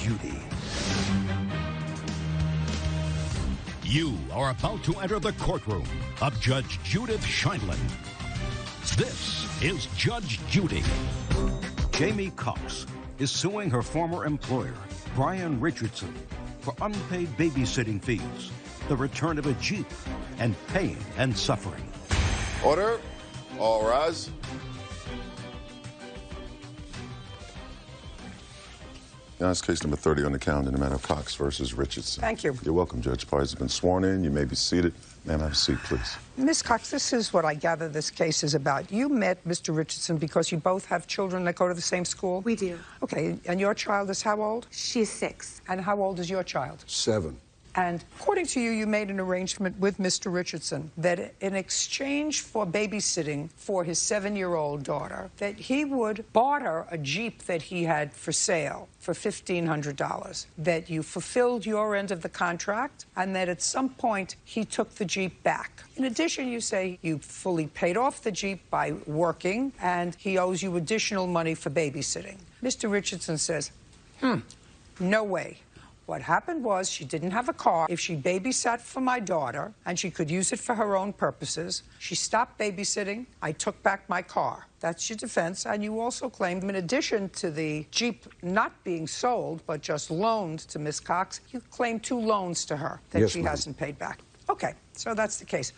Judy. You are about to enter the courtroom of Judge Judith Scheindlin. This is Judge Judy. Jamie Cox is suing her former employer, Brian Richardson, for unpaid babysitting fees, the return of a Jeep, and pain and suffering. Order. All rise. Now it's case number 30 on the calendar in the matter of Cox versus Richardson. Thank you. You're welcome, Judge. Parties have been sworn in. You may be seated. Ma'am, have a seat, please. Ms. Cox, this is what I gather this case is about. You met Mr. Richardson because you both have children that go to the same school? We do. Okay, and your child is how old? She's 6. And how old is your child? 7. And according to you, you made an arrangement with Mr. Richardson that in exchange for babysitting for his 7-year-old daughter, that he would barter a Jeep that he had for sale for $1,500, that you fulfilled your end of the contract, and that at some point he took the Jeep back. In addition, you say you fully paid off the Jeep by working, and he owes you additional money for babysitting. Mr. Richardson says, no way. What happened was she didn't have a car. If she babysat for my daughter and she could use it for her own purposes, she stopped babysitting. I took back my car. That's your defense. And you also claimed, in addition to the Jeep not being sold, but just loaned to Miss Cox, you claimed 2 loans to her that she hasn't paid back. Okay, so that's the case.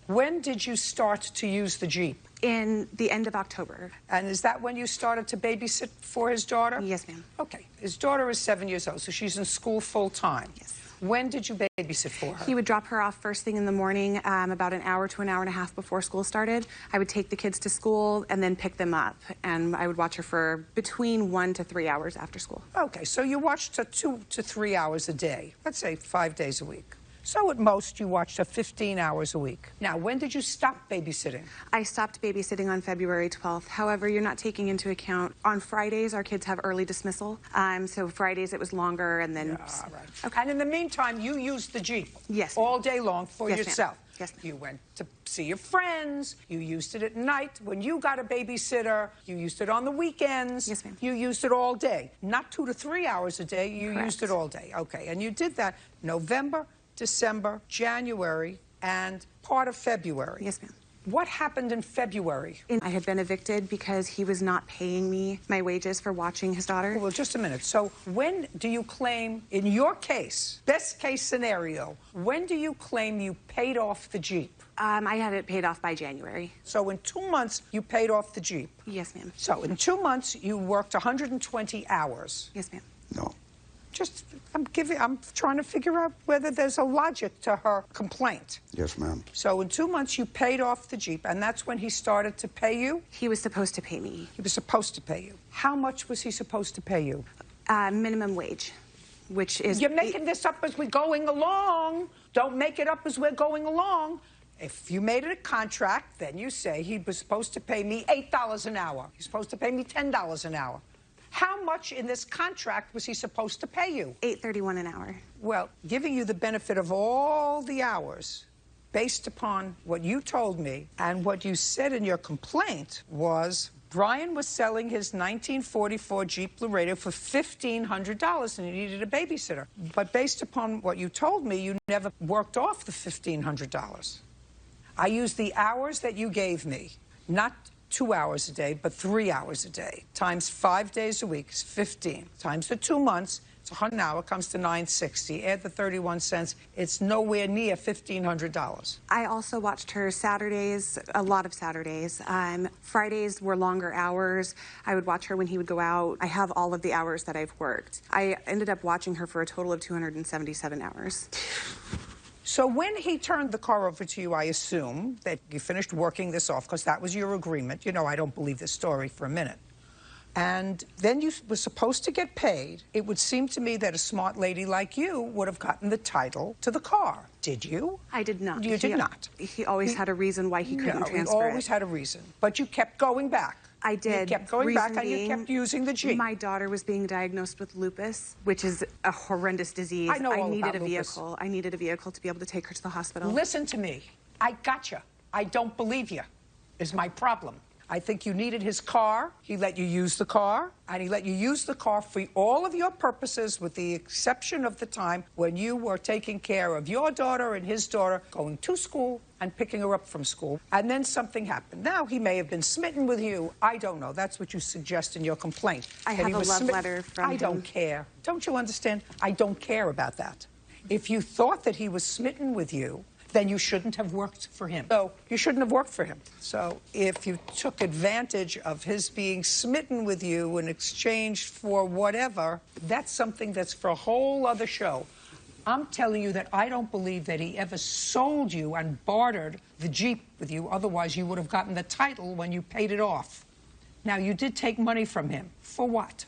When did you start to use the Jeep? In the end of October. And is that when you started to babysit for his daughter? Yes, ma'am. Okay. His daughter is 7 years old, so she's in school full-time. Yes. When did you babysit for her? He would drop her off first thing in the morning, about an hour to an hour and a half before school started. I would take the kids to school and then pick them up, and I would watch her for between 1 to 3 hours after school. Okay, so you watched her 2 to 3 hours a day. Let's say 5 days a week. So at most, you watched her 15 hours a week. Now, when did you stop babysitting? I stopped babysitting on February 12th. However, you're not taking into account, on Fridays, our kids have early dismissal. So Fridays, it was longer, and then... Yeah, right. Okay. And in the meantime, you used the Jeep? Yes. All day long for yourself? Yes, ma'am. You went to see your friends. You used it at night. When you got a babysitter, you used it on the weekends. Yes, ma'am. You used it all day. Not 2 to 3 hours a day. You Correct. used it all day. Okay. And you did that November, December, January, and part of February. Yes, ma'am. What happened in February? I had been evicted because he was not paying me my wages for watching his daughter. Well, just a minute. So when do you claim, in your case, best case scenario, when do you claim you paid off the Jeep? I had it paid off by January. So in 2 months, you paid off the Jeep? Yes, ma'am. So in 2 months, you worked 120 hours? Yes, ma'am. No. I'm trying to figure out whether there's a logic to her complaint. Yes, ma'am. So in 2 months, you paid off the Jeep, and that's when he started to pay you? He was supposed to pay me. He was supposed to pay you. How much was he supposed to pay you? Minimum wage, which is... You're making this up as we're going along. Don't make it up as we're going along. If you made it a contract, then you say he was supposed to pay me $8 an hour. He's supposed to pay me $10 an hour. How much in this contract was he supposed to pay you? $8.31 an hour. Well, giving you the benefit of all the hours, based upon what you told me and what you said in your complaint, was Brian was selling his 1944 Jeep Laredo for $1,500 and he needed a babysitter. But based upon what you told me, you never worked off the $1,500. I used the hours that you gave me, not 2 hours a day, but 3 hours a day, times 5 days a week is 15. Times the 2 months, it's 100 hour, comes to $960. Add the 31 cents, it's nowhere near $1,500. I also watched her Saturdays, a lot of Saturdays. Fridays were longer hours. I would watch her when he would go out. I have all of the hours that I've worked. I ended up watching her for a total of 277 hours. So when he turned the car over to you, I assume that you finished working this off, because that was your agreement. You know, I don't believe this story for a minute. And then you were supposed to get paid. It would seem to me that a smart lady like you would have gotten the title to the car. Did you? I did not. You did not. He always had a reason why he couldn't transfer it. He always had a reason. But you kept going back. I did. You kept going back and you kept using the Jeep. My daughter was being diagnosed with lupus, which is a horrendous disease. I know all needed about a lupus. vehicle. I needed a vehicle to be able to take her to the hospital. Listen to me. I gotcha. I don't believe you, is my problem. I think you needed his car. He let you use the car, and he let you use the car for all of your purposes, with the exception of the time when you were taking care of your daughter and his daughter, going to school and picking her up from school. And then something happened. Now, he may have been smitten with you. I don't know. That's what you suggest in your complaint. I have a love letter from him. I don't care. Don't you understand? I don't care about that. If you thought that he was smitten with you, then you shouldn't have worked for him. So you shouldn't have worked for him. So if you took advantage of his being smitten with you in exchange for whatever, that's something that's for a whole other show. I'm telling you that I don't believe that he ever sold you and bartered the Jeep with you. Otherwise, you would have gotten the title when you paid it off. Now, you did take money from him. For what?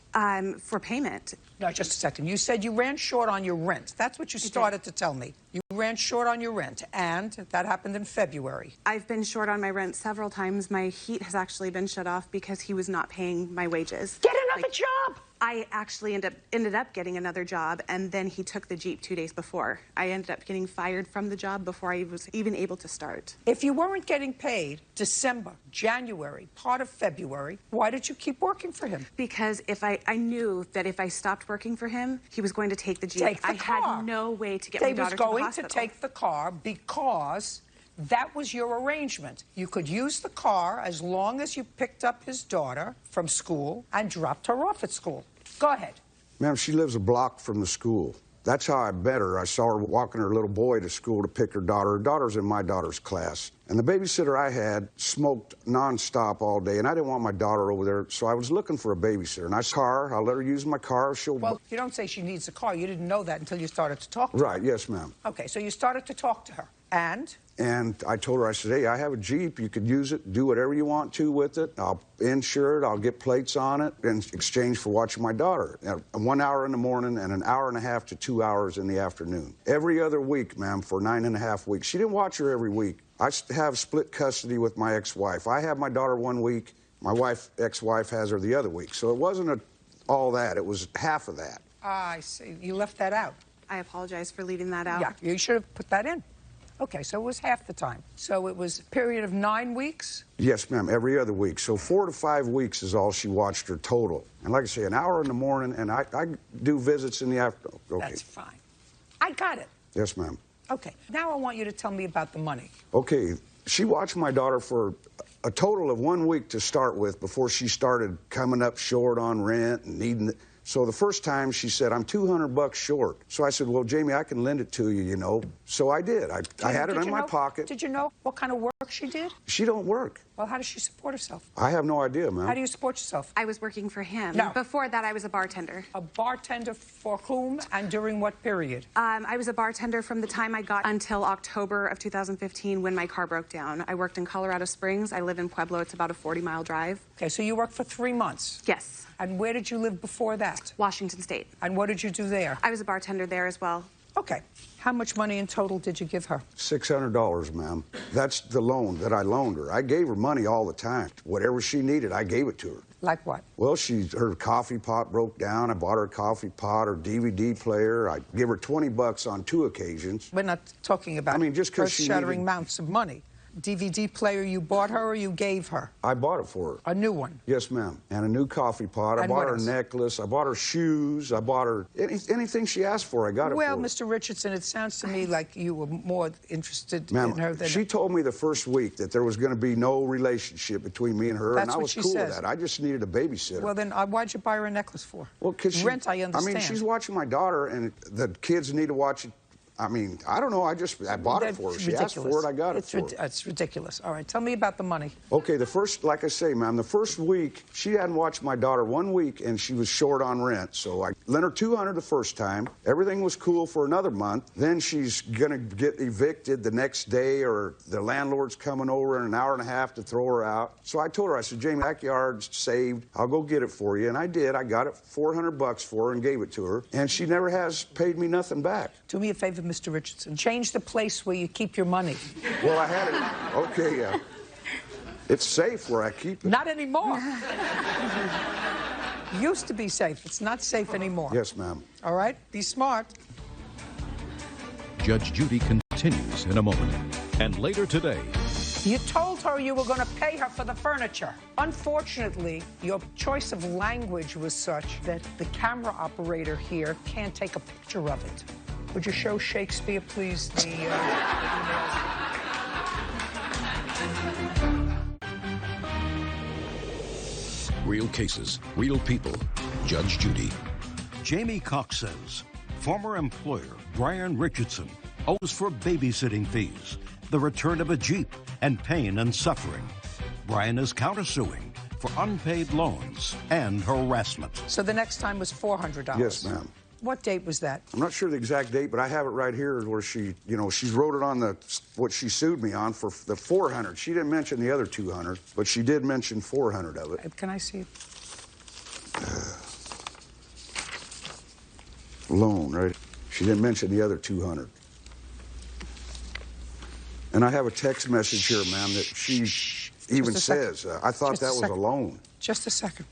For payment. No, just a second. You said you ran short on your rent. That's what you started to tell me. You ran short on your rent, and that happened in February. I've been short on my rent several times. My heat has actually been shut off because he was not paying my wages. Get another job! I actually ended up getting another job, and then he took the Jeep 2 days before. I ended up getting fired from the job before I was even able to start. If you weren't getting paid December, January, part of February, why did you keep working for him? Because if I knew that if I stopped working for him, he was going to take the Jeep. Take the car. I had no way to get my daughter to the hospital. He was going to take the car because that was your arrangement. You could use the car as long as you picked up his daughter from school and dropped her off at school. Go ahead. Ma'am, she lives a block from the school. That's how I met her. I saw her walking her little boy to school to pick her daughter. Her daughter's in my daughter's class. And the babysitter I had smoked nonstop all day, and I didn't want my daughter over there, so I was looking for a babysitter. And I'll let her use my car. Well, you don't say she needs a car. You didn't know that until you started to talk to her. Right, yes, ma'am. Okay, so you started to talk to her. And I told her, I said, hey, I have a Jeep. You could use it, do whatever you want to with it. I'll insure it. I'll get plates on it in exchange for watching my daughter. 1 hour in the morning and an hour and a half to 2 hours in the afternoon. Every other week, ma'am, for 9.5 weeks. She didn't watch her every week. I have split custody with my ex-wife. I have my daughter 1 week. My ex-wife has her the other week. So it wasn't all that. It was half of that. I see. You left that out. I apologize for leaving that out. Yeah, you should have put that in. Okay, so it was half the time. So it was a period of 9 weeks? Yes, ma'am, every other week. So 4 to 5 weeks is all she watched her total. And like I say, an hour in the morning, and I do visits in the afternoon. Okay. That's fine. I got it. Yes, ma'am. Okay, now I want you to tell me about the money. Okay, she watched my daughter for a total of 1 week to start with before she started coming up short on rent and needing... So the first time she said, I'm $200 short. So I said, well, Jamie, I can lend it to you, you know. So I did. I had it in my pocket. Did you know what kind of work she did? She don't work. Well, how does she support herself? I have no idea, ma'am. How do you support yourself? I was working for him. No. Before that, I was a bartender. A bartender for whom and during what period? I was a bartender from the time I got until October of 2015 when my car broke down. I worked in Colorado Springs. I live in Pueblo. It's about a 40-mile drive. Okay, so you worked for 3 months? Yes. And where did you live before that? Washington State. And what did you do there? I was a bartender there as well. Okay. How much money in total did you give her? $600, ma'am. That's the loan that I loaned her. I gave her money all the time. Whatever she needed, I gave it to her. Like what? Well, her coffee pot broke down. I bought her a coffee pot, her DVD player. I gave her $20 on 2 occasions. We're not talking about just 'cause she earth-shattering needed... amounts of money. DVD player you bought her or you gave her? I bought it for her. A new one? Yes, ma'am. And a new coffee pot. I bought her a necklace. I bought her shoes. I bought her anything she asked for, I got it for her. Well, Mr. Richardson, it sounds to me like you were more interested in her than... She told me the first week that there was going to be no relationship between me and her, and I was cool with that. I just needed a babysitter. Well, then why'd you buy her a necklace for? Well, because rent, I understand. I mean, she's watching my daughter, and the kids need to watch it. I mean, I don't know. I bought it for her. She asked for it. I got it for her. It's ridiculous. All right, tell me about the money. Okay, like I say, ma'am, the first week, she hadn't watched my daughter 1 week, and she was short on rent. So I lent her $200 the first time. Everything was cool for another month. Then she's going to get evicted the next day, or the landlord's coming over in an hour and a half to throw her out. So I told her, I said, Jamie, backyard's saved. I'll go get it for you. And I did. I got it $400 for her and gave it to her. And she never has paid me nothing back. Do me a favor, Mr. Richardson. Change the place where you keep your money. Well, I had it. Okay, yeah. It's safe where I keep it. Not anymore. Used to be safe. It's not safe anymore. Yes, ma'am. All right? Be smart. Judge Judy continues in a moment. And later today, You told her you were going to pay her for the furniture. Unfortunately, your choice of language was such that the camera operator here can't take a picture of it. Would you show Shakespeare, please, the emails? Real cases, real people. Judge Judy. Jamie Cox says former employer Brian Richardson owes for babysitting fees, the return of a Jeep, and pain and suffering. Brian is countersuing for unpaid loans and harassment. So the next time was $400? Yes, ma'am. What date was that? I'm not sure the exact date, but I have it right here where she, she wrote it on what she sued me on for the 400. She didn't mention the other 200, but she did mention 400 of it. Can I see it? Loan, right? She didn't mention the other 200. And I have a text message here, ma'am, that she even says, I thought that was a loan. Just a second.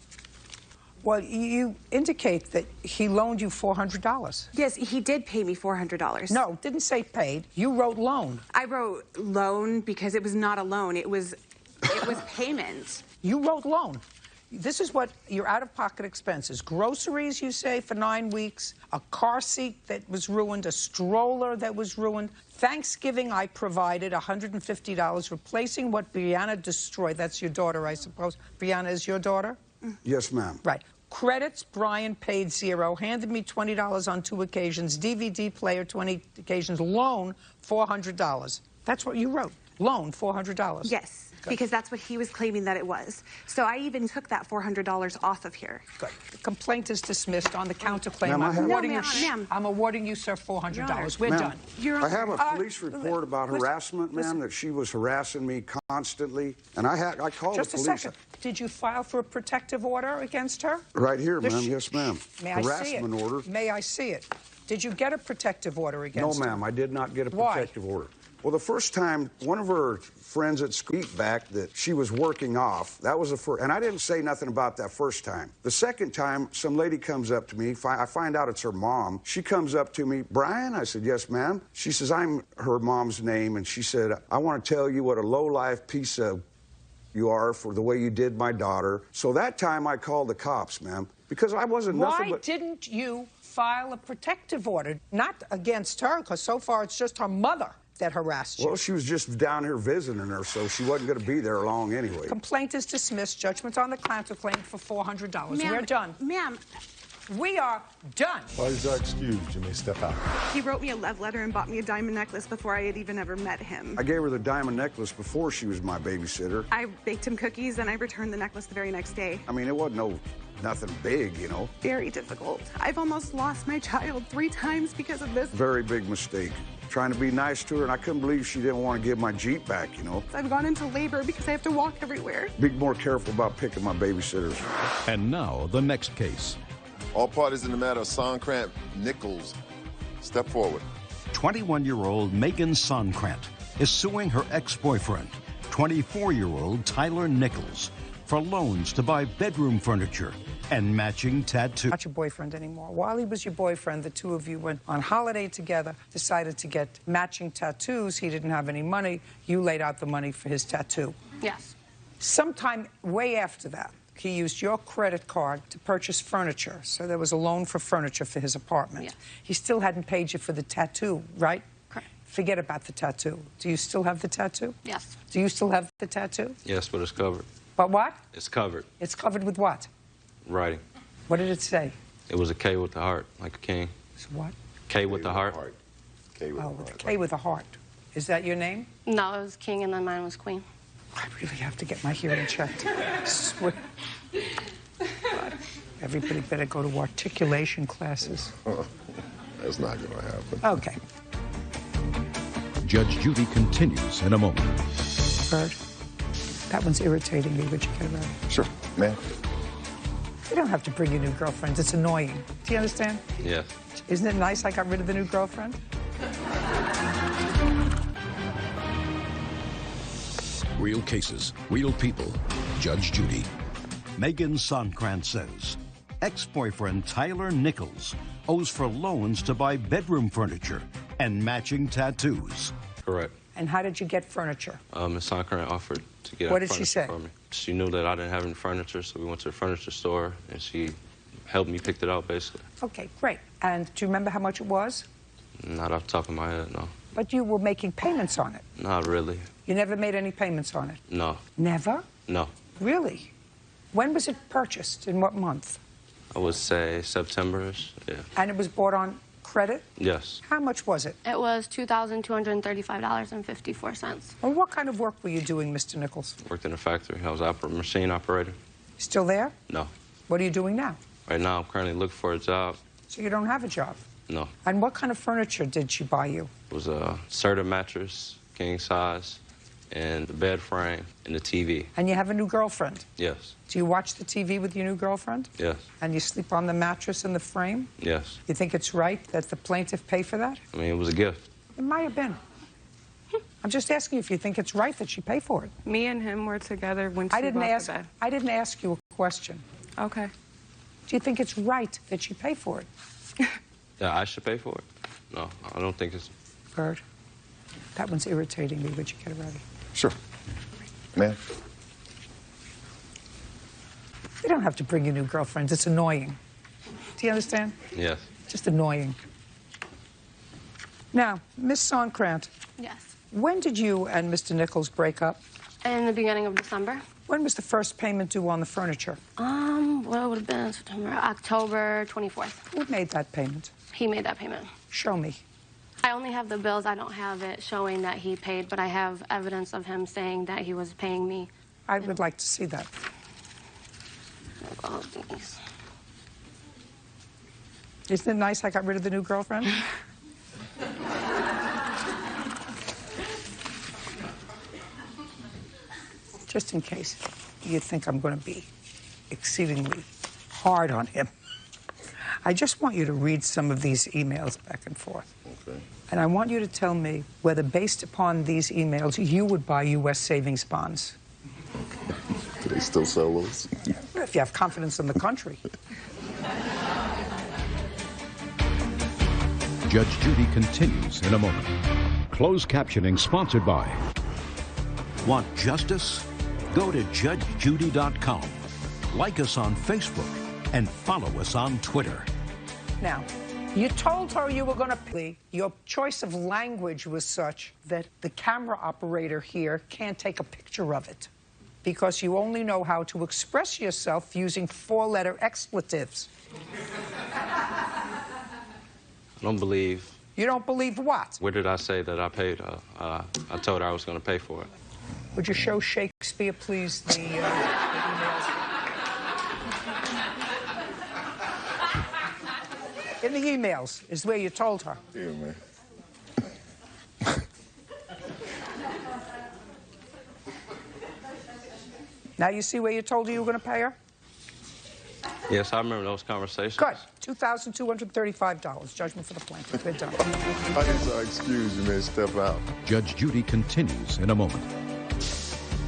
Well, you indicate that he loaned you $400. Yes, he did pay me $400. No, didn't say paid. You wrote loan. I wrote loan because it was not a loan. It was payment. You wrote loan. This is what your out-of-pocket expenses. Groceries, you say, for 9 weeks. A car seat that was ruined. A stroller that was ruined. Thanksgiving, I provided $150, replacing what Brianna destroyed. That's your daughter, I suppose. Brianna is your daughter? Yes, ma'am. Right. Credits, Brian paid $0. Handed me $20 on 2 occasions. DVD player, 20 occasions. Loan, $400. That's what you wrote. Loan, $400. Yes. Because that's what he was claiming that it was. So I even took that $400 off of here. Good. The complaint is dismissed on the counterclaim. I'm awarding you, sir, $400. We're done. I have a police report about harassment, ma'am, that she was harassing me constantly. And I called the police. Just a second. Did you file for a protective order against her? Right here, ma'am. Yes, ma'am. May I see it? Harassment order. May I see it? Did you get a protective order against her? No, ma'am. I did not get a protective order. Well, the first time, one of her friends at school back that she was working off, that was the first, and I didn't say nothing about that first time. The second time, some lady comes up to me. I find out it's her mom. She comes up to me, Brian? I said, yes, ma'am. She says, I'm her mom's name, and she said, I want to tell you what a low-life piece of you are for the way you did my daughter. So that time, I called the cops, ma'am, because I wasn't nothing but... Why didn't you file a protective order? Not against her, because so far it's just her mother that harassed you. Well, she was just down here visiting her, so she wasn't going to be there long anyway. Complaint is dismissed. Judgment on the counterclaim for $400. We're done. Ma'am. We are done. Please excused. You may step out. He wrote me a love letter and bought me a diamond necklace before I had even ever met him. I gave her the diamond necklace before she was my babysitter. I baked him cookies and I returned the necklace the very next day. I mean, it wasn't nothing big, Very difficult. I've almost lost my child 3 times because of this. Very big mistake. Trying to be nice to her, and I couldn't believe she didn't want to give my Jeep back, I've gone into labor because I have to walk everywhere. Be more careful about picking my babysitters. And now, the next case. All parties in the matter of Sonkrant Nichols. Step forward. 21-year-old Megan Sonkrant is suing her ex-boyfriend, 24-year-old Tyler Nichols, for loans to buy bedroom furniture and matching tattoos. Not your boyfriend anymore. While he was your boyfriend, the two of you went on holiday together, decided to get matching tattoos. He didn't have any money. You laid out the money for his tattoo. Yes. Sometime way after that, he used your credit card to purchase furniture. So there was a loan for furniture for his apartment. Yes. He still hadn't paid you for the tattoo, right? Correct. Forget about the tattoo. Do you still have the tattoo? Yes. Do you still have the tattoo? Yes, but it's covered. But what? It's covered. It's covered with what? Writing. What did it say? It was a K with the heart, like a king. It's what? K with the heart. K with Oh, the with a heart. K with a heart. Is that your name? No, it was king and then mine was queen. I really have to get my hearing checked. I swear. God, everybody better go to articulation classes. That's not going to happen. Okay. Judge Judy continues in a moment. Bird, that one's irritating me. Would you get it out? Sure, man. You don't have to bring your new girlfriend. It's annoying. Do you understand? Yes. Isn't it nice I got rid of the new girlfriend? Real cases, real people. Judge Judy. Megan Sonkrant says ex-boyfriend Tyler Nichols owes for loans to buy bedroom furniture and matching tattoos. Correct. And how did you get furniture? Miss Soncran offered to get What did she furniture say? for me. She knew that I didn't have any furniture, so we went to the furniture store, and she helped me pick it out, basically. Okay, great. And do you remember how much it was? Not off the top of my head, no. But you were making payments on it. Not really. You never made any payments on it? No. Never? No. Really? When was it purchased? In what month? I would say September-ish, yeah. And it was bought on credit? Yes. How much was it? It was $2,235.54. And what kind of work were you doing, Mr. Nichols? Worked in a factory. I was a machine operator. Still there? No. What are you doing now? Right now, I'm currently looking for a job. So you don't have a job? No. And what kind of furniture did she buy you? It was a Serta mattress, king size, and the bed frame, and the TV. And you have a new girlfriend? Yes. Do you watch the TV with your new girlfriend? Yes. And you sleep on the mattress and the frame? Yes. You think it's right that the plaintiff pay for that? I mean, it was a gift. It might have been. I'm just asking you if you think it's right that she pay for it. Me and him were together when she I didn't bought ask. the bed. I didn't ask you a question. Okay. Do you think it's right that she pay for it? Yeah, I should pay for it. No, I don't think it's... Bird, that one's irritating me. Would you get it ready? Sure. Ma'am. You don't have to bring your new girlfriends. It's annoying. Do you understand? Yes. Just annoying. Now, Miss Sonkrant, Yes. when did you and Mr. Nichols break up? In the beginning of December. When was the first payment due on the furniture? What would have been September? October 24th. Who made that payment? He made that payment. Show me. I only have the bills. I don't have it showing that he paid, but I have evidence of him saying that he was paying me. I would like to see that. All of these. Isn't it nice I got rid of the new girlfriend? Just in case you think I'm going to be exceedingly hard on him, I just want you to read some of these emails back and forth. Okay. And I want you to tell me whether, based upon these emails, you would buy U.S. savings bonds. Do they still sell those? If you have confidence in the country. Judge Judy continues in a moment. Closed captioning sponsored by... Want justice? Go to judgejudy.com. Like us on Facebook and follow us on Twitter. Now, you told her you were going to plea. Your choice of language was such that the camera operator here can't take a picture of it because you only know how to express yourself using four-letter expletives. I don't believe... You don't believe what? Where did I say that I paid her? I told her I was going to pay for it. Would you show Shakespeare, please, the emails? In the emails is where you told her. Yeah, man. Now you see where you told her you were going to pay her? Yes, I remember those conversations. Good. $2,235. Judgment for the plaintiff. We're done. I need to excuse you, man. Step out. Judge Judy continues in a moment.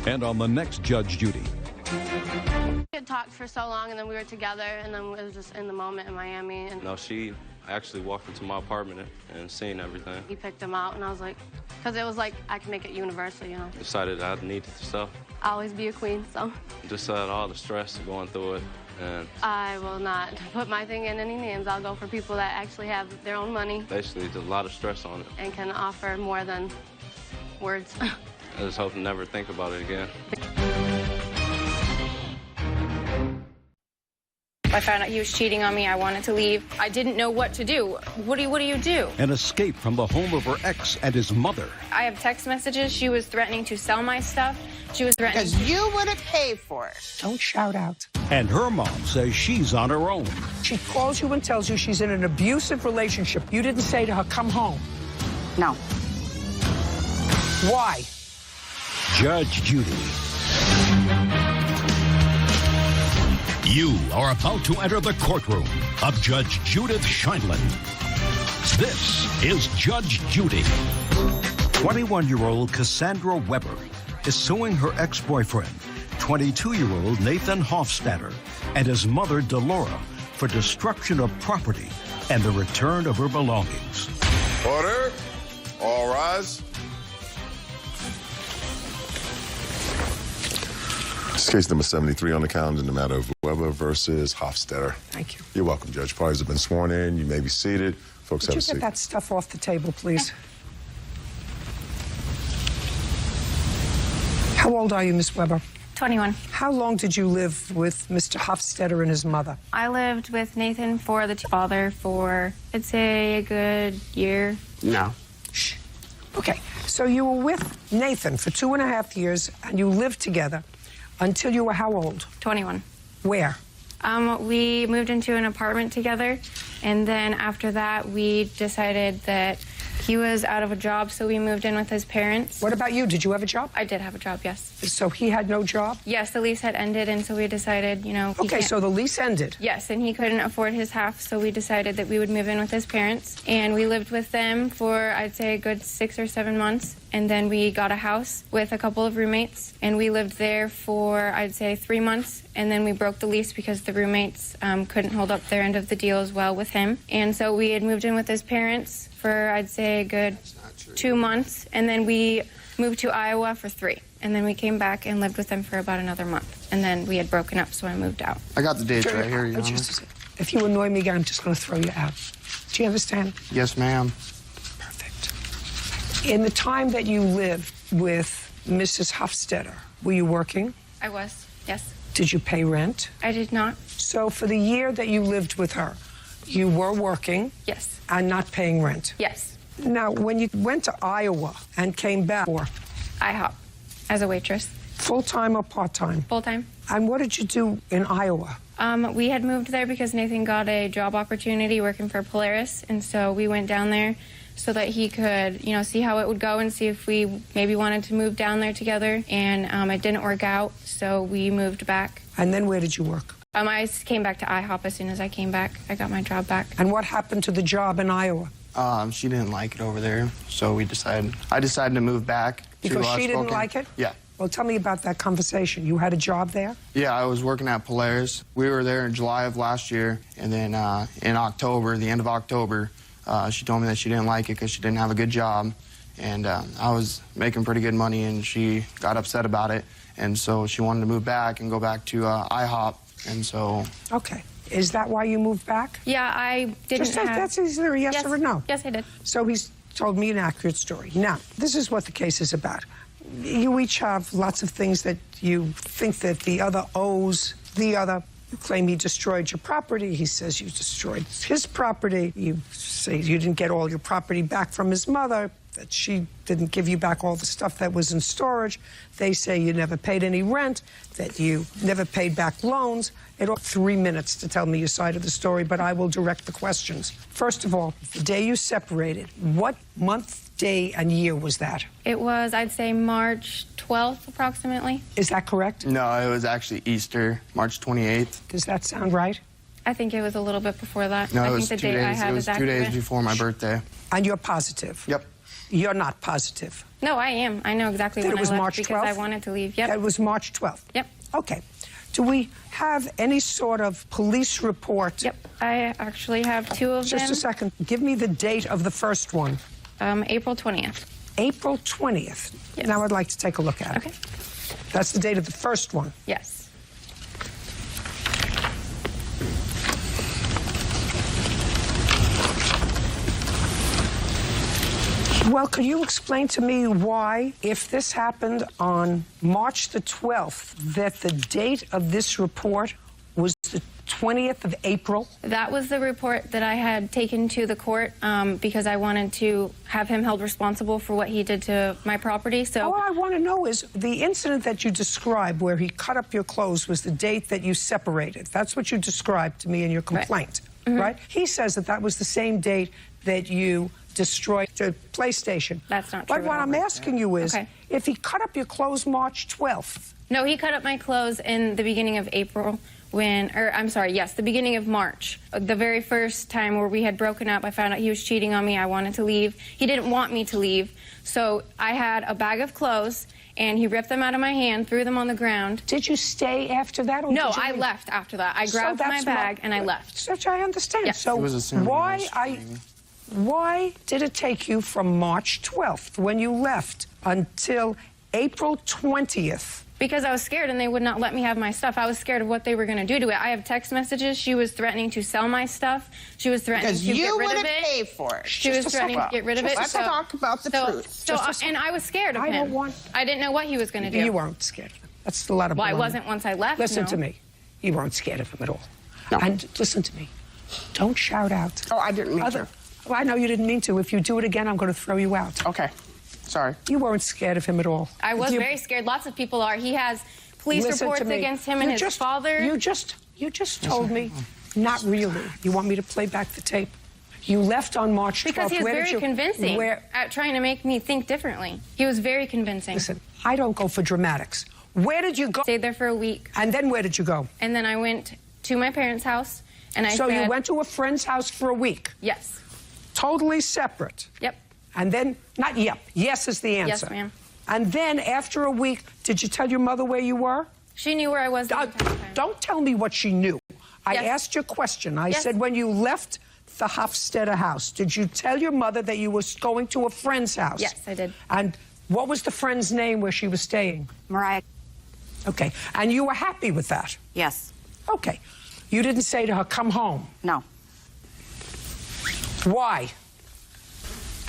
And on the next Judge Judy. We had talked for so long, and then we were together, and then it was just in the moment in Miami. And No, she actually walked into my apartment and seen everything. he picked them out, and I was like, because it was like I can make it universal, you know. Decided I needed the stuff. I'll always be a queen, so Just had all the stress of going through it. And I will not put my thing in any names. I'll go for people that actually have their own money basically, there's a lot of stress on it. and can offer more than words. I just hope to never think about it again. I found out he was cheating on me. I wanted to leave. I didn't know what to do. What do you do? An escape from the home of her ex and his mother. I have text messages. She was threatening to sell my stuff. She was threatening. Because you would have paid for it. Don't shout out. And her mom says she's on her own. She calls you and tells you she's in an abusive relationship. You didn't say to her, come home. No. Why? Judge Judy. You are about to enter the courtroom of Judge Judith Scheindlin. This is Judge Judy. 21-year-old Cassandra Weber is suing her ex-boyfriend, 22-year-old Nathan Hofstadter, and his mother, Delora, for destruction of property and the return of her belongings. Order. All rise. This case number 73 on the calendar in the matter of Weber versus Hofstetter. Thank you. You're welcome, Judge. Parties have been sworn in. You may be seated. Folks, have a seat. Would you get that stuff off the table, please? How old are you, Miss Weber? 21. How long did you live with Mr. Hofstetter and his mother? I lived with Nathan for the father for, I'd say, a good year. No. Shh. Okay, so you were with Nathan for 2.5 years, and you lived together until you were how old? 21. Where? We moved into an apartment together, and then after that, we decided that he was out of a job, so we moved in with his parents. What about you? Did you have a job? I did have a job, yes. So he had no job? Yes, the lease had ended, and so we decided, you know... Okay, so the lease ended? Yes, and he couldn't afford his half, so we decided that we would move in with his parents. And we lived with them for, I'd say, a good 6 or 7 months. And then we got a house with a couple of roommates, and we lived there for, I'd say, 3 months. And then we broke the lease because the roommates couldn't hold up their end of the deal as well with him. And so we had moved in with his parents for, I'd say, a good 2 months. And then we moved to Iowa for 3. And then we came back and lived with them for about another month. And then we had broken up, so I moved out. I got the dates right here, Your Honor. If you annoy me again, I'm just going to throw you out. Do you understand? Yes, ma'am. Perfect. In the time that you lived with Mrs. Hofstetter, were you working? I was, yes. Did you pay rent? I did not. So for the year that you lived with her, you were working? Yes. And not paying rent? Yes. Now, when you went to Iowa and came back for IHOP as a waitress. Full-time or part-time? Full-time. And what did you do in Iowa? We had moved there because Nathan got a job opportunity working for Polaris, and so we went down there so that he could, you know, see how it would go and see if we maybe wanted to move down there together. And it didn't work out, so we moved back. And then where did you work? I came back to IHOP as soon as I came back. I got my job back. And what happened to the job in Iowa? She didn't like it over there, so I decided to move back. Because she didn't like it? Yeah. Well, tell me about that conversation. You had a job there? Yeah, I was working at Polaris. We were there in July of last year, and then in October, the end of October, she told me that she didn't like it because she didn't have a good job, and I was making pretty good money, and she got upset about it, and so she wanted to move back and go back to IHOP, and so... Okay. Is that why you moved back? Yeah, I didn't Just that's either a yes or a no. Yes, I did. So he's told me an accurate story. Now, this is what the case is about. You each have lots of things that you think that the other owes the other. You claim he destroyed your property. He says you destroyed his property. You say you didn't get all your property back from his mother, that she didn't give you back all the stuff that was in storage. They say you never paid any rent, that you never paid back loans. It took 3 minutes to tell me your side of the story, but I will direct the questions. First of all, the day you separated, what month, day, and year was that? It was, I'd say, March 12th, approximately. Is that correct? No, it was actually Easter, March 28th. Does that sound right? I think it was a little bit before that. No, I it think was the 2 date days. I had It was is 2 days accurate. before my birthday. And you're positive? Yep. You're not positive? No, I am. I know exactly That when it was I left March because 12th? I wanted to leave. Yep. That was March 12th? Yep. Okay. Do we have any sort of police report? Yep. I actually have 2 of them. Just a second. Give me the date of the first one. April 20th. April 20th. Yes. Now I'd like to take a look at it. Okay. That's the date of the first one. Yes. Well, could you explain to me why, if this happened on March the 12th, that the date of this report was the 20th of April? That was the report that I had taken to the court because I wanted to have him held responsible for what he did to my property. So all I want to know is the incident that you described where he cut up your clothes was the date that you separated. That's what you described to me in your complaint, right? He says that that was the same date that you destroyed the PlayStation. That's not true. But what I'm asking you is, if he cut up your clothes March 12th... No, he cut up my clothes in the beginning of April the beginning of March. The very first time where we had broken up, I found out he was cheating on me. I wanted to leave. He didn't want me to leave. So I had a bag of clothes, and he ripped them out of my hand, threw them on the ground. Did you stay after that? Or No, did you I left after that. I grabbed my bag and I left. Such I understand. Yes. So why did it take you from March 12th, when you left, until April 20th. Because I was scared and they would not let me have my stuff. I was scared of what they were going to do to it. I have text messages. She was threatening to sell my stuff. She was threatening to get rid of it. Because you wouldn't pay for it. She was threatening to get rid of it. Let's talk about the truth. And I was scared of him. I didn't know what he was going to do. You weren't scared of him. That's a lot of Well, I baloney. wasn't once I left. Listen no. to me. You weren't scared of him at all. No. And listen to me. Don't shout out. Oh, I didn't mean to. Well, I know you didn't mean to. If you do it again, I'm going to throw you out. Okay. Sorry. You weren't scared of him at all. I was very scared. Lots of people are. He has police reports against him and his father. You just told me, not really. You want me to play back the tape? You left on March 12th. Because he was very convincing at trying to make me think differently. He was very convincing. Listen, I don't go for dramatics. Where did you go? Stayed there for a week. And then where did you go? And then I went to my parents' house, and I So said... you went to a friend's house for a week? Yes. Totally separate? Yep. And then, not yep, yes is the answer. Yes, ma'am. And then, after a week, did you tell your mother where you were? She knew where I was the entire time. Don't tell me what she knew. I asked you a question. I said, when you left the Hofstadter house, did you tell your mother that you were going to a friend's house? Yes, I did. And what was the friend's name where she was staying? Mariah. Okay. And you were happy with that? Yes. Okay. You didn't say to her, come home? No. Why?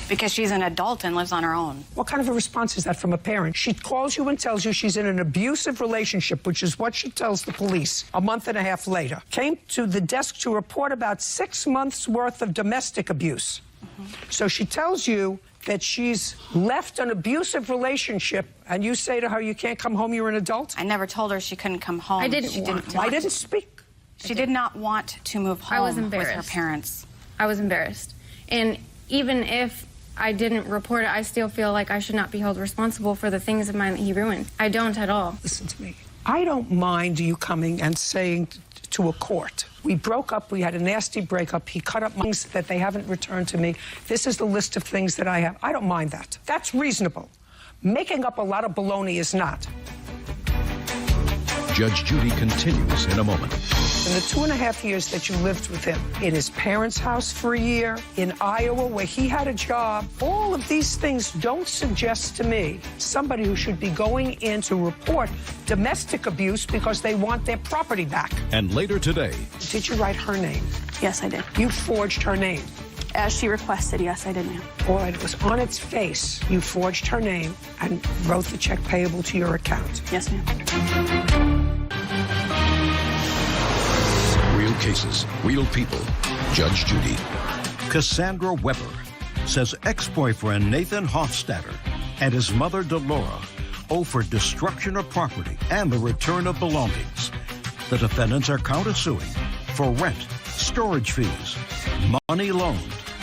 Because she's an adult and lives on her own. What kind of a response is that from a parent? She calls you and tells you she's in an abusive relationship, which is what she tells the police a month and a half later. Came to the desk to report about 6 months' worth of domestic abuse. So she tells you that she's left an abusive relationship, and you say to her, you can't come home, you're an adult? I never told her she couldn't come home. I didn't want to. I didn't speak. She did not want to move home I was with embarrassed. her parents. I was embarrassed. And even if I didn't report it, I still feel like I should not be held responsible for the things of mine that he ruined. I don't at all. Listen to me. I don't mind you coming and saying to a court, we broke up, we had a nasty breakup, he cut up things that they haven't returned to me. This is the list of things that I have. I don't mind that. That's reasonable. Making up a lot of baloney is not. Judge Judy continues in a moment. In the 2.5 years that you lived with him, in his parents' house for a year, in Iowa where he had a job, all of these things don't suggest to me somebody who should be going in to report domestic abuse because they want their property back. And later today... Did you write her name? Yes, I did. You forged her name? As she requested, yes, I did, ma'am. All right, it was on its face. You forged her name and wrote the check payable to your account. Yes, ma'am. Real cases, real people. Judge Judy. Cassandra Weber says ex-boyfriend Nathan Hofstadter and his mother Delora owe for destruction of property and the return of belongings. The defendants are countersuing for rent, storage fees, money loaned,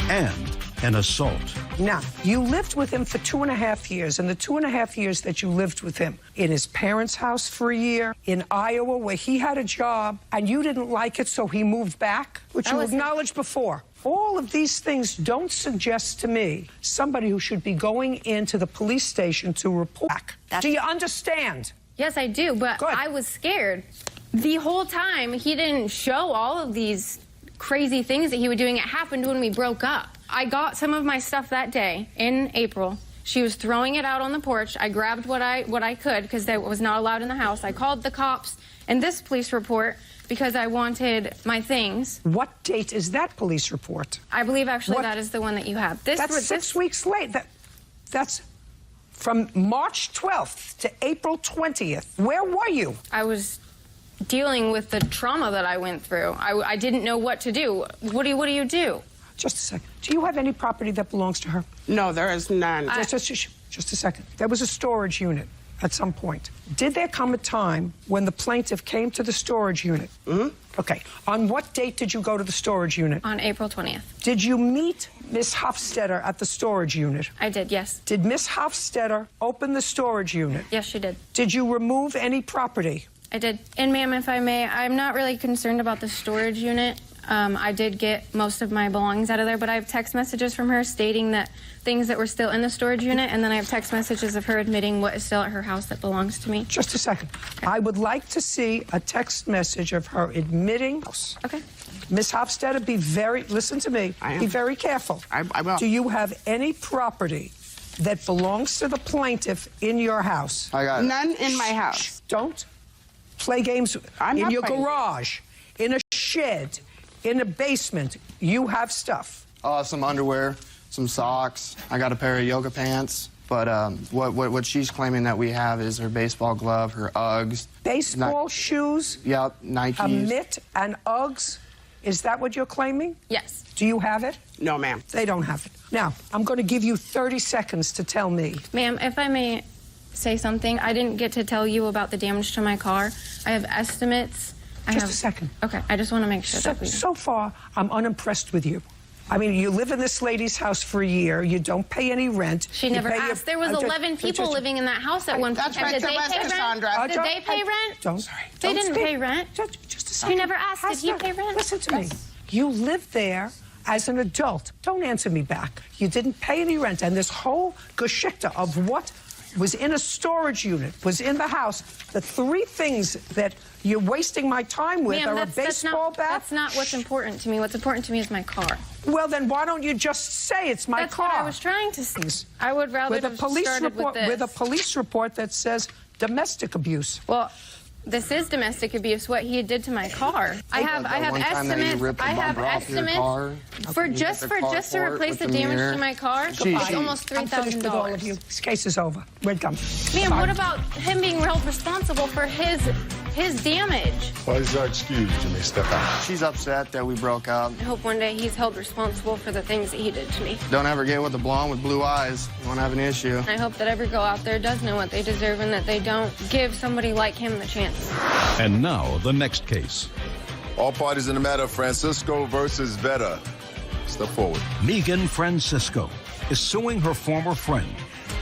and an assault. Now, you lived with him for 2.5 years. In the 2.5 years that you lived with him, in his parents' house for a year, in Iowa where he had a job, and you didn't like it, so he moved back, which you acknowledged before. All of these things don't suggest to me somebody who should be going into the police station to report back. Do you understand? Yes, I do, but I was scared. The whole time, he didn't show all of these crazy things that he was doing. It happened when we broke up. I got some of my stuff that day in April. She was throwing it out on the porch. I grabbed what I could because that was not allowed in the house. I called the cops and this police report because I wanted my things. What date is that police report? I believe actually that is the one that you have. That's 6 weeks late. That's from March 12th to April 20th. Where were you? I was dealing with the trauma that I went through. I didn't know what to do. What do you do? Just a second. Do you have any property that belongs to her? No, there is none. Just a second. There was a storage unit at some point. Did there come a time when the plaintiff came to the storage unit? Okay. On what date did you go to the storage unit? On April 20th. Did you meet Miss Hofstadter at the storage unit? I did, yes. Did Miss Hofstadter open the storage unit? Yes, she did. Did you remove any property? I did. And ma'am, if I may, I'm not really concerned about the storage unit. I did get most of my belongings out of there, but I have text messages from her stating that things that were still in the storage unit, and then I have text messages of her admitting what is still at her house that belongs to me. Just a second. Okay. I would like to see a text message of her admitting. Okay. Miss Hofstadter, listen to me. I am. Be very careful. I will. Do you have any property that belongs to the plaintiff in your house? I got none in my house. Don't play games in your garage, in a shed, in a basement. You have stuff. Some underwear, some socks. I got a pair of yoga pants. But what she's claiming that we have is her baseball glove, her Uggs. Baseball shoes? Yep, Nikes. A mitt and Uggs? Is that what you're claiming? Yes. Do you have it? No, ma'am. They don't have it. Now, I'm going to give you 30 seconds to tell me. Ma'am, if I may say something, I didn't get to tell you about the damage to my car. I have estimates. Just a second. Okay, I just want to make sure that we... So far, I'm unimpressed with you. I mean, you live in this lady's house for a year. You don't pay any rent. She never asked. There was 11 people living in that house at one point. That's right. Did they pay rent? Did they pay rent? They didn't pay rent. Just a second. You never asked. Did he pay rent? Listen to me. You lived there as an adult. Don't answer me back. You didn't pay any rent. And this whole geschichte of what was in a storage unit, was in the house, the three things that you're wasting my time with are a baseball bat. That's not what's important to me. What's important to me is my car. Well, then why don't you just say it's my car? That's what I was trying to say. I would rather have started with this. With a police report that says domestic abuse. Well, this is domestic abuse, what he did to my car. I have estimates. I have estimates for just to replace the damage to my car. It's almost $3,000. This case is over. We're done. Ma'am, what about him being held responsible for his damage? Boys are excused. You may step out. She's upset that we broke up. I hope one day he's held responsible for the things that he did to me. Don't ever get with a blonde with blue eyes. You won't have an issue. I hope that every girl out there does know what they deserve and that they don't give somebody like him the chance. And now, the next case. All parties in the matter, Francisco versus Vedder. Step forward. Megan Francisco is suing her former friend,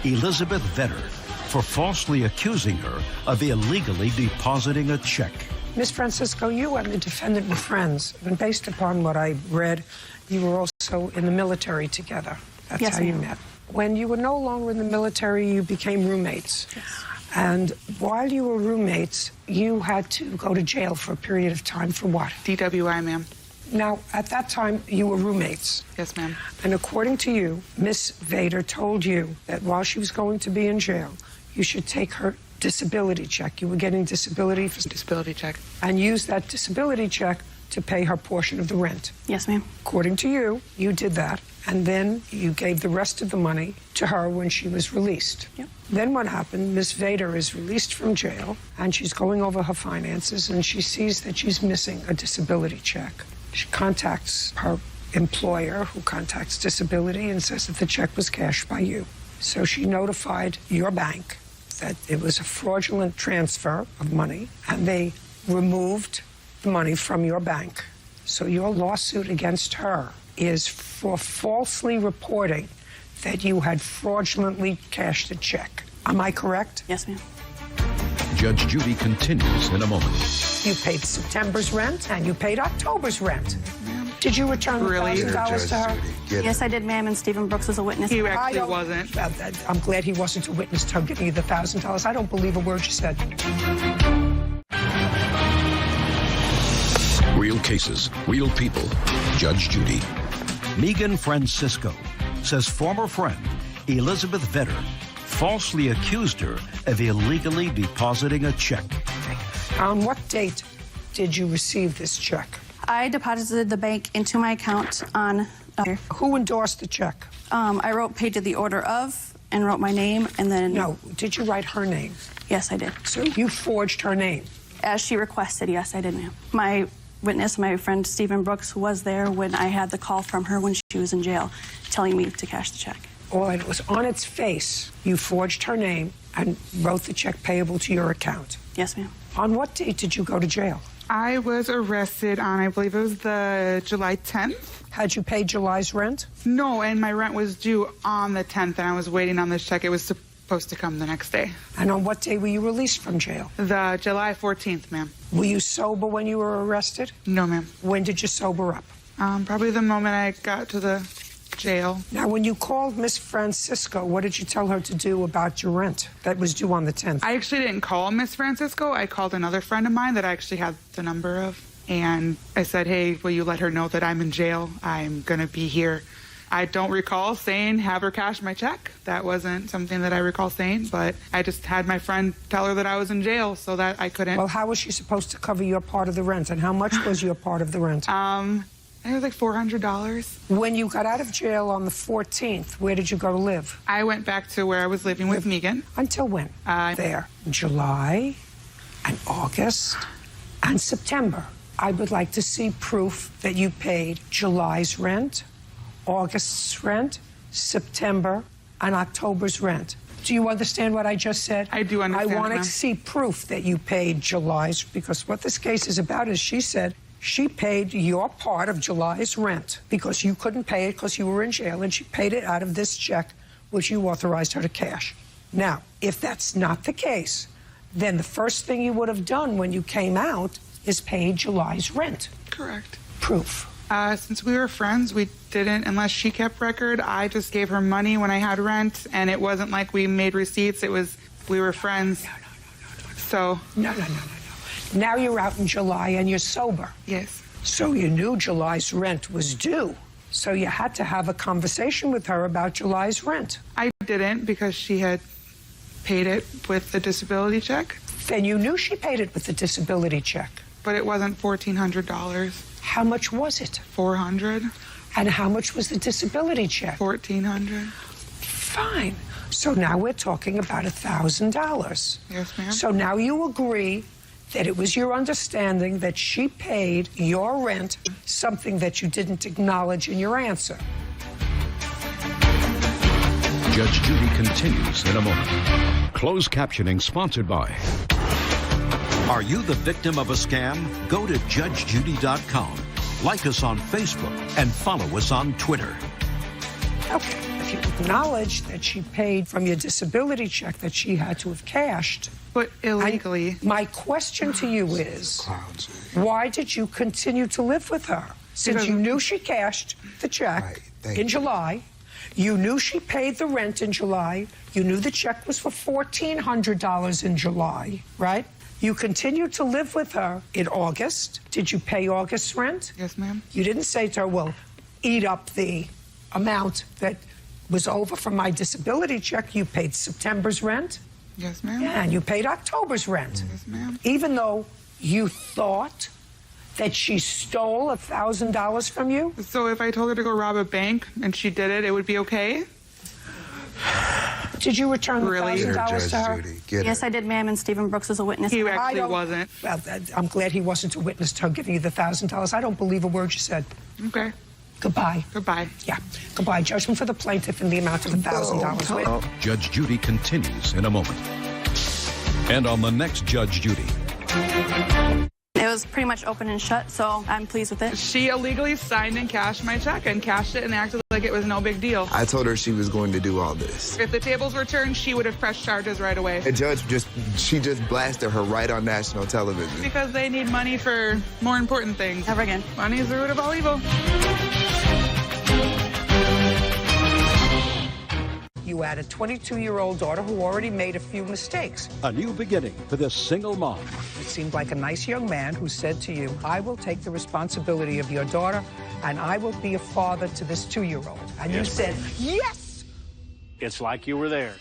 Elizabeth Vedder, for falsely accusing her of illegally depositing a check. Miss Francisco, you and the defendant were friends, and based upon what I read, you were also in the military together. That's how you met. When you were no longer in the military, you became roommates. Yes. And while you were roommates, you had to go to jail for a period of time for what? DWI, ma'am. Now, at that time, you were roommates. Yes, ma'am. And according to you, Miss Vedder told you that while she was going to be in jail, you should take her disability check. You were getting disability check. And use that disability check to pay her portion of the rent. Yes, ma'am. According to you, you did that. And then you gave the rest of the money to her when she was released. Yep. Then what happened, Miss Vedder is released from jail, and she's going over her finances, and she sees that she's missing a disability check. She contacts her employer, who contacts disability, and says that the check was cashed by you. So she notified your bank that it was a fraudulent transfer of money, and they removed the money from your bank. So your lawsuit against her is for falsely reporting that you had fraudulently cashed a check. Am I correct? Yes, ma'am. Judge Judy continues in a moment. You paid September's rent and you paid October's rent. Did you return the $1,000 to her? Yes, I did, ma'am, and Stephen Brooks was a witness. He actually wasn't. I'm glad he wasn't a witness to her giving you the $1,000. I don't believe a word you said. Real cases, real people. Judge Judy. Megan Francisco says former friend Elizabeth Vedder falsely accused her of illegally depositing a check. On what date did you receive this check? I deposited the bank into my account on... Who endorsed the check? I wrote paid to the order of and wrote my name and then... No, did you write her name? Yes, I did. So you forged her name? As she requested, yes, I did, ma'am. My witness, my friend Stephen Brooks, was there when I had the call from her when she was in jail telling me to cash the check. Oh, it was on its face. You forged her name and wrote the check payable to your account. Yes, ma'am. On what date did you go to jail? I was arrested on, I believe it was the July 10th. Had you paid July's rent? No, and my rent was due on the 10th, and I was waiting on this check. It was supposed to come the next day. And on what day were you released from jail? The July 14th, ma'am. Were you sober when you were arrested? No, ma'am. When did you sober up? Probably the moment I got to the jail. Now, when you called Miss Francisco, what did you tell her to do about your rent that was due on the 10th? I actually didn't call Miss Francisco. I called another friend of mine that I actually had the number of. And I said, hey, will you let her know that I'm in jail? I'm going to be here. I don't recall saying have her cash my check. That wasn't something that I recall saying, but I just had my friend tell her that I was in jail so that I couldn't. Well, how was she supposed to cover your part of the rent, and how much was your part of the rent? It was like $400. When you got out of jail on the 14th, where did you go to live? I went back to where I was living with Megan. Until when? There. July and August and September. I would like to see proof that you paid July's rent, August's rent, September, and October's rent. Do you understand what I just said? I do understand. I want to see proof that you paid July's, because what this case is about is she said she paid your part of July's rent because you couldn't pay it because you were in jail, and she paid it out of this check, which you authorized her to cash. Now, if that's not the case, then the first thing you would have done when you came out is paid July's rent. Correct. Proof. Since we were friends, we didn't, unless she kept record. I just gave her money when I had rent, and it wasn't like we made receipts. It was, we were friends. So. No. Now you're out in July and you're sober. Yes. So you knew July's rent was due. So you had to have a conversation with her about July's rent. I didn't, because she had paid it with the disability check. Then you knew she paid it with the disability check. But it wasn't $1,400. How much was it? $400. And how much was the disability check? $1,400. Fine. So now we're talking about $1,000. Yes, ma'am. So now you agree that it was your understanding that she paid your rent, something that you didn't acknowledge in your answer. Judge Judy continues in a moment. Closed captioning sponsored by... Are you the victim of a scam? Go to judgejudy.com. Like us on Facebook and follow us on Twitter. Okay, if you acknowledge that she paid from your disability check that she had to have cashed. But illegally. My question to you is, why did you continue to live with her? Since you knew she cashed the check in July, you knew she paid the rent in July, you knew the check was for $1,400 in July, right? You continued to live with her in August. Did you pay August's rent? Yes, ma'am. You didn't say to her, well, eat up the amount that was over from my disability check. You paid September's rent. Yes, ma'am. Yeah, and you paid October's rent. Yes, ma'am. Even though you thought that she stole $1,000 from you? So if I told her to go rob a bank and she did it, it would be okay? Did you return the $1,000 to her? Yes, I did, ma'am, and Stephen Brooks is a witness. He actually wasn't. Well, I'm glad he wasn't a witness to her giving you the $1,000. I don't believe a word you said. Okay. Goodbye. Goodbye. Yeah. Goodbye. Judgment for the plaintiff in the amount of $1,000. Judge Judy continues in a moment. And on the next Judge Judy. It was pretty much open and shut, so I'm pleased with it. She illegally signed and cashed my check and cashed it and acted like it was no big deal. I told her she was going to do all this. If the tables were turned, she would have pressed charges right away. The judge she just blasted her right on national television. Because they need money for more important things. Never again. Money is the root of all evil. You had a 22-year-old daughter who already made a few mistakes. A new beginning for this single mom. It seemed like a nice young man who said to you, I will take the responsibility of your daughter, and I will be a father to this 2-year-old. And you said, yes! It's like you were there.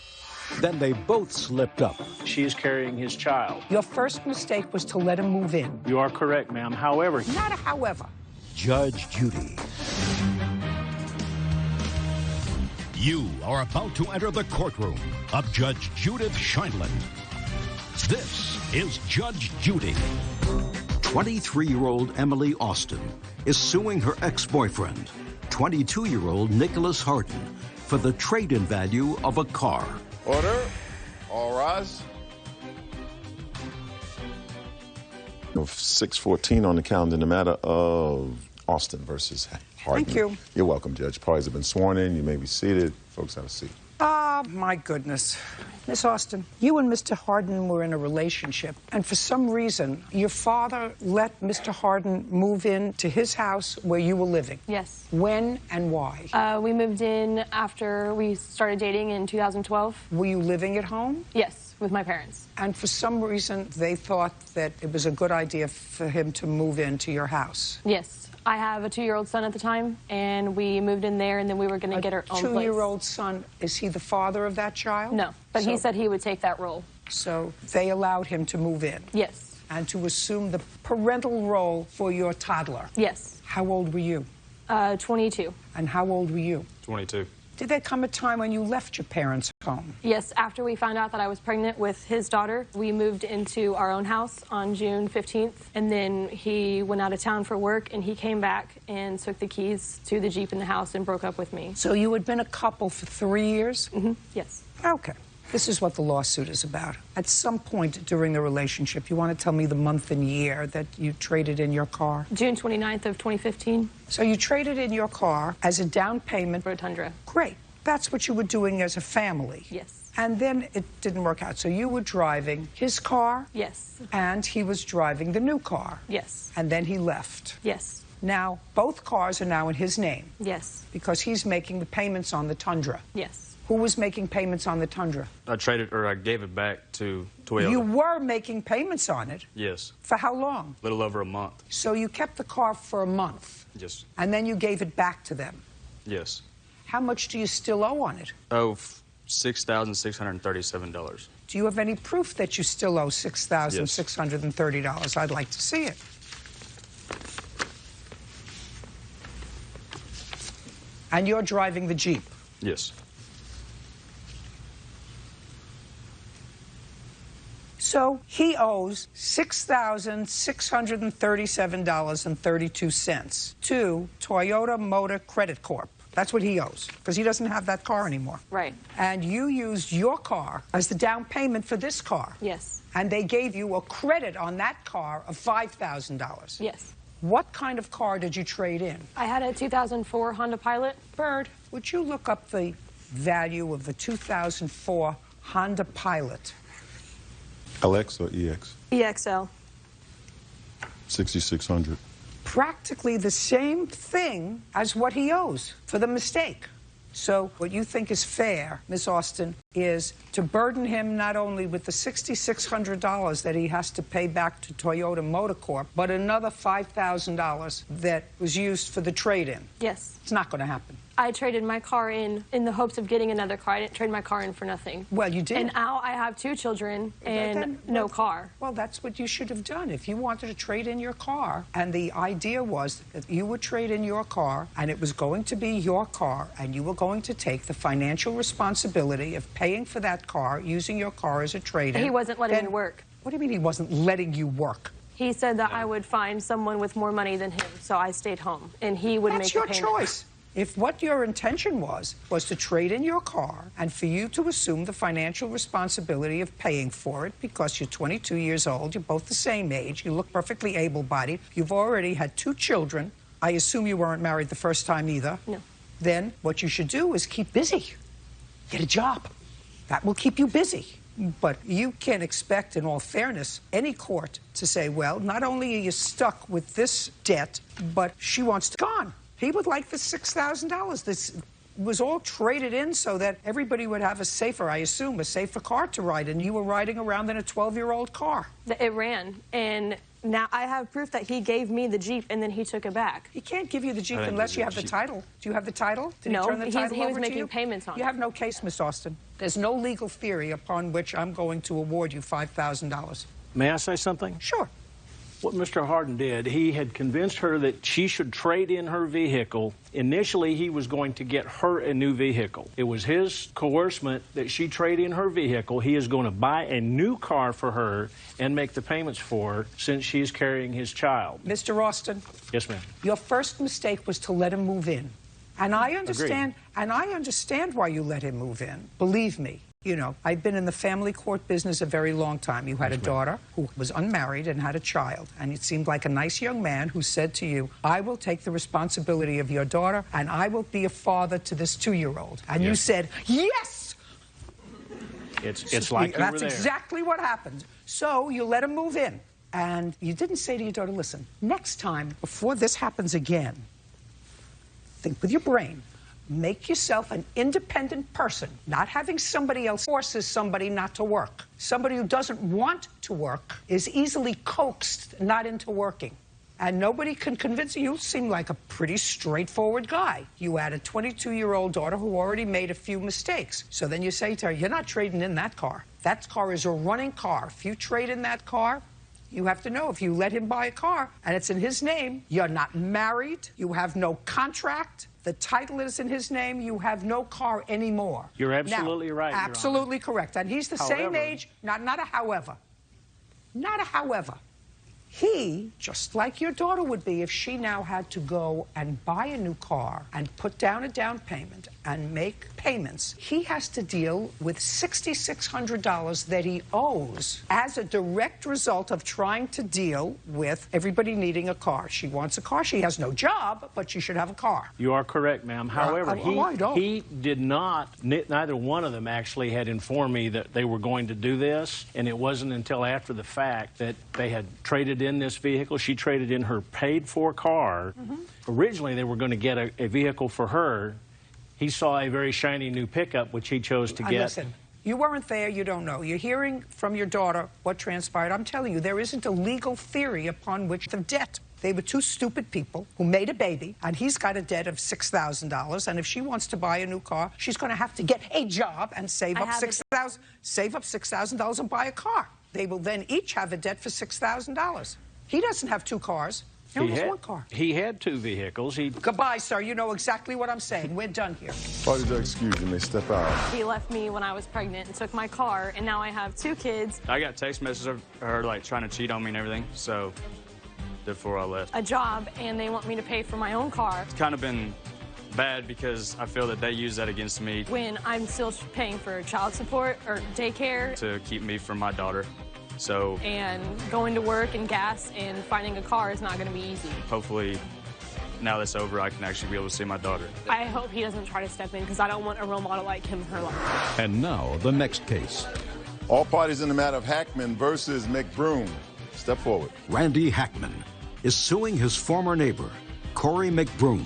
Then they both slipped up. She is carrying his child. Your first mistake was to let him move in. You are correct, ma'am. However... Not a however. Judge Judy. You are about to enter the courtroom of Judge Judith Scheindlin. This is Judge Judy. 23-year-old Emily Austin is suing her ex-boyfriend, 22-year-old Nicholas Harden, for the trade-in value of a car. Order. All rise. 6:14 on the calendar in the matter of Austin versus Harden. Thank you. You're welcome, Judge. Parties have been sworn in. You may be seated. Folks, have a seat. My goodness. Miss Austin, you and Mr. Harden were in a relationship, and for some reason, your father let Mr. Harden move in to his house where you were living. Yes. When and why? We moved in after we started dating in 2012. Were you living at home? Yes. Yes, with my parents. And for some reason, they thought that it was a good idea for him to move into your house. Yes. I have a 2-year-old son at the time, and we moved in there, and then we were going to get our own place. 2-year-old son, is he the father of that child? No, but he said he would take that role. So they allowed him to move in? Yes. And to assume the parental role for your toddler? Yes. How old were you? 22. And how old were you? 22. Did there come a time when you left your parents' home? Yes, after we found out that I was pregnant with his daughter, we moved into our own house on June 15th, and then he went out of town for work, and he came back and took the keys to the Jeep in the house and broke up with me. So you had been a couple for 3 years? Mm-hmm. Yes. Okay. This is what the lawsuit is about. At some point during the relationship, you want to tell me the month and year that you traded in your car? June 29th of 2015. So you traded in your car as a down payment? For a Tundra. Great. That's what you were doing as a family? Yes. And then it didn't work out. So you were driving his car? Yes. And he was driving the new car? Yes. And then he left? Yes. Now, both cars are now in his name? Yes. Because he's making the payments on the Tundra? Yes. Who was making payments on the Tundra? I gave it back to Toyota. You were making payments on it? Yes. For how long? A little over a month. So you kept the car for a month? Yes. And then you gave it back to them? Yes. How much do you still owe on it? Oh, $6,637. Do you have any proof that you still owe $6,630? I'd like to see it. And you're driving the Jeep? Yes. So he owes $6,637.32 to Toyota Motor Credit Corp. That's what he owes, because he doesn't have that car anymore. Right. And you used your car as the down payment for this car. Yes. And they gave you a credit on that car of $5,000. Yes. What kind of car did you trade in? I had a 2004 Honda Pilot. Bird, would you look up the value of the 2004 Honda Pilot? LX or EX? EXL. 6,600. Practically the same thing as what he owes for the mistake. So what you think is fair, Miss Austin, is to burden him not only with the $6,600 that he has to pay back to Toyota Motor Corp, but another $5,000 that was used for the trade-in. Yes. It's not going to happen. I traded my car in the hopes of getting another car. I didn't trade my car in for nothing. Well, you did. And now I have 2 children and no car. Well, that's what you should have done. If you wanted to trade in your car, and the idea was that you would trade in your car, and it was going to be your car, and you were going to take the financial responsibility of paying for that car, using your car as a trade-in. He wasn't letting me work. What do you mean he wasn't letting you work? He said that I would find someone with more money than him, so I stayed home, and he would make the payment. That's your choice. If what your intention was to trade in your car and for you to assume the financial responsibility of paying for it because you're 22 years old, you're both the same age, you look perfectly able-bodied, you've already had 2 children, I assume you weren't married the first time either. No. Then what you should do is keep busy. Get a job. That will keep you busy. But you can't expect, in all fairness, any court to say, well, not only are you stuck with this debt, but she wants to gone. He would like the $6,000. This was all traded in so that everybody would have a safer, I assume, a safer car to ride in. You were riding around in a 12-year-old car. It ran, and now I have proof that he gave me the Jeep and then he took it back. He can't give you the Jeep unless you have the title. Do you have the title? Did no, he turn the title he was over making to you? payments on it. You have no case, Miss Austin. There's no legal theory upon which I'm going to award you $5,000. May I say something? Sure. What Mr. Harden did, he had convinced her that she should trade in her vehicle. Initially, he was going to get her a new vehicle. It was his coercement that she trade in her vehicle. He is going to buy a new car for her and make the payments for her since she's carrying his child. Mr. Austin? Yes, ma'am. Your first mistake was to let him move in. And I understand, why you let him move in. Believe me. You know, I've been in the family court business a very long time. You had a daughter who was unmarried and had a child, and it seemed like a nice young man who said to you, I will take the responsibility of your daughter, and I will be a father to this 2-year-old. And you said, yes! It's like you were there. That's exactly what happened. So you let him move in, and you didn't say to your daughter, listen, next time, before this happens again, think with your brain. Make yourself an independent person. Not having somebody else forces somebody not to work. Somebody who doesn't want to work is easily coaxed not into working. And nobody can convince you. You seem like a pretty straightforward guy. You had a 22-year-old daughter who already made a few mistakes. So then you say to her, you're not trading in that car. That car is a running car. If you trade in that car, you have to know if you let him buy a car and it's in his name, you're not married, you have no contract, the title is in his name, you have no car anymore. You're absolutely right, Your Honor. Absolutely correct. And he's the same age, not a however. Not a however. He, just like your daughter would be if she now had to go and buy a new car and put down a down payment and make payments, he has to deal with $6,600 that he owes as a direct result of trying to deal with everybody needing a car. She wants a car. She has no job, but she should have a car. You are correct, ma'am. However, he did not, neither one of them actually had informed me that they were going to do this, and it wasn't until after the fact that they had traded in this vehicle. She traded in her paid-for car. Originally, they were going to get a vehicle for her. He saw a very shiny new pickup, which he chose to get. Listen, you weren't there, you don't know. You're hearing from your daughter what transpired. I'm telling you, there isn't a legal theory upon which the debt. They were two stupid people who made a baby, and he's got a debt of $6,000. And if she wants to buy a new car, she's going to have to get a job and save up $6,000 and buy a car. They will then each have a debt for $6,000. He doesn't have two cars. He only has one car. He had two vehicles. Goodbye, sir. You know exactly what I'm saying. We're done here. Party judge, excuse me, step out. He left me when I was pregnant and took my car, and now I have two kids. I got text messages of her, like, trying to cheat on me and everything, so before I left. A job, and they want me to pay for my own car. It's kind of been bad because I feel that they use that against me. When I'm still paying for child support or daycare. To keep me from my daughter. So, and going to work and gas and finding a car is not going to be easy. Hopefully, now that's over, I can actually be able to see my daughter. I hope he doesn't try to step in because I don't want a role model like him in her life. And now, the next case. All parties in the matter of Hackman versus McBroom. Step forward. Randy Hackman is suing his former neighbor, Corey McBroom,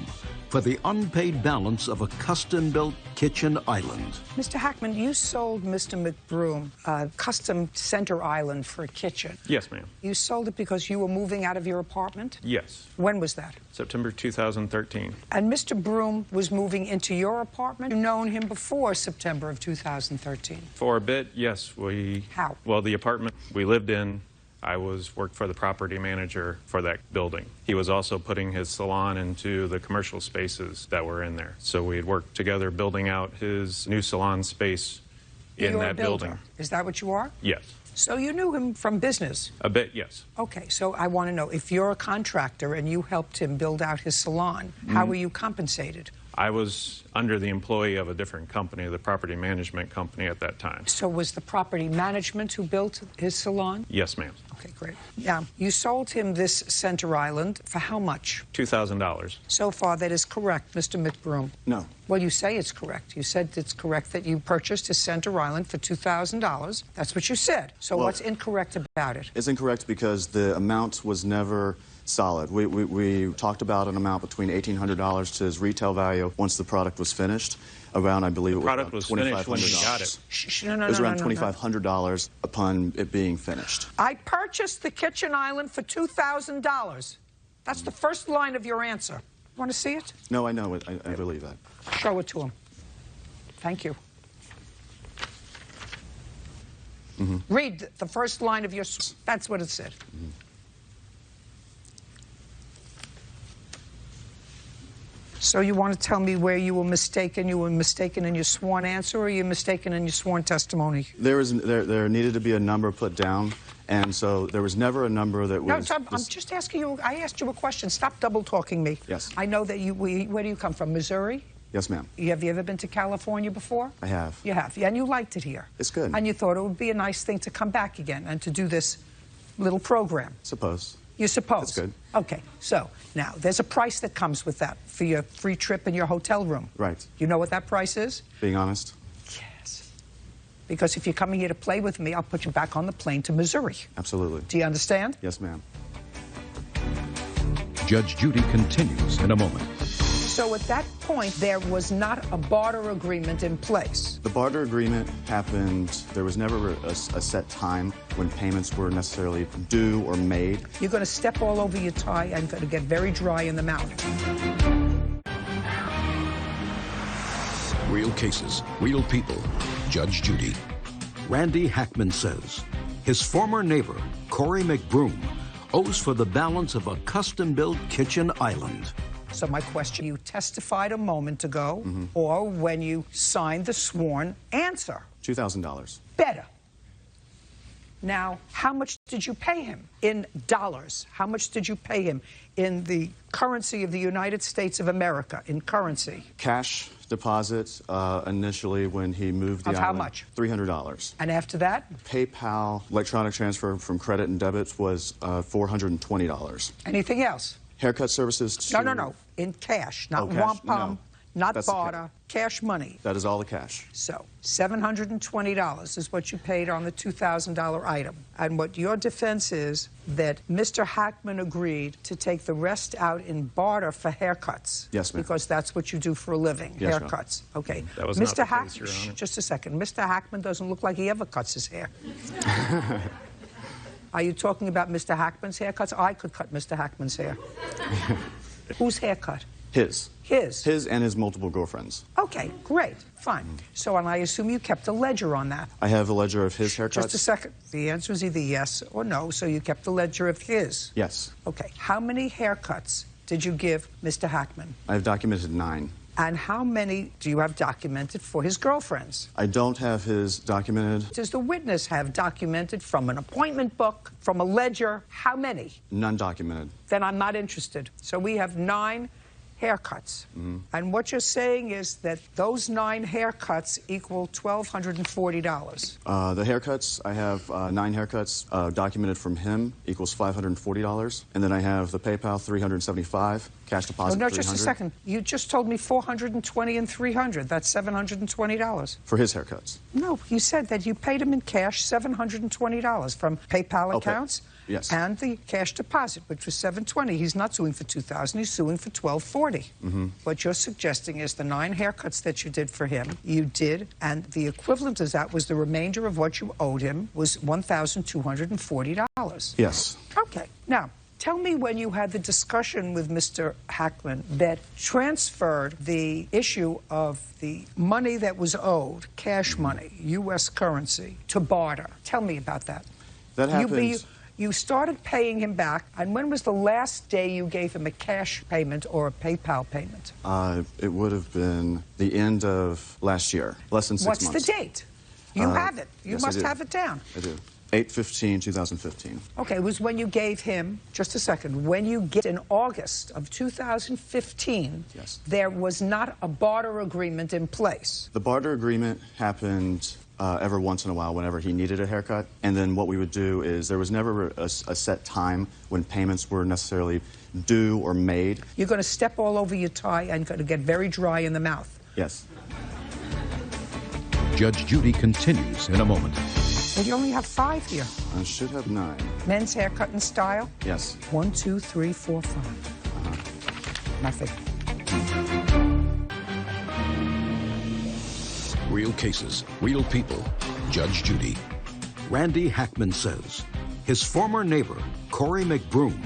for the unpaid balance of a custom-built kitchen island. Mr. Hackman, you sold Mr. McBroom a custom center island for a kitchen. Yes, ma'am. You sold it because you were moving out of your apartment? Yes. When was that? September 2013. And Mr. Broom was moving into your apartment? You've known him before September of 2013? For a bit, yes. How? Well, the apartment we lived in, I worked for the property manager for that building. He was also putting his salon into the commercial spaces that were in there. So we had worked together building out his new salon space in that building. Is that what you are? Yes. So you knew him from business? A bit, yes. Okay, so I want to know, if you're a contractor and you helped him build out his salon, how were you compensated? I was under the employee of a different company, the property management company at that time. So was the property management who built his salon? Yes, ma'am. Okay, great. Now, you sold him this center island for how much? $2,000. So far, that is correct, Mr. McBroom. No. Well, you say it's correct. You said it's correct that you purchased his center island for $2,000. That's what you said. So what's incorrect about it? It's incorrect because the amount was never solid. We talked about an amount between $1,800 to his retail value once the product was finished. Around, I believe, the product was finished when you got it. It was around $2,500 upon it being finished. I purchased the kitchen island for $2,000. That's the first line of your answer. Want to see it? No, I know it. I believe that. Show it to him. Thank you. Read the first line of your... That's what it said. So you want to tell me where you were mistaken? You were mistaken in your sworn answer, or you were mistaken in your sworn testimony? There needed to be a number put down, and so there was never a number that was... No, I'm just asking you. I asked you a question. Stop double-talking me. Yes. I know that you... Where do you come from? Missouri? Yes, ma'am. Have you ever been to California before? I have. You have. And you liked it here? It's good. And you thought it would be a nice thing to come back again and to do this little program? Suppose. You suppose? That's good. Okay. So, now, there's a price that comes with that for your free trip in your hotel room. Right. You know what that price is? Being honest? Yes. Because if you're coming here to play with me, I'll put you back on the plane to Missouri. Absolutely. Do you understand? Yes, ma'am. Judge Judy continues in a moment. So at that point, there was not a barter agreement in place. The barter agreement happened, there was never a set time when payments were necessarily due or made. You're going to step all over your tie and going to get very dry in the mouth. Real cases, real people. Judge Judy. Randy Hackman says his former neighbor, Corey McBroom, owes for the balance of a custom-built kitchen island. So my question, you testified a moment ago, or when you signed the sworn answer? $2,000. Better. Now, how much did you pay him in dollars? How much did you pay him in the currency of the United States of America, in currency? Cash deposit initially when he moved the Of island. how much? $300. And after that? PayPal electronic transfer from credit and debits was $420. Anything else? Haircut services to... No. In cash, not cash? wampum, No. not That's the barter, cash money. That is all the cash. So, $720 is what you paid on the $2,000 item. And what your defense is that Mr. Hackman agreed to take the rest out in barter for haircuts. Yes, ma'am. Because that's what you do for a living, Yes, ma'am. haircuts. Okay. That was not the case, Your Honor. Just a second. Mr. Hackman doesn't look like he ever cuts his hair. Are you talking about Mr. Hackman's haircuts? I could cut Mr. Hackman's hair. Whose haircut? His. His? His and his multiple girlfriends. Okay, great, fine. So, and I assume you kept a ledger on that. I have a ledger of his haircuts. Just a second. The answer is either yes or no, so you kept a ledger of his. Yes. Okay, how many haircuts did you give Mr. Hackman? I have documented 9. And how many do you have documented for his girlfriends? I don't have his documented. Does the witness have documented from an appointment book, from a ledger? How many? None documented. Then I'm not interested. So we have 9 haircuts. And what you're saying is that those 9 haircuts equal $1,240. The haircuts, I have 9 haircuts documented from him, equals $540. And then I have the PayPal, $375, cash deposit, No, $300. just a second. You just told me $420 and $300. That's $720. For his haircuts. No, you said that you paid him in cash $720 from PayPal Okay. accounts. Yes. And the cash deposit, which was $720. He's not suing for $2,000. He's suing for $1,240. What you're suggesting is the 9 haircuts that you did for him, you did, and the equivalent of that was the remainder of what you owed him was $1,240. Yes. Okay. Now, tell me when you had the discussion with Mr. Hackman that transferred the issue of the money that was owed, cash money, U.S. currency, to barter. Tell me about that. That happened... You started paying him back, and when was the last day you gave him a cash payment or a PayPal payment? It would have been the end of last year, less than 6 months. What's the date? You have it. You yes, must I do. have it down. I do. 8/15/2015. Okay, it was when you gave him, just a second, when you get in August of 2015, yes. There was not a barter agreement in place. The barter agreement happened every once in a while whenever he needed a haircut. And then what we would do is there was never a set time when payments were necessarily due or made. You're going to step all over your tie and going to get very dry in the mouth. Yes. Judge Judy continues in a moment. Well, you only have 5 here. I should have 9. Men's haircut and style? Yes. 1, 2, 3, 4, 5. Nothing. Real cases, real people. Judge Judy. Randy Hackman says his former neighbor, Corey McBroom,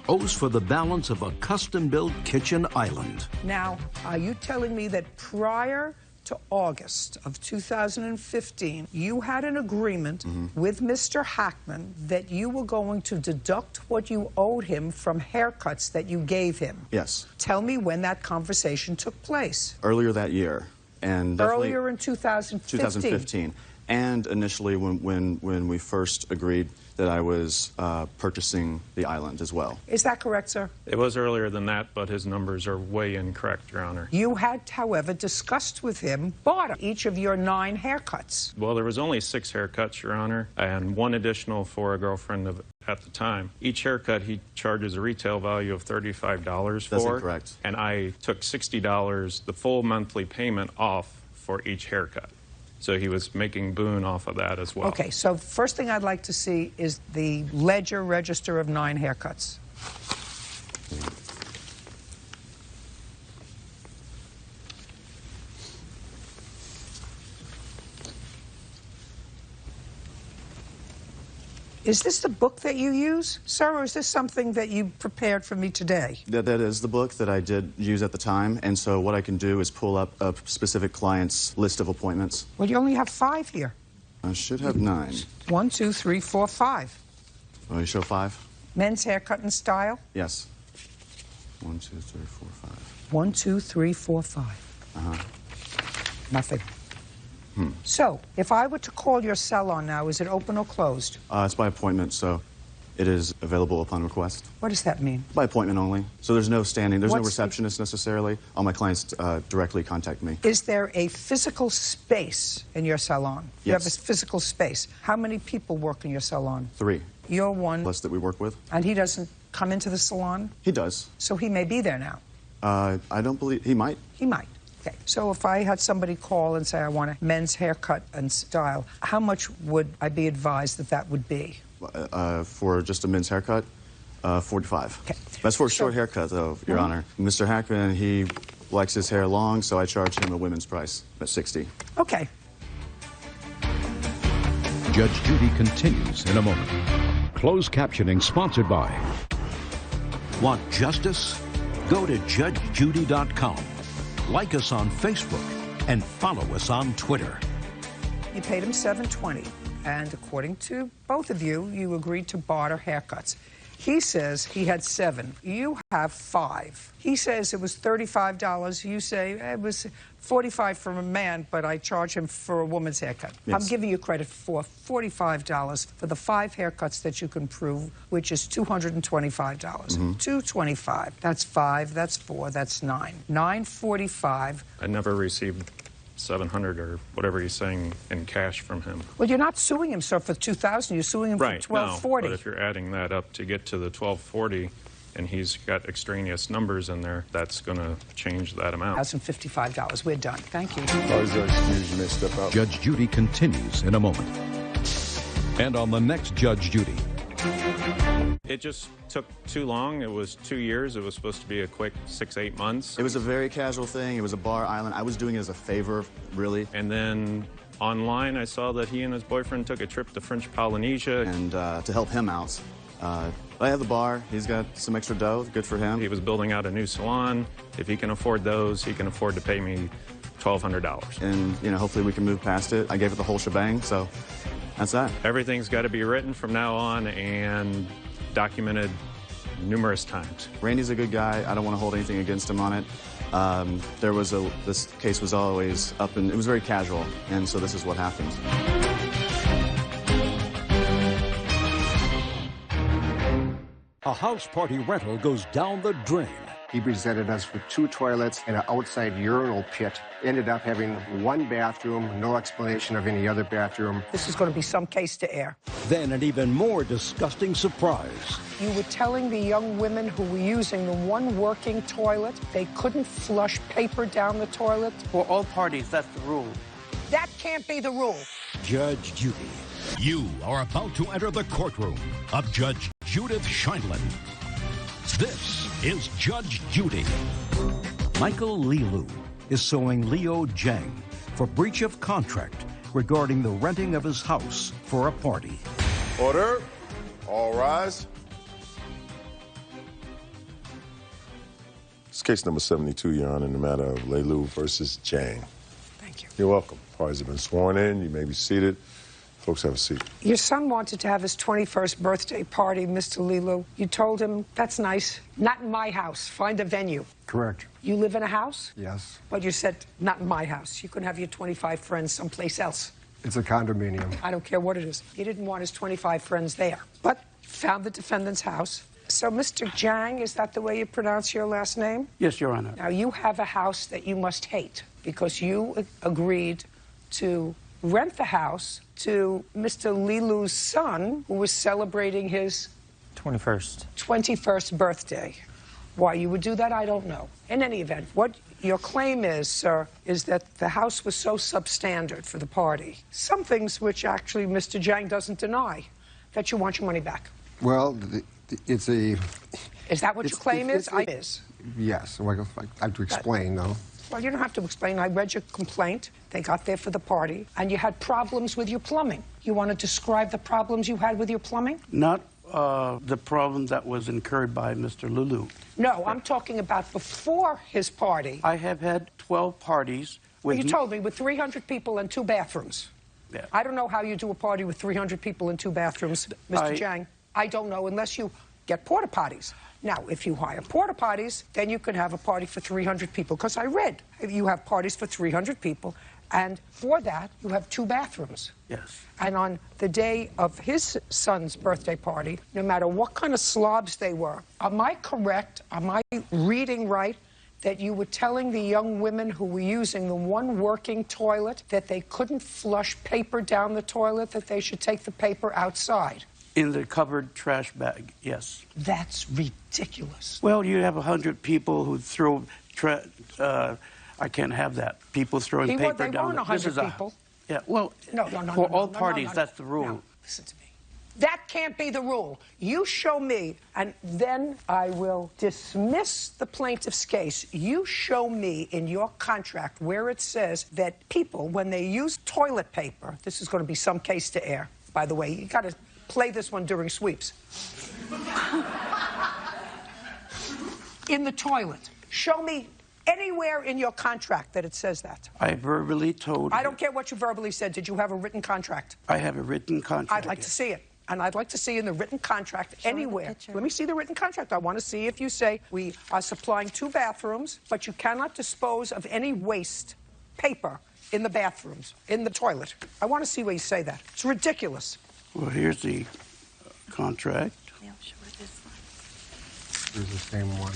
owes for the balance of a custom-built kitchen island. Now, are you telling me that prior to August of 2015, you had an agreement with Mr. Hackman that you were going to deduct what you owed him from haircuts that you gave him? Yes. Tell me when that conversation took place. Earlier that year. And earlier in 2015? 2015. And initially when we first agreed that I was purchasing the island as well. Is that correct, sir? It was earlier than that, but his numbers are way incorrect, Your Honor. You had, however, discussed with him barter each of your 9 haircuts. Well, there was only 6 haircuts, Your Honor, and 1 additional for a girlfriend at the time. Each haircut he charges a retail value of $35 for. That's incorrect. And I took $60, the full monthly payment, off for each haircut. So he was making boon off of that as well. Okay, so first thing I'd like to see is the ledger register of 9 haircuts. Is this the book that you use, sir, or is this something that you prepared for me today? That is the book that I did use at the time, and so what I can do is pull up a specific client's list of appointments. Well, you only have 5 here. I should have 9. 1, 2, 3, 4, 5. Oh, you show 5? Men's haircut and style? Yes. 1, 2, 3, 4, 5. 1, 2, 3, 4, 5. Uh-huh. Nothing. So, if I were to call your salon now, is it open or closed? It's by appointment, so it is available upon request. What does that mean? By appointment only. So there's no standing, there's no What's receptionist necessarily. All my clients directly contact me. Is there a physical space in your salon? You have a Yes. physical space. How many people work in your salon? 3. You're one. Less that we work with. And he doesn't come into the salon? He does. So he may be there now. I don't believe, he might. He might. Okay. So if I had somebody call and say, I want a men's haircut and style, how much would I be advised that that would be? For just a men's haircut, 45. Okay. That's for a short haircut, though, Your Honor. Mr. Hackman, he likes his hair long, so I charge him a women's price at 60. Okay. Judge Judy continues in a moment. Closed captioning sponsored by... Want justice? Go to judgejudy.com. Like us on Facebook and follow us on Twitter. You paid him $720, and according to both of you, you agreed to barter haircuts. He says he had 7. You have 5. He says it was $35. You say it was $45 for a man, but I charge him for a woman's haircut. Yes. I'm giving you credit for $45 for the 5 haircuts that you can prove, which is $225. $225. That's 5. That's 4. That's 9. $945. I never received $700 or whatever he's saying in cash from him. Well, you're not suing him, sir, for $2,000. You're suing him Right, for $1,240. no, but if you're adding that up to get to the $1,240 and he's got extraneous numbers in there, that's going to change that amount. $1,055. We're done. Thank you. Excuse me, step out. Judge Judy continues in a moment. And on the next Judge Judy... It just took too long. It was 2 years. It was supposed to be a quick 6-8 months. It was a very casual thing. It was a bar island. I was doing it as a favor, really. And then online, I saw that he and his boyfriend took a trip to French Polynesia. And to help him out, I have the bar. He's got some extra dough. Good for him. He was building out a new salon. If he can afford those, he can afford to pay me $1,200. And, you know, hopefully we can move past it. I gave it the whole shebang, so that's that. Everything's got to be written from now on and documented numerous times. Randy's a good guy. I don't want to hold anything against him on it. This case was always up, and it was very casual, and so this is what happened. A house party rental goes down the drain. He presented us with 2 toilets and an outside urinal pit. Ended up having 1 bathroom, no explanation of any other bathroom. This is going to be some case to air. Then an even more disgusting surprise. You were telling the young women who were using the one working toilet they couldn't flush paper down the toilet? For all parties, that's the rule. That can't be the rule. Judge Judy. You are about to enter the courtroom of Judge Judith Scheindlin. This is Judge Judy. Michael Lilu is suing Leo Jiang for breach of contract regarding the renting of his house for a party. Order. All rise. It's case number 72, Your Honor, in the matter of Lilu versus Jiang. Thank you. You're welcome. Parties have been sworn in. You may be seated. Folks, have a seat. Your son wanted to have his 21st birthday party, Mr. Lilu. You told him, that's nice. Not in my house. Find a venue. Correct. You live in a house? Yes. But you said, not in my house. You couldn't have your 25 friends someplace else. It's a condominium. I don't care what it is. He didn't want his 25 friends there. But found the defendant's house. So, Mr. Jiang, is that the way you pronounce your last name? Yes, Your Honor. Now, you have a house that you must hate because you agreed to rent the house to Mr. Lilu's son, who was celebrating his 21st birthday. Why you would do that, I don't know. In any event, what your claim is, sir, is that the house was so substandard for the party. Some things which actually Mr. Jiang doesn't deny, that you want your money back. Well, it's a... Is that what your claim is? Yes. Well, I have to explain, though. Well, you don't have to explain. I read your complaint. They got there for the party, and you had problems with your plumbing. You want to describe the problems you had with your plumbing? Not the problem that was incurred by Mr. Lulu. No, I'm talking about before his party. I have had 12 parties with... You told me with 300 people and 2 bathrooms. Yeah. I don't know how you do a party with 300 people and 2 bathrooms, Mr. Jang. I don't know unless you get porta potties. Now, if you hire porta potties, then you can have a party for 300 people. Because I read you have parties for 300 people, and for that, you have 2 bathrooms. Yes. And on the day of his son's birthday party, no matter what kind of slobs they were, am I correct, am I reading right, that you were telling the young women who were using the one working toilet that they couldn't flush paper down the toilet, that they should take the paper outside? In the covered trash bag, yes. That's ridiculous. Well, you have 100 people who throw... I can't have that. People throwing paper they down. Weren't 100 people. Yeah, well, no, all parties, that's the rule. No, listen to me. That can't be the rule. You show me, and then I will dismiss the plaintiff's case. You show me in your contract where it says that people, when they use toilet paper, this is going to be some case to air, by the way. You got to play this one during sweeps. In the toilet. Show me anywhere in your contract that it says that. I verbally told... I don't care what you verbally said. Did you have a written contract? I have a written contract. I'd like to see it. And I'd like to see in the written contract anywhere. Let me see the written contract. I want to see if you say we are supplying 2 bathrooms, but you cannot dispose of any waste paper in the bathrooms, in the toilet. I want to see where you say that. It's ridiculous. Well, here's the contract. Yeah, sure it is. Here's the same one.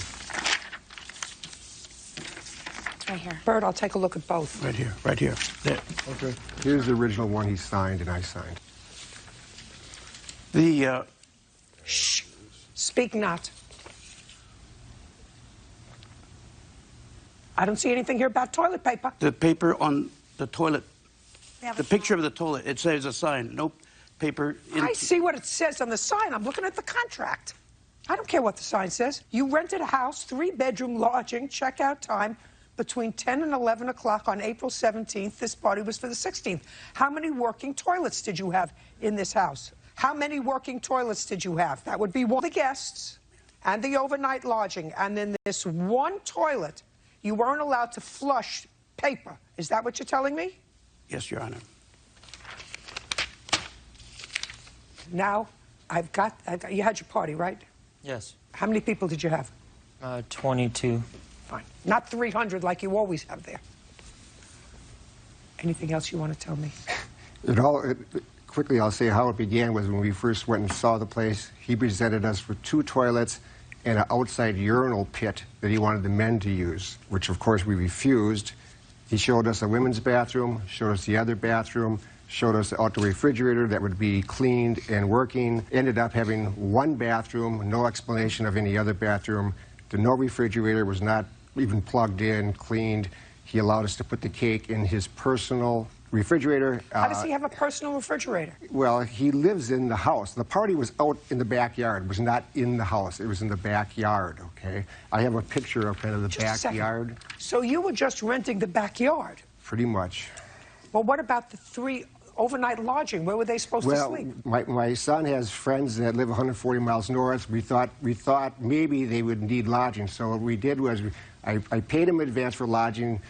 It's right here. Bert, I'll take a look at both. Right here, right here. There. Okay. Here's the original one he signed and I signed. The, Shh. Speak not. I don't see anything here about toilet paper. The paper on the toilet, the picture of the toilet, it says a sign. Nope, paper. I see what it says on the sign. I'm looking at the contract. I don't care what the sign says. You rented a house, 3-bedroom lodging, checkout time between 10 and 11 o'clock on April 17th. This party was for the 16th. How many working toilets did you have in this house? How many working toilets did you have? That would be one of the guests and the overnight lodging. And then this one toilet, you weren't allowed to flush paper. Is that what you're telling me? Yes, Your Honor. Now, I've got you had your party, right? Yes. How many people did you have? 22. Fine. Not 300 like you always have there. Anything else you want to tell me? Quickly, I'll say how it began was when we first went and saw the place. He presented us with 2 toilets and an outside urinal pit that he wanted the men to use, which of course we refused. He showed us a women's bathroom, showed us the other bathroom, showed us the outdoor refrigerator that would be cleaned and working. Ended up having 1 bathroom, no explanation of any other bathroom. The no refrigerator was not even plugged in, cleaned. He allowed us to put the cake in his personal refrigerator. How does he have a personal refrigerator? Well, he lives in the house. The party was out in the backyard. It was not in the house. It was in the backyard, okay? I have a picture of kind of the backyard. So you were just renting the backyard? Pretty much. Well, what about the 3 overnight lodging? Where were they supposed to sleep? My son has friends that live 140 miles north. We thought maybe they would need lodging. So what we did was I paid him advance for lodging.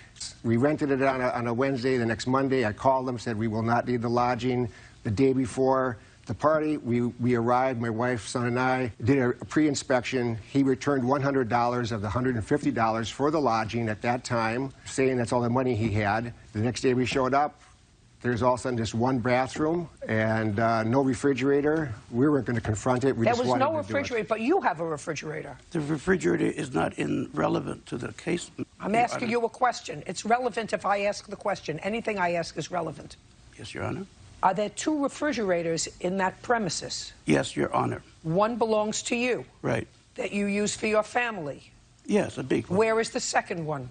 We rented it on a Wednesday. The next Monday, I called them, said we will not need the lodging. The day before the party, we arrived, my wife, son, and I, did a pre-inspection. He returned $100 of the $150 for the lodging at that time, saying that's all the money he had. The next day we showed up. There's all of a sudden just 1 bathroom and no refrigerator. We weren't going to confront it. There was no refrigerator, but you have a refrigerator. The refrigerator is not relevant to the case. I'm asking you a question. It's relevant if I ask the question. Anything I ask is relevant. Yes, Your Honor. Are there 2 refrigerators in that premises? Yes, Your Honor. One belongs to you. Right. That you use for your family. Yes, a big one. Where is the second one?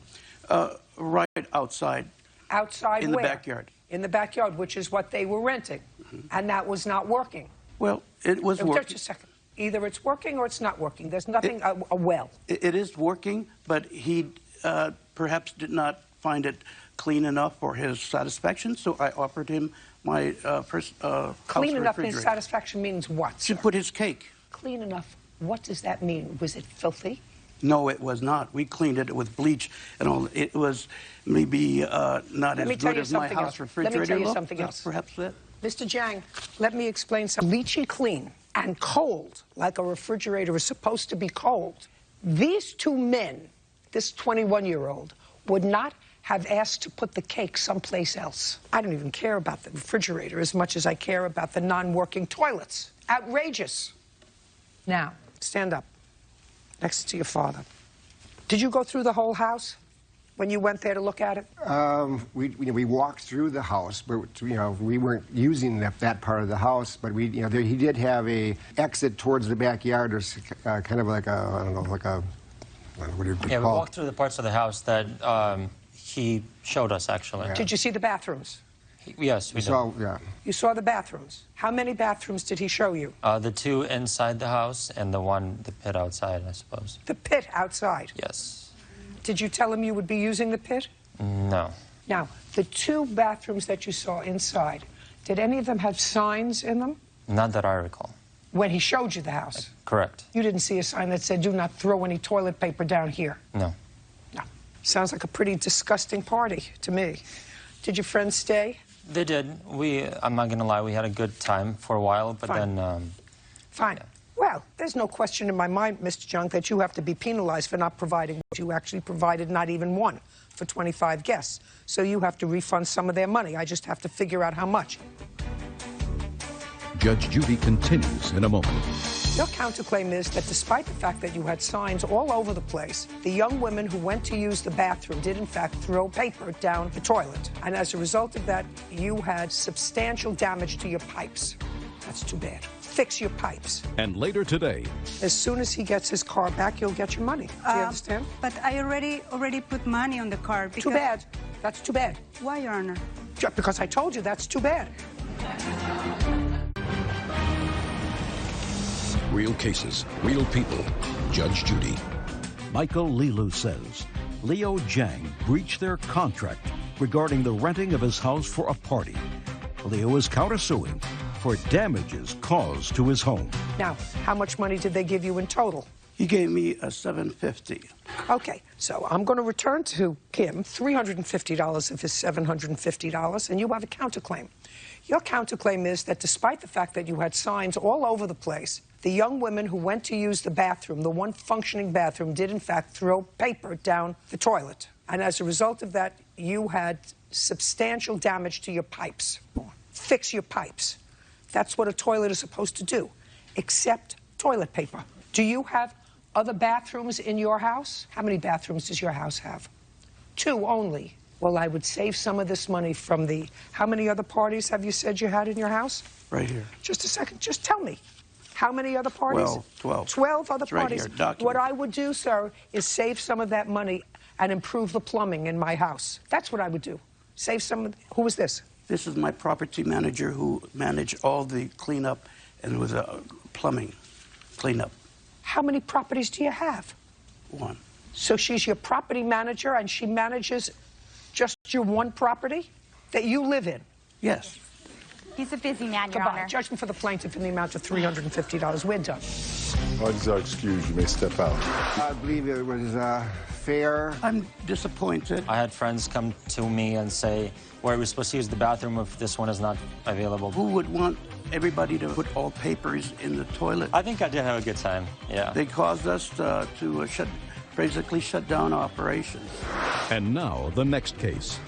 Right outside. Outside in where? The backyard. In the backyard, which is what they were renting. And that was not working. Well, it was working. Just a second. Either it's working or it's not working. There's nothing, a well. It is working, but he perhaps did not find it clean enough for his satisfaction, so I offered him my Clean enough his satisfaction means what, sir? To put his cake. Clean enough. What does that mean? Was it filthy? No, it was not. We cleaned it with bleach and all. It was maybe not as good as my house refrigerator. Let me tell you something else. Perhaps that. Mr. Jang, let me explain something. Bleachy clean and cold, like a refrigerator is supposed to be cold. These two men, this 21-year-old, would not have asked to put the cake someplace else. I don't even care about the refrigerator as much as I care about the non-working toilets. Outrageous. Now, stand up next to your father. Did you go through the whole house when you went there to look at it? We walked through the house, but we weren't using that part of the house. But he did have a exit towards the backyard, or kind of like a, I don't know, like a, what do you call it? Yeah, we walked through the parts of the house that he showed us, actually. Did you see the bathrooms? Yes, we saw. did. Yeah. You saw the bathrooms. How many bathrooms did he show you? The two inside the house and the pit outside, I suppose. The pit outside? Yes. Did you tell him you would be using the pit? No. Now, the two bathrooms that you saw inside, did any of them have signs in them? Not that I recall. When he showed you the house? Correct. You didn't see a sign that said, do not throw any toilet paper down here? No. No. Sounds like a pretty disgusting party to me. Did your friends stay? They did. I'm not going to lie, we had a good time for a while, but Fine. then... Fine. Yeah. Well, there's no question in my mind, Mr. Junk, that you have to be penalized for not providing what you actually provided, not even one, for 25 guests. So you have to refund some of their money. I just have to figure out how much. Judge Judy continues in a moment. Your counterclaim is that despite the fact that you had signs all over the place, the young women who went to use the bathroom did in fact throw paper down the toilet. And as a result of that, you had substantial damage to your pipes. That's too bad. Fix your pipes. And later today, as soon as he gets his car back, you'll get your money. Do you understand? But I already put money on the car. Too bad. That's too bad. Why, Your Honor? Just because I told you that's too bad. real cases, real people. Judge Judy. Michael Lilu says Leo Jiang breached their contract regarding the renting of his house for a party. Leo is countersuing for damages caused to his home. Now, how much money did they give you in total? He gave me a $750. Okay, so I'm going to return to him $350 of his $750, and you have a counterclaim. Your counterclaim is that despite the fact that you had signs all over the place, the young women who went to use the bathroom, the one functioning bathroom, did in fact throw paper down the toilet. And as a result of that, you had substantial damage to your pipes. Fix your pipes. That's what a toilet is supposed to do, except toilet paper. Do you have other bathrooms in your house? How many bathrooms does your house have? 2 only. Well, I would save some of this money from the... How many other parties have you said you had in your house? Right here. Just a second. Just tell me. How many other parties? 12. 12 other it's right parties. Here, what I would do, sir, is save some of that money and improve the plumbing in my house. That's what I would do. Save some of... Who is this? This is my property manager who managed all the cleanup and with plumbing cleanup. How many properties do you have? 1. So she's your property manager and she manages just your one property that you live in? Yes. He's a busy man, Your Goodbye. Honor. Judgment for the plaintiff in the amount of $350. We're done. Parties are excused. You may step out. I believe it was fair. I'm disappointed. I had friends come to me and say, where we're supposed to use the bathroom if this one is not available. Who would want everybody to put all papers in the toilet? I think I did have a good time, yeah. They caused us to basically shut down operations. And now, the next case.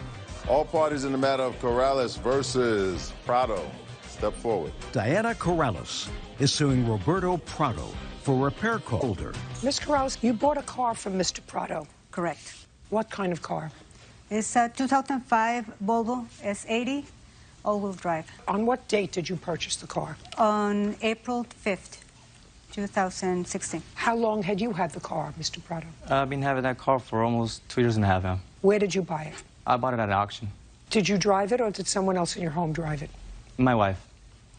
All parties in the matter of Corrales versus Prado. Step forward. Diana Corrales is suing Roberto Prado for repair holder. Ms. Corrales, you bought a car from Mr. Prado. Correct. What kind of car? It's a 2005 Volvo S80, all-wheel drive. On what date did you purchase the car? On April 5th, 2016. How long had you had the car, Mr. Prado? I've been having that car for almost 2.5 years now. Where did you buy it? I bought it at an auction. Did you drive it or did someone else in your home drive it? My wife,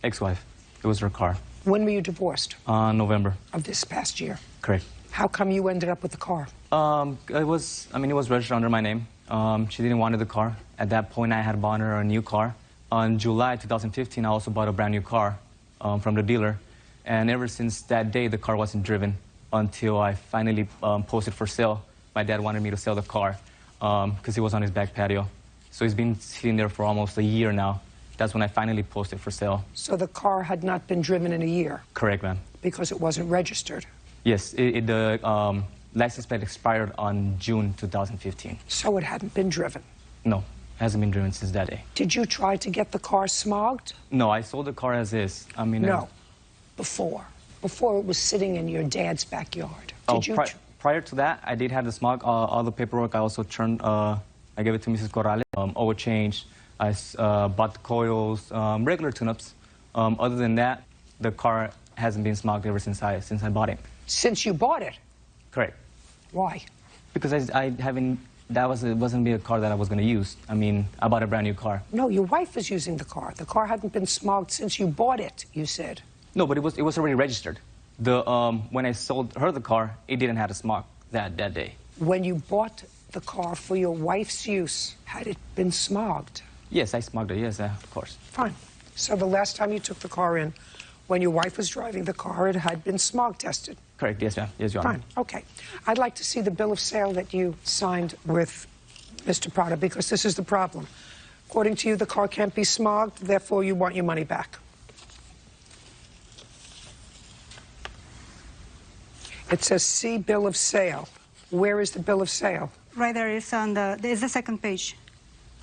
ex-wife. It was her car. When were you divorced? November. Of this past year? Correct. How come you ended up with the car? It was registered under my name. She didn't want the car. At that point, I had bought her a new car. On July 2015, I also bought a brand new car from the dealer. And ever since that day, the car wasn't driven until I finally posted for sale. My dad wanted me to sell the car because he was on his back patio. So it's been sitting there for almost a year now. That's when I finally posted for sale. So the car had not been driven in a year? Correct, ma'am. Because it wasn't registered? Yes, the license plate expired on June 2015. So it hadn't been driven? No, it hasn't been driven since that day. Did you try to get the car smogged? No, I sold the car as is. I mean, no, before it was sitting in your dad's backyard. Did you? Prior to that, I did have the smog. All the paperwork I also turned. I gave it to Mrs. Corrales. Oil change. I bought the coils, regular tune-ups. Other than that, the car hasn't been smogged ever since I bought it. Since you bought it? Correct. Why? Because I haven't. It wasn't be a car that I was going to use. I mean, I bought a brand new car. No, your wife was using the car. The car hadn't been smogged since you bought it, you said. No, but it was already registered. When I sold her the car, it didn't have a smog that day. When you bought the car for your wife's use, had it been smogged? Yes, I smogged it, yes, of course. Fine. So the last time you took the car in, when your wife was driving the car, it had been smog tested? Correct, yes, ma'am. Yes, Your Honor. Fine, okay. I'd like to see the bill of sale that you signed with Mr. Prada, because this is the problem. According to you, the car can't be smogged, therefore you want your money back. It says see bill of sale. Where is the bill of sale? Right there, it's on it's the second page.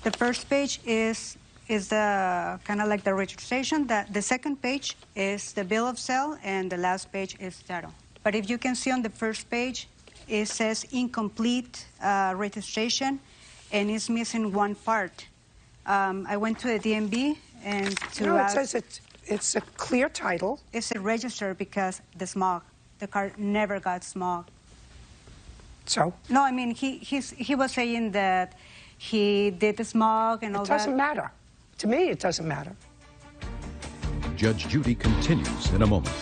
The first page is the kind of like the registration. The second page is the bill of sale, and the last page is title. But if you can see on the first page, it says incomplete registration, and it's missing one part. I went to the DMV and it says it's a clear title. It's a register because the smog. The car never got smog. So? No, I mean, he was saying that he did the smog and all that. It doesn't matter. To me, it doesn't matter. Judge Judy continues in a moment.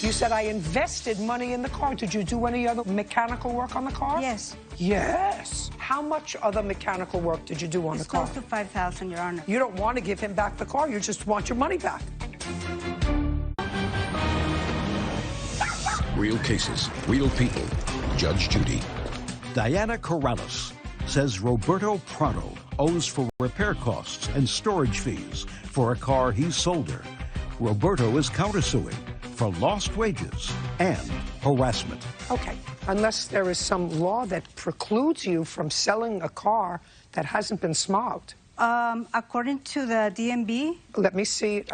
You said I invested money in the car. Did you do any other mechanical work on the car? Yes. Yes. How much other mechanical work did you do on the car? It's close to $5,000, Your Honor. You don't want to give him back the car. You just want your money back. Real cases, real people. Judge Judy. Diana Corrales says Roberto Prado owes for repair costs and storage fees for a car he sold her. Roberto is countersuing for lost wages and harassment. Okay, unless there is some law that precludes you from selling a car that hasn't been smogged. According to the DMV. Let me see.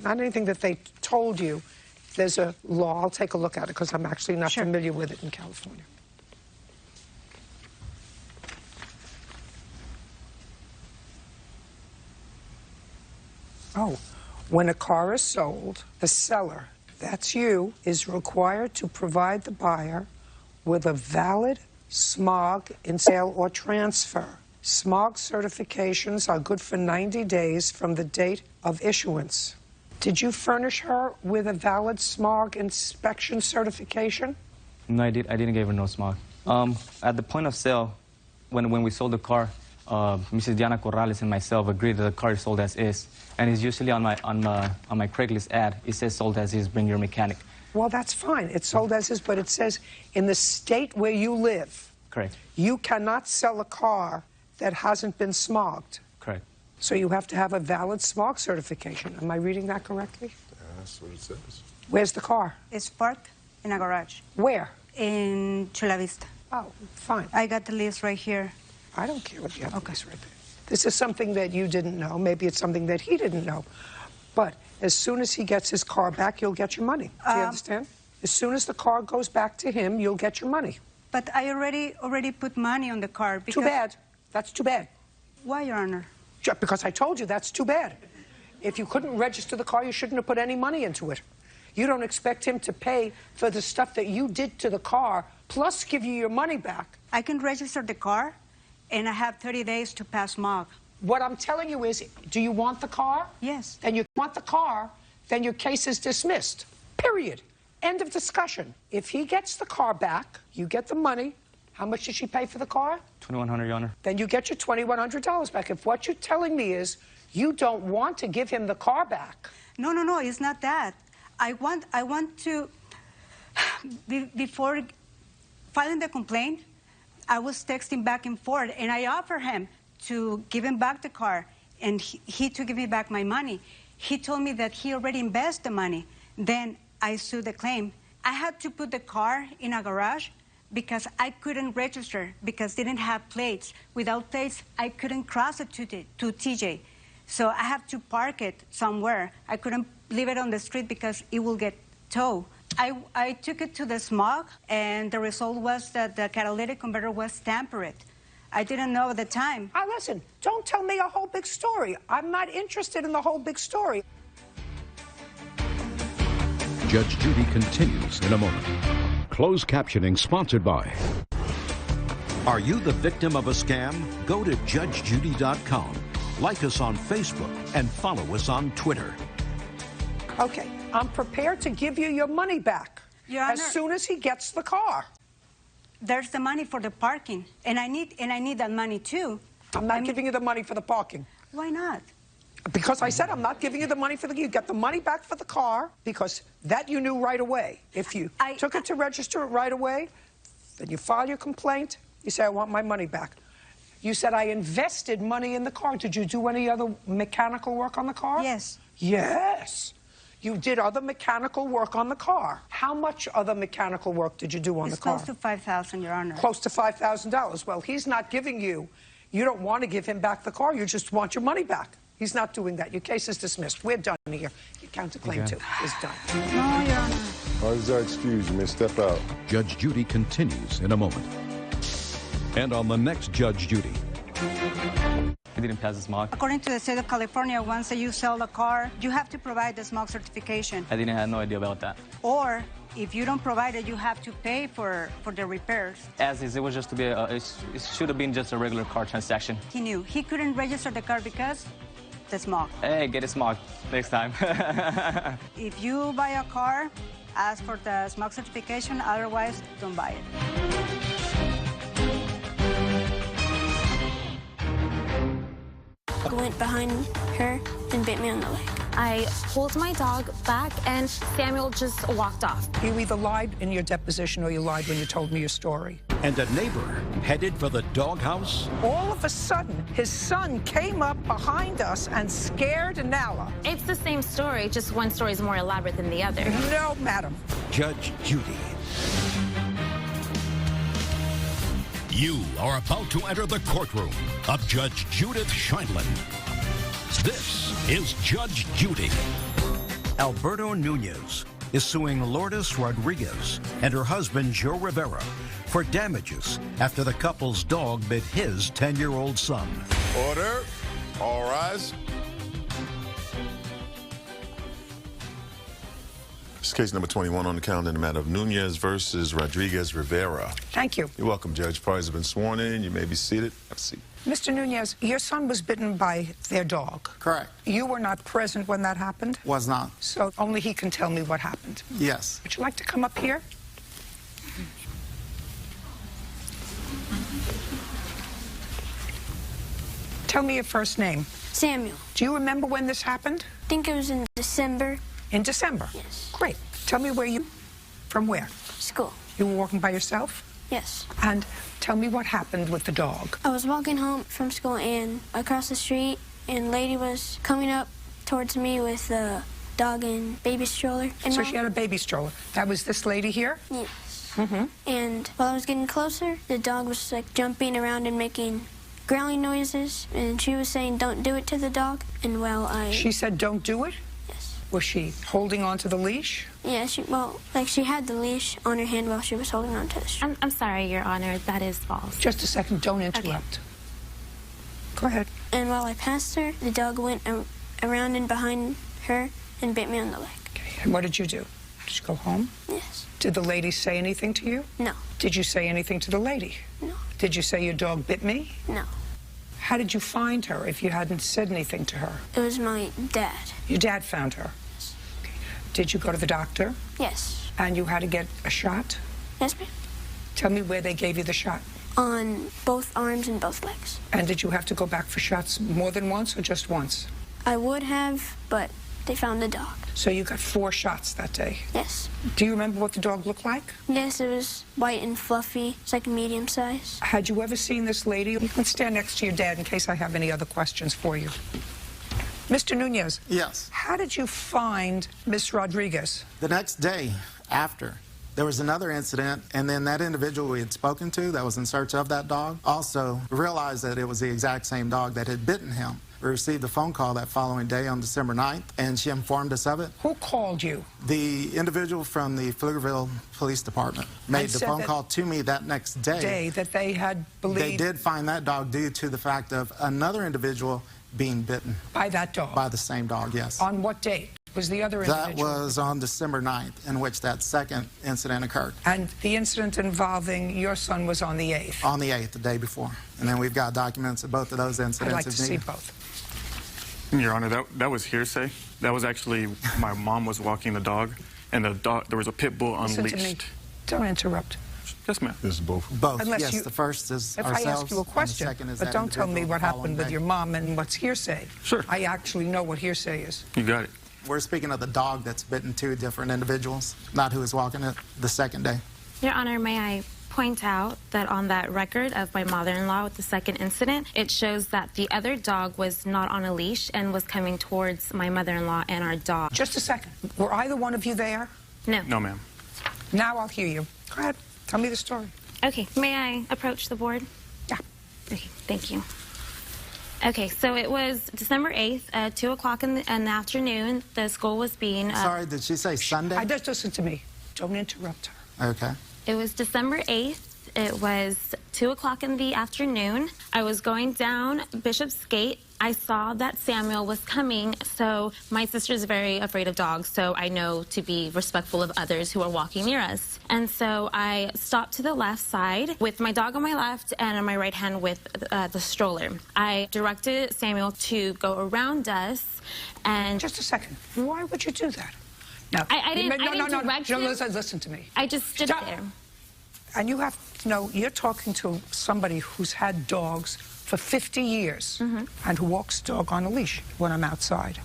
Not anything that they told you. There's a law. I'll take a look at it because I'm actually not familiar with it in California. Oh, when a car is sold, the seller, that's you, is required to provide the buyer with a valid smog in sale or transfer. Smog certifications are good for 90 days from the date of issuance. Did you furnish her with a valid smog inspection certification? No, I didn't give her no smog. At the point of sale, when we sold the car, Mrs. Diana Corrales and myself agreed that the car is sold as is, and it's usually on my Craigslist ad. It says sold as is, bring your mechanic. Well, that's fine. It's sold as is, but it says in the state where you live. Correct. You cannot sell a car that hasn't been smogged. Correct. So you have to have a valid smog certification. Am I reading that correctly? That's what it says. Where's the car? It's parked in a garage. Where? In Chula Vista. Oh, fine. I got the list right here. I don't care what you have the list right there. This is something that you didn't know. Maybe it's something that he didn't know. But as soon as he gets his car back, you'll get your money. Do you understand? As soon as the car goes back to him, you'll get your money. But I already put money on the car because... Too bad. That's too bad. Why, Your Honor? Because I told you that's too bad. If you couldn't register the car, you shouldn't have put any money into it. You don't expect him to pay for the stuff that you did to the car, plus give you your money back. I can register the car, and I have 30 days to pass smog. What I'm telling you is, do you want the car? Yes. Then you want the car, then your case is dismissed. Period. End of discussion. If he gets the car back, you get the money. How much did she pay for the car? $2,100, Your Honor. Then you get your $2,100 back. If what you're telling me is you don't want to give him the car back. No, it's not that. I want to, before filing the complaint, I was texting back and forth, and I offered him to give him back the car, and he to give me back my money. He told me that he already invested the money. Then I sued the claim. I had to put the car in a garage because I couldn't register because they didn't have plates. Without plates, I couldn't cross it to TJ. So I have to park it somewhere. I couldn't leave it on the street because it will get towed. I took it to the smog, and the result was that the catalytic converter was tampered. I didn't know at the time. Listen, don't tell me a whole big story. I'm not interested in the whole big story. Judge Judy continues in a moment. Closed captioning sponsored by. Are you the victim of a scam? Go to judgejudy.com. Like us on Facebook and follow us on Twitter. Okay, I'm prepared to give you your money back Your Honor, as soon as he gets the car. There's the money for the parking, and I need that money too. I'm not giving you the money for the parking. Why not? Because I said I'm not giving you the money for the... You get the money back for the car because that you knew right away. If you took it to register it right away, then you file your complaint, you say, I want my money back. You said, I invested money in the car. Did you do any other mechanical work on the car? Yes. Yes. You did other mechanical work on the car. How much other mechanical work did you do on the car? It's close to $5,000, Your Honor. Close to $5,000. Well, he's not giving you... You don't want to give him back the car. You just want your money back. He's not doing that. Your case is dismissed. We're done here. Your counterclaim, too, is done. No, Your Honor. Why does that excuse you? May step out. Judge Judy continues in a moment. And on the next Judge Judy. He didn't pass the smog. According to the state of California, once you sell a car, you have to provide the smog certification. I didn't have no idea about that. Or, if you don't provide it, you have to pay for the repairs. As is, it was just to be it should have been just a regular car transaction. He knew. He couldn't register the car because the smog. Hey, get it smog next time. If you buy a car, ask for the smog certification. Otherwise, don't buy it. Went behind her and bit me on the leg. I pulled my dog back and Samuel just walked off. You either lied in your deposition or you lied when you told me your story. And a neighbor headed for the doghouse. All of a sudden, his son came up behind us and scared Nala. It's the same story, just one story is more elaborate than the other. No, madam. Judge Judy. You are about to enter the courtroom of Judge Judith Scheindlin. This is Judge Judy. Alberto Nunez is suing Lourdes Rodriguez and her husband Joe Rivera for damages after the couple's dog bit his 10-year-old son. Order. All rise. This is case number 21 on the calendar in the matter of Nunez versus Rodriguez Rivera. Thank you. You're welcome, Judge. Parties have been sworn in. You may be seated. Have a seat. Mr. Nunez, your son was bitten by their dog. Correct. You were not present when that happened? Was not. So only he can tell me what happened. Yes. Would you like to come up here? Tell me your first name. Samuel. Do you remember when this happened? I think it was in December. In December? Yes. Great. Tell me from where? School. You were walking by yourself? Yes. And tell me what happened with the dog. I was walking home from school and across the street, and a lady was coming up towards me with the dog and baby stroller. And so she had a baby stroller. That was this lady here? Yes. Mm-hmm. And while I was getting closer, the dog was like jumping around and making growling noises, and she was saying, "Don't do it" to the dog. And while She said, "Don't do it"? Yes. Was she holding on to the leash? Yeah, she had the leash on her hand while she was holding on to the string. I'm sorry, Your Honor, that is false. Just a second, don't interrupt. Okay. Go ahead. And while I passed her, the dog went around and behind her and bit me on the leg. Okay, and what did you do? Did you go home? Yes. Did the lady say anything to you? No. Did you say anything to the lady? No. Did you say your dog bit me? No. How did you find her if you hadn't said anything to her? It was my dad. Your dad found her? Yes. Okay. Did you go to the doctor? Yes. And you had to get a shot? Yes, ma'am. Tell me where they gave you the shot. On both arms and both legs. And did you have to go back for shots more than once or just once? I would have, but they found the dog. So you got 4 shots that day? Yes. Do you remember what the dog looked like? Yes, it was white and fluffy. It's like medium size. Had you ever seen this lady? You can stand next to your dad in case I have any other questions for you. Mr. Nunez. Yes. How did you find Miss Rodriguez? The next day after, there was another incident, and then that individual we had spoken to that was in search of that dog also realized that it was the exact same dog that had bitten him. We received a phone call that following day on December 9th, and she informed us of it. Who called you? The individual from the Pflugerville Police Department made the phone call to me that next day. That they had believed... They did find that dog due to the fact of another individual being bitten. By that dog? By the same dog, yes. On what date was the other individual? That was on December 9th, in which that second incident occurred. And the incident involving your son was on the 8th? On the 8th, the day before. And then we've got documents of both of those incidents. I'd like to see both. Your Honor, that was hearsay. That was actually, my mom was walking the dog, and the dog, there was a pit bull unleashed. Listen to me. Don't interrupt. Yes, ma'am. This is both. Both. Unless yes, you, the first is if ourselves. I ask you a question, and the second is but that don't tell me individual what happened with following your mom and what's hearsay. Sure. I actually know what hearsay is. You got it. We're speaking of the dog that's bitten 2 different individuals, not who was walking it the second day. Your Honor, may I point out that on that record of my mother-in-law with the second incident, it shows that the other dog was not on a leash and was coming towards my mother-in-law and our dog. Just a second. Were either one of you there? No. No, ma'am. Now I'll hear you. Go ahead. Tell me the story. Okay. May I approach the board? Yeah. Okay. Thank you. Okay, so it was December 8th at 2 o'clock in the afternoon. The school was being... Sorry, did she say Sunday? Just listen to me. Don't interrupt her. Okay. It was December 8th. It was 2 o'clock in the afternoon. I was going down Bishop's Gate. I saw that Samuel was coming, so my sister's very afraid of dogs, so I know to be respectful of others who are walking near us. And so I stopped to the left side with my dog on my left and on my right hand with the stroller. I directed Samuel to go around us and... Just a second. Why would you do that? No. I didn't direct him. Listen to me. I just stood there. And you have to know, you're talking to somebody who's had dogs for 50 years and who walks dog on a leash when I'm outside.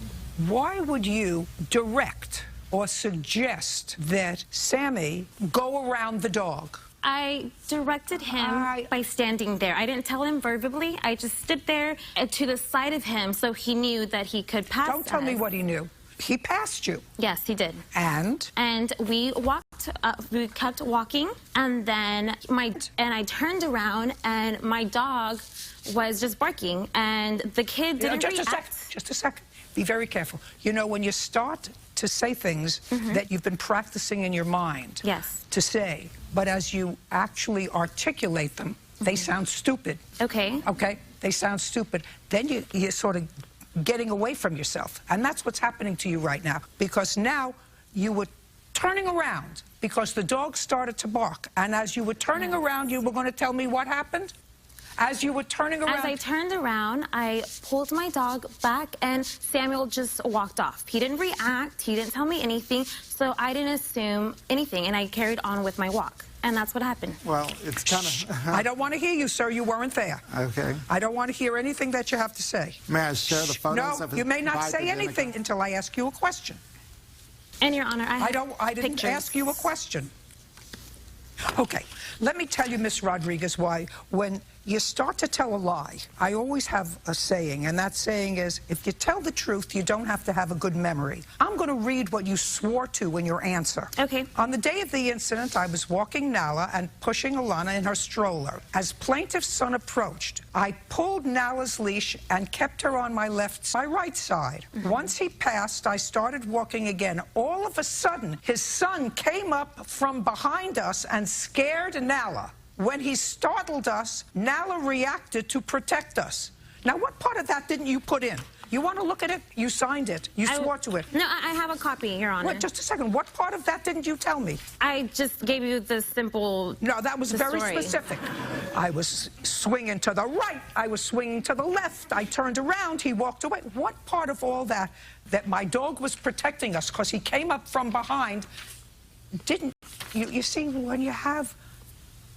Why would you direct or suggest that Sammy go around the dog? I directed him by standing there. I didn't tell him verbally. I just stood there to the side of him so he knew that he could pass us. Don't tell me what he knew. He passed you. Yes, he did. And? And we walked, we kept walking, and then I turned around, and my dog was just barking, and the kid didn't react. Just a second. Be very careful. You know, when you start to say things that you've been practicing in your mind to say, but as you actually articulate them, they sound stupid. Okay. Okay? They sound stupid. Then you sort of getting away from yourself. And that's what's happening to you right now. Because now you were turning around because the dog started to bark. And as you were turning around, you were going to tell me what happened? As you were turning around... As I turned around, I pulled my dog back, and Samuel just walked off. He didn't react. He didn't tell me anything. So I didn't assume anything, and I carried on with my walk. And that's what happened. Well, it's kind of... I don't want to hear you, sir. You weren't there. Okay. I don't want to hear anything that you have to say. May I share the photos of his... No, you may not say anything until I ask you a question. And, Your Honor, I didn't ask you a question. Okay. Let me tell you, Miss Rodriguez, why when you start to tell a lie, I always have a saying, and that saying is, if you tell the truth, you don't have to have a good memory. I'm going to read what you swore to in your answer. Okay. On the day of the incident, I was walking Nala and pushing Alana in her stroller. As plaintiff's son approached, I pulled Nala's leash and kept her on my right side. Once he passed, I started walking again. All of a sudden, his son came up from behind us and scared Nala. When he startled us, Nala reacted to protect us. Now, what part of that didn't you put in? You want to look at it? You signed it. You swore to it. No, I have a copy, Your Honor. Wait, just a second. What part of that didn't you tell me? I just gave you the simple... No, that was very specific. I was swinging to the right. I was swinging to the left. I turned around. He walked away. What part of all that my dog was protecting us because he came up from behind, didn't... You see, when you have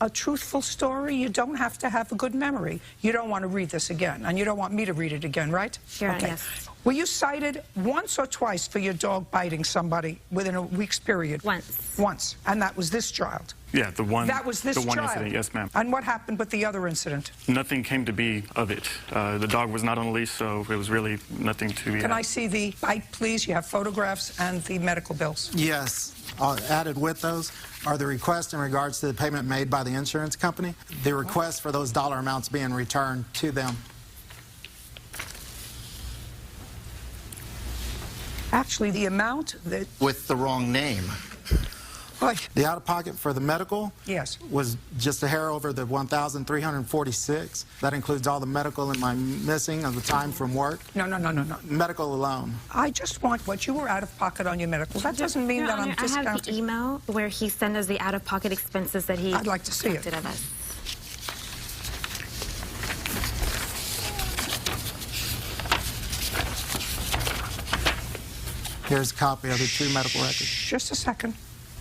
a truthful story, you don't have to have a good memory. You don't want to read this again, and you don't want me to read it again, right? Sure, okay. yes. Were you cited once or twice for your dog biting somebody within a week's period? Once. Once. And that was this child? Yeah, the one. That was this the one child? incident, yes, ma'am. And what happened with the other incident? Nothing came to be of it. The dog was not on a leash, so it was really nothing to be. Can I see the bite, please? You have photographs and the medical bills. Yes. Added with those are the requests in regards to the payment made by the insurance company, the request for those dollar amounts being returned to them. Actually, the amount that... With the wrong name. The out-of-pocket for the medical yes. was just a hair over the $1,346. That includes all the medical and my missing of the time from work. No. Medical alone. I just want what you were out of pocket on your medical. That doesn't mean that I'm discounting. I have the email where he sent us the out-of-pocket expenses that he I'd like to see it. Of us. Here's a copy of the two medical records. Just a second.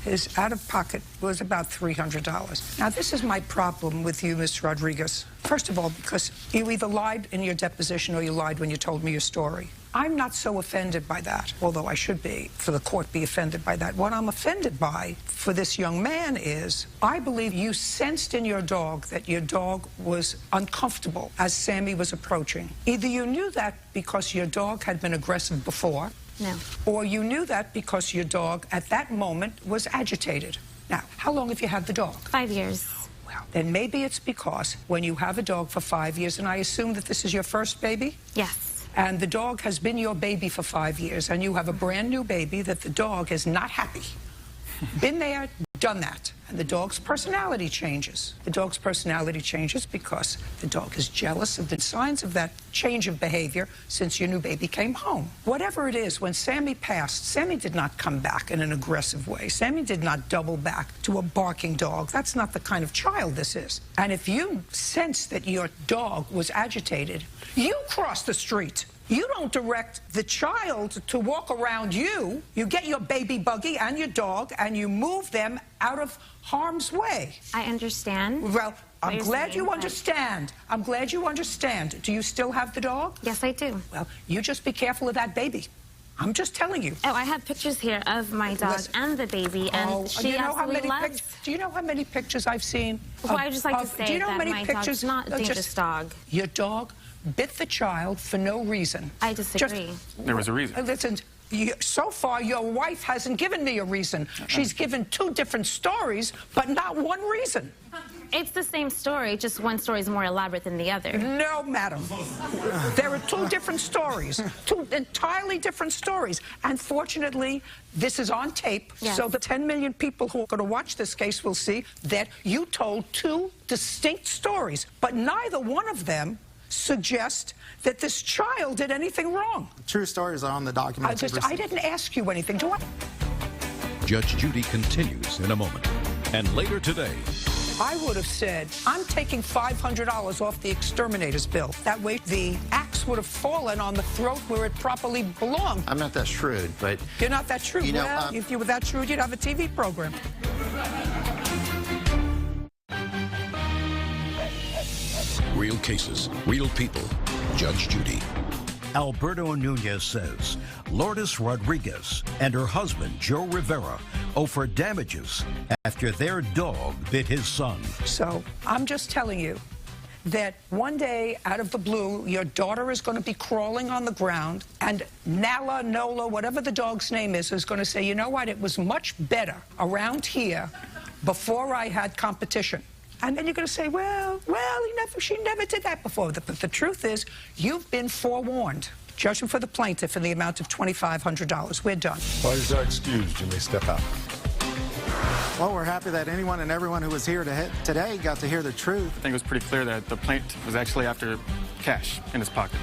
His out-of-pocket was about $300. Now, this is my problem with you, Ms. Rodriguez. First of all, because you either lied in your deposition or you lied when you told me your story. I'm not so offended by that, although I should be, for the court, be offended by that. What I'm offended by for this young man is, I believe you sensed in your dog that your dog was uncomfortable as Sammy was approaching. Either you knew that because your dog had been aggressive before, no. Or you knew that because your dog, at that moment, was agitated. Now, how long have you had the dog? 5 years. Well, then maybe it's because when you have a dog for 5 years, and I assume that this is your first baby? Yes. And the dog has been your baby for 5 years, and you have a brand new baby that the dog is not happy. Been there, done that. And the dog's personality changes. The dog's personality changes because the dog is jealous of the signs of that change of behavior since your new baby came home. Whatever it is, when Sammy passed, Sammy did not come back in an aggressive way. Sammy did not double back to a barking dog. That's not the kind of child this is. And if you sense that your dog was agitated, you cross the street. You don't direct the child to walk around you. You get your baby buggy and your dog and you move them out of harm's way. I understand. Well, I'm glad you understand. I'm glad you understand. Do you still have the dog? Yes, I do. Well, you just be careful of that baby. I'm just telling you. Oh, I have pictures here of my dog and the baby, and she absolutely loves... Do you know how many pictures I've seen? Well, I just like to say that my dog's not a dangerous dog. Your dog bit the child for no reason. I disagree. There was a reason. Listen, so far your wife hasn't given me a reason. She's given 2 different stories, but not one reason. It's the same story, just one story is more elaborate than the other. No, madam. There are 2 different stories, 2 entirely different stories. And fortunately, this is on tape, so the 10 million people who are going to watch this case will see that you told 2 distinct stories, but neither one of them suggest that this child did anything wrong. True stories are on the document. I didn't ask you anything, do I? Judge Judy continues in a moment. And later today, I would have said, I'm taking $500 off the exterminator's bill. That way, the axe would have fallen on the throat where it properly belonged. I'm not that shrewd, but... You're not that shrewd. You know, well, if you were that shrewd, you'd have a TV program. real cases, real people. Judge Judy. Alberto Nunez says Lourdes Rodriguez and her husband, Joe Rivera, owe for damages after their dog bit his son. So I'm just telling you that one day, out of the blue, your daughter is going to be crawling on the ground, and Nala, Nola, whatever the dog's name is going to say, you know what, it was much better around here before I had competition. And then you're going to say, well, she never did that before. But the truth is, you've been forewarned. Judgment for the plaintiff in the amount of $2,500. We're done. Parties are excused. You may step out. Well, we're happy that anyone and everyone who was here today got to hear the truth. I think it was pretty clear that the plaintiff was actually after cash in his pocket.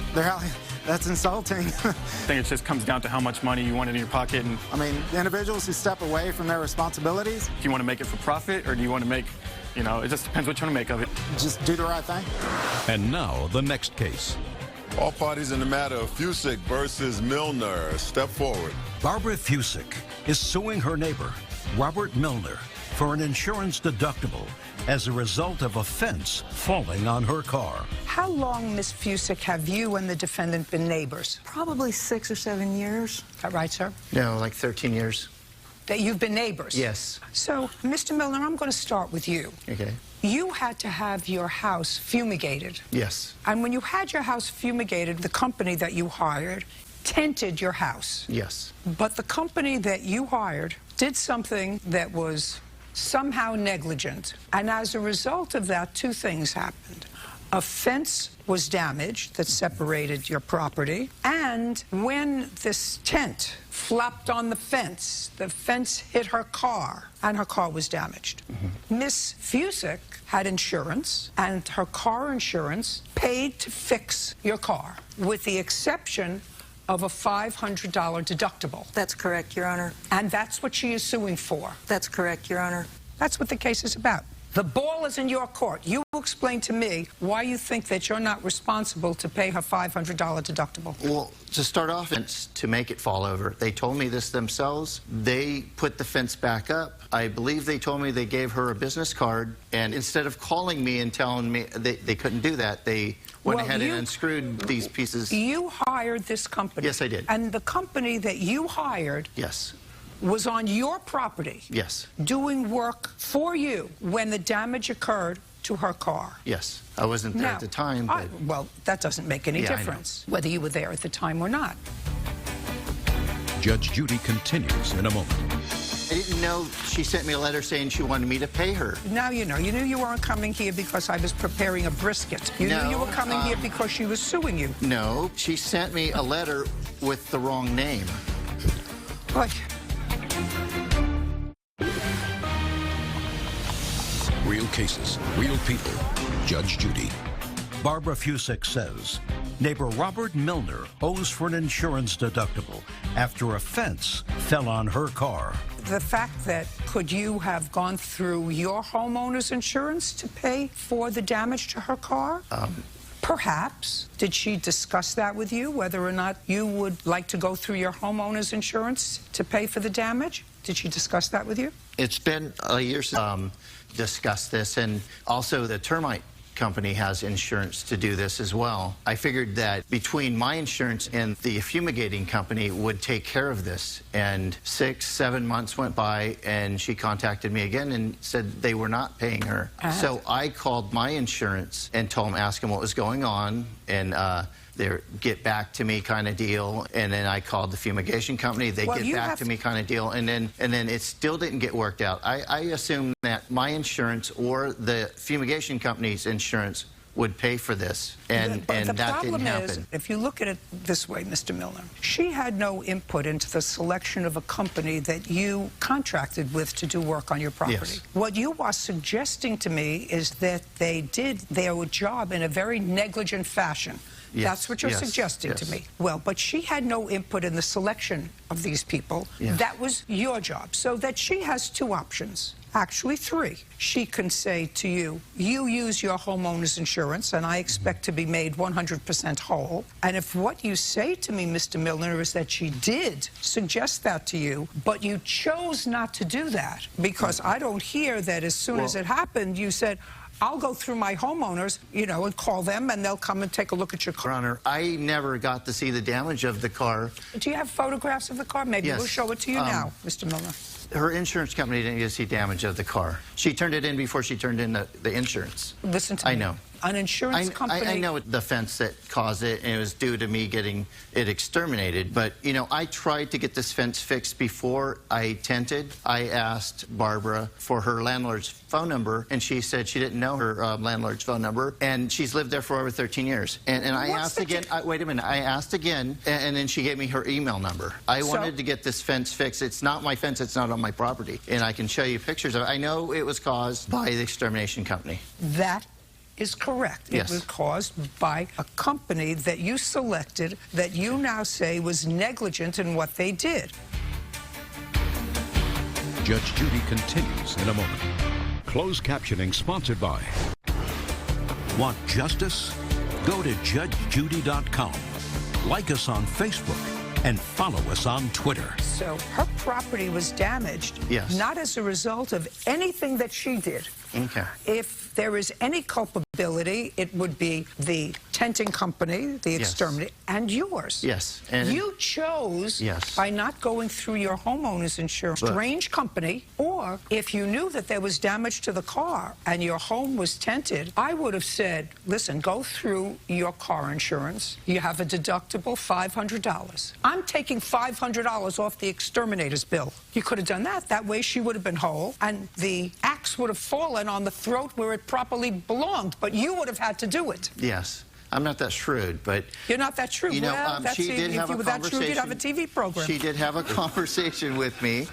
That's insulting. I think it just comes down to how much money you want in your pocket. And I mean, individuals who step away from their responsibilities. Do you want to make it for profit, or do you want to make, you know, it just depends what you want to make of it. Just do the right thing. And now, the next case. All parties in the matter of Fusick versus Milner step forward. Barbara Fusick is suing her neighbor Robert Milner for an insurance deductible as a result of a fence falling on her car. How long, Ms. Fusick, have you and the defendant been neighbors? Probably 6 or 7 years. Is that right, sir? No, like 13 years. That you've been neighbors? Yes. So, Mr. Milner, I'm going to start with you. Okay. You had to have your house fumigated. Yes. And when you had your house fumigated, the company that you hired tented your house. Yes. But the company that you hired did something that was somehow negligent. And as a result of that, two things happened. A fence was damaged that separated your property, and when this tent flopped on the fence hit her car, and her car was damaged. Miss Fusick had insurance, and her car insurance paid to fix your car, with the exception of a $500 deductible. That's correct, Your Honor. And that's what she is suing for. That's correct, Your Honor. That's what the case is about. The ball is in your court. You explain to me why you think that you're not responsible to pay her $500 deductible. Well, to start off, it's to make it fall over. They told me this themselves. They put the fence back up. I believe they told me they gave her a business card, and instead of calling me and telling me they couldn't do that, they went ahead and unscrewed these pieces. You hired this company. Yes, I did. And the company that you hired Yes. was on your property. Yes. Doing work for you when the damage occurred to her car. Yes. I wasn't there at the time, but... well, that doesn't make any difference, whether you were there at the time or not. Judge Judy continues in a moment. I didn't know she sent me a letter saying she wanted me to pay her. Now you know. You knew you weren't coming here because I was preparing a brisket. You knew you were coming here because she was suing you. No, she sent me a letter with the wrong name. What? Real cases, real people. Judge Judy. Barbara Fusick says neighbor Robert Milner owes for an insurance deductible after a fence fell on her car. The fact that could you have gone through your homeowner's insurance to pay for the damage to her car? Perhaps. Did she discuss that with you, whether or not you would like to go through your homeowner's insurance to pay for the damage? Did she discuss that with you? It's been a year since discussed this, and also the termite company has insurance to do this as well. I figured that between my insurance and the fumigating company would take care of this, and 6, 7 months went by, and she contacted me again and said they were not paying her. So I called my insurance and told them, ask them what was going on, and they get back to me kind of deal, and then I called the fumigation company. They get back to me kind of deal, and then it still didn't get worked out. I assumed that my insurance or the fumigation company's insurance would pay for this, and that didn't happen. The problem is, if you look at it this way, Mr. Milner, she had no input into the selection of a company that you contracted with to do work on your property. Yes. What you are suggesting to me is that they did their job in a very negligent fashion. Yes, that's what you're suggesting to me. Well, but she had no input in the selection of these people. Yes. That was your job. So that she has two options. Actually, three. She can say to you, you use your homeowner's insurance, and I expect to be made 100% whole. And if what you say to me, Mr. Milner, is that she did suggest that to you, but you chose not to do that, because I don't hear that as soon as it happened, you said, I'll go through my homeowners, you know, and call them, and they'll come and take a look at your car. Your Honor, I never got to see the damage of the car. Do you have photographs of the car? Maybe we'll show it to you now, Mr. Milner. Her insurance company didn't get to see damage of the car. She turned it in before she turned in the insurance. Listen to me. I know. An insurance company... I know the fence that caused it, and it was due to me getting it exterminated. But, you know, I tried to get this fence fixed before I tented. I asked Barbara for her landlord's phone number, and she said she didn't know her landlord's phone number, and she's lived there for over 13 years. And I asked again, wait a minute, I asked again, and then she gave me her email number. I wanted to get this fence fixed. It's not my fence, it's not on my property, and I can show you pictures of it. I know it was caused by the extermination company. That is correct. Yes. It was caused by a company that you selected that you now say was negligent in what they did. Judge Judy continues in a moment. Closed captioning sponsored by... Want justice? Go to judgejudy.com. Like us on Facebook and follow us on Twitter. So her property was damaged, Yes. not as a result of anything that she did. Okay. If there is any culpability, it would be the tenting company, the Yes. exterminator, and yours. Yes. And You chose, Yes. by not going through your homeowner's insurance, But- strange company, or if you knew that there was damage to the car and your home was tented, I would have said, listen, go through your car insurance. You have a deductible, $500. I'm taking $500 off the exterminator's bill. You could have done that. That way she would have been whole, and the axe would have fallen on the throat where it properly belonged, but you would have had to do it. Yes. I'm not that shrewd, but... You're not that shrewd. You know, Well, that's she it. did If have you a were that shrewd, you'd have a conversation. TV program. She did have a conversation with me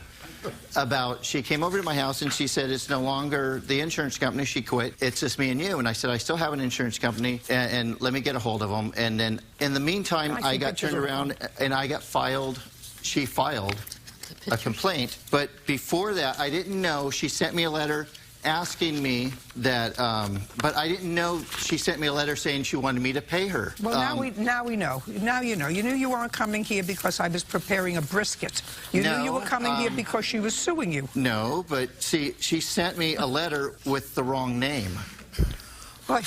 about, she came over to my house and she said, it's no longer the insurance company, she quit, it's just me and you. And I said, I still have an insurance company, and let me get a hold of them. And then, in the meantime, I got turned around and I got filed, she filed a complaint. But before that, I didn't know, she sent me a letter asking me that, but I didn't know she sent me a letter saying she wanted me to pay her. Well, now we know. Now you know. You knew you weren't coming here because I was preparing a brisket. You knew you were coming here because she was suing you. No, but see, she sent me a letter with the wrong name. What?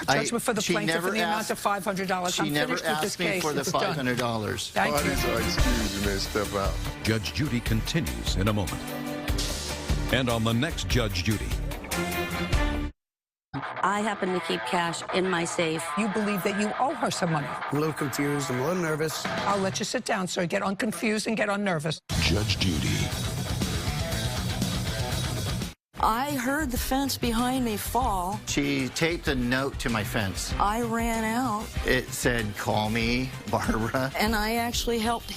Judgment for the she plaintiff never in the amount asked- of $500. She I'm never finished with this asked me case. for the It's done. $500. Thank you. Parties are excused. You may step out. Judge Judy continues in a moment. And on the next Judge Judy. I happen to keep cash in my safe. You believe that you owe her some money. I'm a little confused. I'm a little nervous. I'll let you sit down, sir. Get unconfused and get unnervous. Judge Judy. I heard the fence behind me fall. She taped a note to my fence. I ran out, It said, call me, Barbara. and I actually helped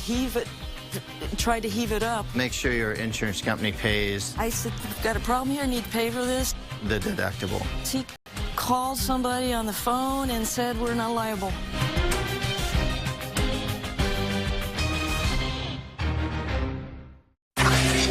tried to heave it up. Make sure your insurance company pays I said, got a problem here, need to pay for this. the deductible. He called somebody on the phone and said, we're not liable.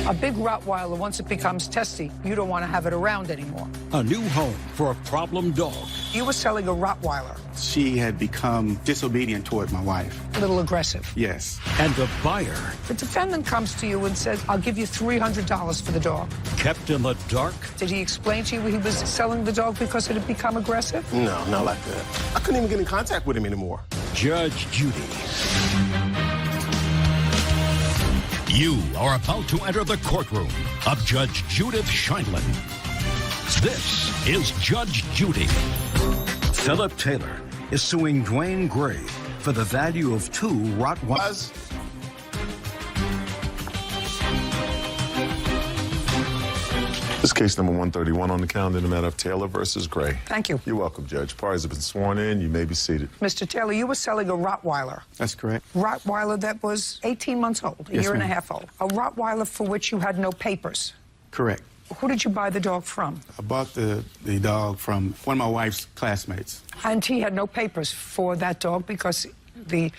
A big Rottweiler, once it becomes testy, you don't want to have it around anymore. A new home for a problem dog. You were selling a Rottweiler, She had become disobedient toward my wife. a little aggressive. Yes. And the buyer The defendant comes to you and says, I'll give you $300 for the dog. kept in the dark. Did he explain to you he was selling the dog because it had become aggressive? No, not like that. I couldn't even get in contact with him anymore. Judge Judy. You are about to enter the courtroom of Judge Judith Scheindlin. This is Judge Judy. Philip Taylor is suing Dwayne Gray for the value of 2 Rottweilers. This is case number 131 on the calendar in the matter of Taylor versus Gray. Thank you. You're welcome, Judge. Parties have been sworn in. You may be seated. Mr. Taylor, you were selling a Rottweiler. That's correct. Rottweiler that was 18 months old, a Yes, year and a ma'am. half old. A Rottweiler for which you had no papers. Correct. Who did you buy the dog from? I bought the dog from one of my wife's classmates. And he had no papers for that dog because the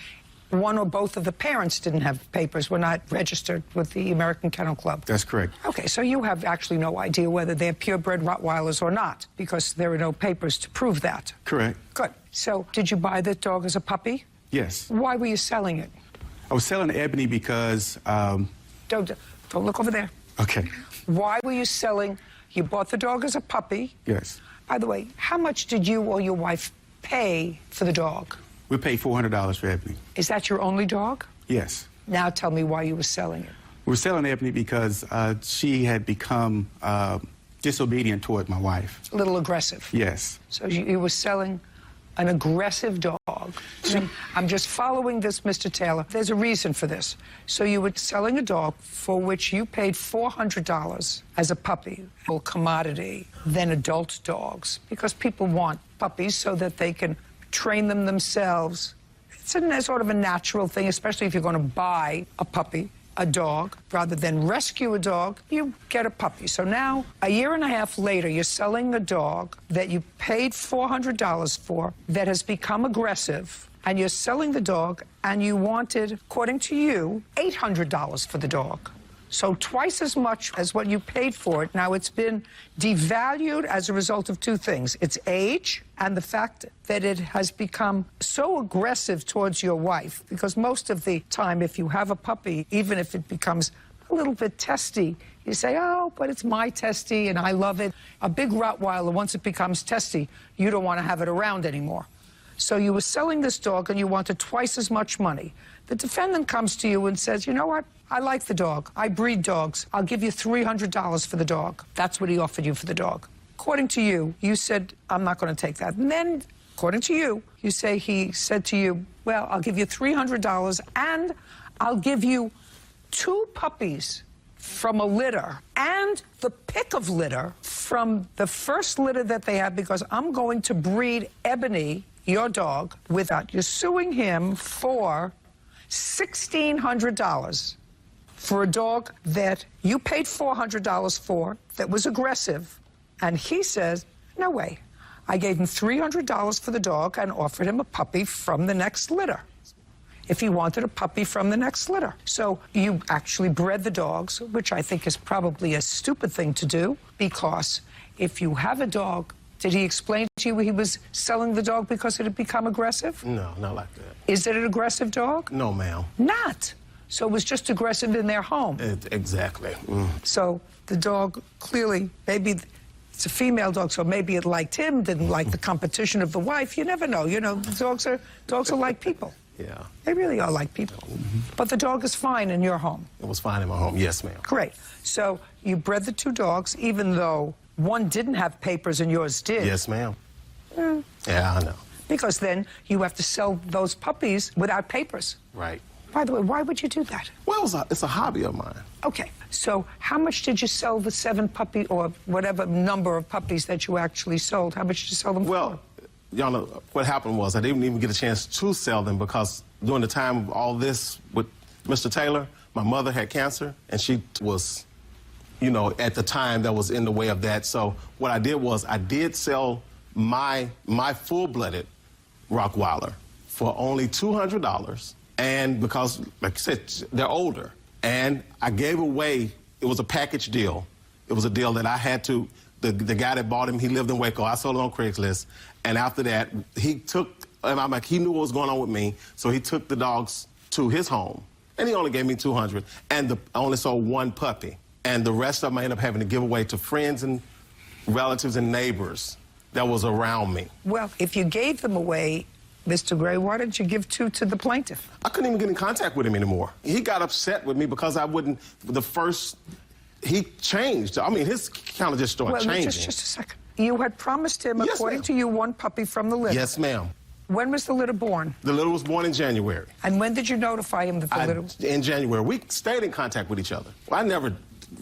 one or both of the parents didn't have papers, were not registered with the American Kennel Club. That's correct. Okay, so you have actually no idea whether they're purebred Rottweilers or not because there are no papers to prove that. Correct. Good. So did you buy the dog as a puppy? Yes. Why were you selling it? I was selling Ebony because, Don't look over there. okay, Why were you selling? You bought the dog as a puppy. yes. By the way, how much did you or your wife pay for the dog? We paid $400 for Ebony. Is that your only dog? Yes. Now tell me why you were selling it. We were selling Ebony because she had become disobedient toward my wife. A little aggressive. Yes. So you were selling an aggressive dog. I'm just following this, Mr. Taylor. There's a reason for this. So you were selling a dog for which you paid $400 as a puppy, more commodity than adult dogs, because people want puppies so that they can train them themselves. It's a sort of a natural thing, especially if you're going to buy a puppy, a dog, rather than rescue a dog, you get a puppy. So now, a year and a half later, you're selling a dog that you paid $400 for that has become aggressive, and you're selling the dog, and you wanted, according to you, $800 for the dog. So twice as much as what you paid for it. Now, it's been devalued as a result of two things. Its age and the fact that it has become so aggressive towards your wife. Because most of the time, if you have a puppy, even if it becomes a little bit testy, you say, oh, but it's my testy and I love it. A big Rottweiler, once it becomes testy, you don't want to have it around anymore. So you were selling this dog and you wanted twice as much money. The defendant comes to you and says, you know what? I like the dog. I breed dogs. I'll give you $300 for the dog. That's what he offered you for the dog. According to you, you said, I'm not going to take that. And then, according to you, you say he said to you, well, I'll give you $300 and I'll give you 2 puppies from a litter and the pick of litter from the first litter that they have because I'm going to breed Ebony, your dog, without. You're suing him for $1,600 for a dog that you paid $400 for that was aggressive. And he says, no way. I gave him $300 for the dog and offered him a puppy from the next litter if he wanted a puppy from the next litter. So you actually bred the dogs, which I think is probably a stupid thing to do, because if you have a dog, did he explain to you he was selling the dog because it had become aggressive? No, not like that. Is it an aggressive dog? No, ma'am. Not. So it was just aggressive in their home. Exactly. So the dog clearly, maybe it's a female dog, so maybe it liked him, didn't like the competition of the wife. You never know. You know, dogs are like people. Yeah. They really are like people. But the dog is fine in your home. It was fine in my home, yes, ma'am. Great. So you bred the 2 dogs, even though one didn't have papers and yours did. Yes, ma'am. Yeah, I know. Because then you have to sell those puppies without papers. Right. By the way, why would you do that? Well, it's a hobby of mine. Okay, so how much did you sell the 7 puppy or whatever number of puppies that you actually sold? How much did you sell them for? Y'all know, what happened was I didn't even get a chance to sell them because during the time of all this with Mr. Taylor, my mother had cancer, and she was, you know, at the time that was in the way of that. So what I did was I did sell my full-blooded Rottweiler for only $200. And because, like I said, they're older. And I gave away, it was a package deal. It was a deal that I had to, the guy that bought him, he lived in Waco. I sold it on Craigslist. And after that, he took, and I'm like, he knew what was going on with me. So he took the dogs to his home. And he only gave me $200. And I only sold 1 puppy. And the rest of them I ended up having to give away to friends and relatives and neighbors that was around me. Well, if you gave them away, Mr. Gray, why didn't you give 2 to the plaintiff? I couldn't even get in contact with him anymore. He got upset with me because I wouldn't, he changed. I mean, his kind of just started changing. Just a second. You had promised him, according to you, 1 puppy from the litter. Yes, ma'am. When was the litter born? The litter was born in January. And when did you notify him that the litter was? In January. We stayed in contact with each other. I never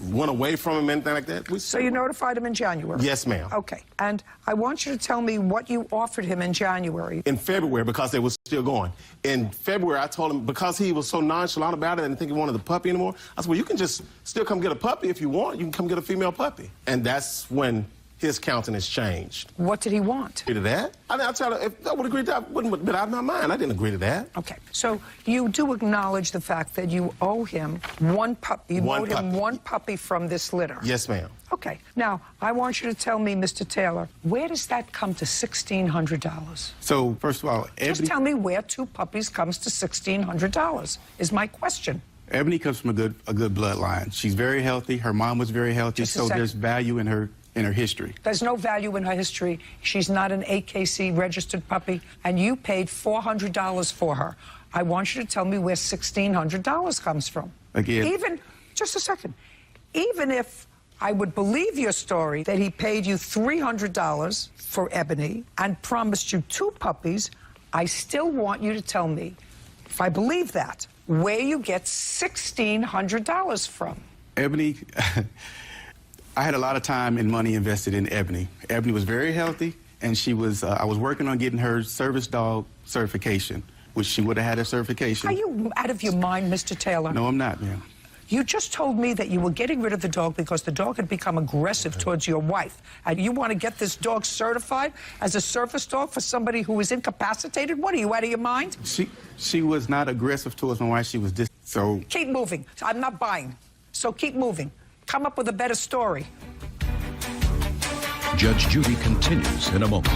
went away from him, anything like that. So you notified him in January? Yes, ma'am. Okay. And I want you to tell me what you offered him in January. In February, because they were still going. In February, I told him, because he was so nonchalant about it and didn't think he wanted the puppy anymore, I said, well, you can just still come get a puppy if you want. You can come get a female puppy. And that's when his countenance changed. What did he want? Agree to that? I tell her, if I would agree to that, wouldn't have been out of my mind. I didn't agree to that. Okay. So you do acknowledge the fact that you owe him 1 puppy. You owed him 1 puppy from this litter. Yes, ma'am. Okay. Now, I want you to tell me, Mr. Taylor, where does that come to $1,600? So, first of all, just tell me where 2 puppies comes to $1,600 is my question. Ebony comes from a good bloodline. She's very healthy. Her mom was very healthy, so there's value in her history. There's no value in her history. She's not an AKC registered puppy, and you paid $400 for her. I want you to tell me where $1,600 comes from. Again. Just a second. Even if I would believe your story that he paid you $300 for Ebony and promised you 2 puppies, I still want you to tell me, if I believe that, where you get $1,600 from. Ebony, I had a lot of time and money invested in Ebony. Ebony was very healthy, and she was, I was working on getting her service dog certification, which she would have had a certification. Are you out of your mind, Mr. Taylor? No, I'm not, ma'am. You just told me that you were getting rid of the dog because the dog had become aggressive towards your wife. And you want to get this dog certified as a service dog for somebody who is incapacitated? What, are you out of your mind? She was not aggressive towards my wife. She was so... Keep moving. I'm not buying. So keep moving. Come up with a better story. Judge Judy continues in a moment.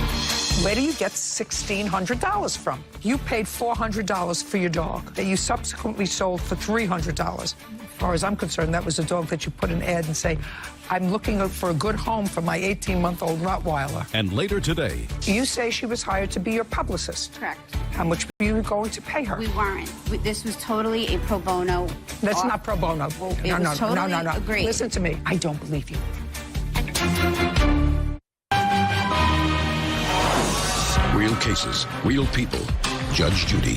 Where do you get $1,600 from? You paid $400 for your dog that you subsequently sold for $300. As far as I'm concerned, that was a dog that you put an ad and say, I'm looking for a good home for my 18-month-old Rottweiler. And later today, You say she was hired to be your publicist. Correct. How much were you going to pay her? We weren't. This was totally a pro bono. That's not pro bono. No. Agreed. Listen to me. I don't believe you. real cases, real people. Judge Judy.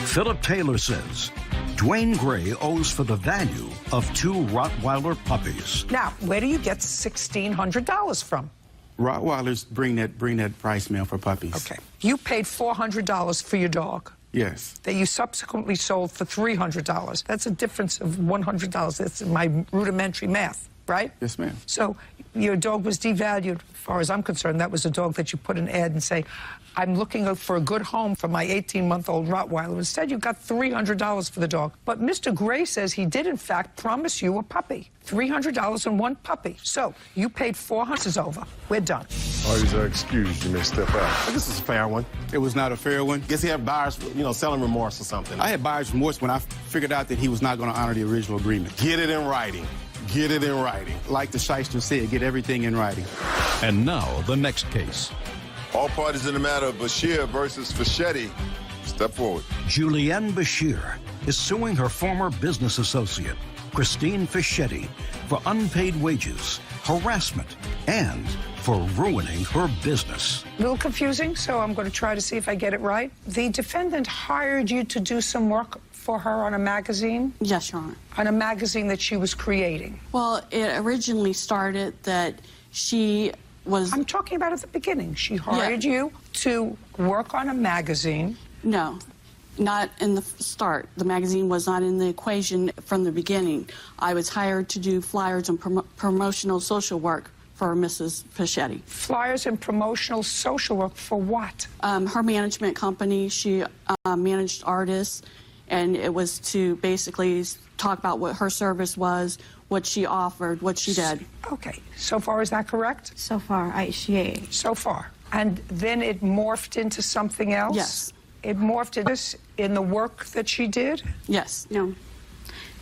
Philip Taylor says Dwayne Gray owes for the value of 2 Rottweiler puppies. Now, where do you get $1,600 from? Rottweilers bring that price, ma'am, for puppies. Okay. You paid $400 for your dog. Yes. That you subsequently sold for $300. That's a difference of $100. That's my rudimentary math, right? Yes, ma'am. So your dog was devalued. As far as I'm concerned, that was a dog that you put an ad and say, I'm looking for a good home for my 18-month-old Rottweiler. Instead, you got $300 for the dog. But Mr. Gray says he did, in fact, promise you a puppy. $300 and 1 puppy. So you paid $400 is over. We're done. Parties are excused. You may step out. This is a fair one. It was not a fair one. Guess he had buyer's, selling remorse or something. I had buyer's remorse when I figured out that he was not going to honor the original agreement. Get it in writing. Get it in writing. Like the shyster said, get everything in writing. And now, the next case. All parties in the matter of Bashir versus Fischetti, step forward. Julianne Bashir is suing her former business associate, Christine Fischetti, for unpaid wages, harassment, and for ruining her business. A little confusing, so I'm going to try to see if I get it right. The defendant hired you to do some work for her on a magazine? Yes, Your Honor. On a magazine that she was creating? Well, it originally started that she was... I'm talking about at the beginning. She hired you to work on a magazine? No, not in the start. The magazine was not in the equation from the beginning. I was hired to do flyers and promotional social work for Mrs. Fischetti. Flyers and promotional social work for what? Her management company. She managed artists, and it was to basically talk about what her service was, what she offered, what she did. Okay. So far, is that correct? So far, So far. And then it morphed into something else? Yes. It morphed into this in the work that she did? Yes. No.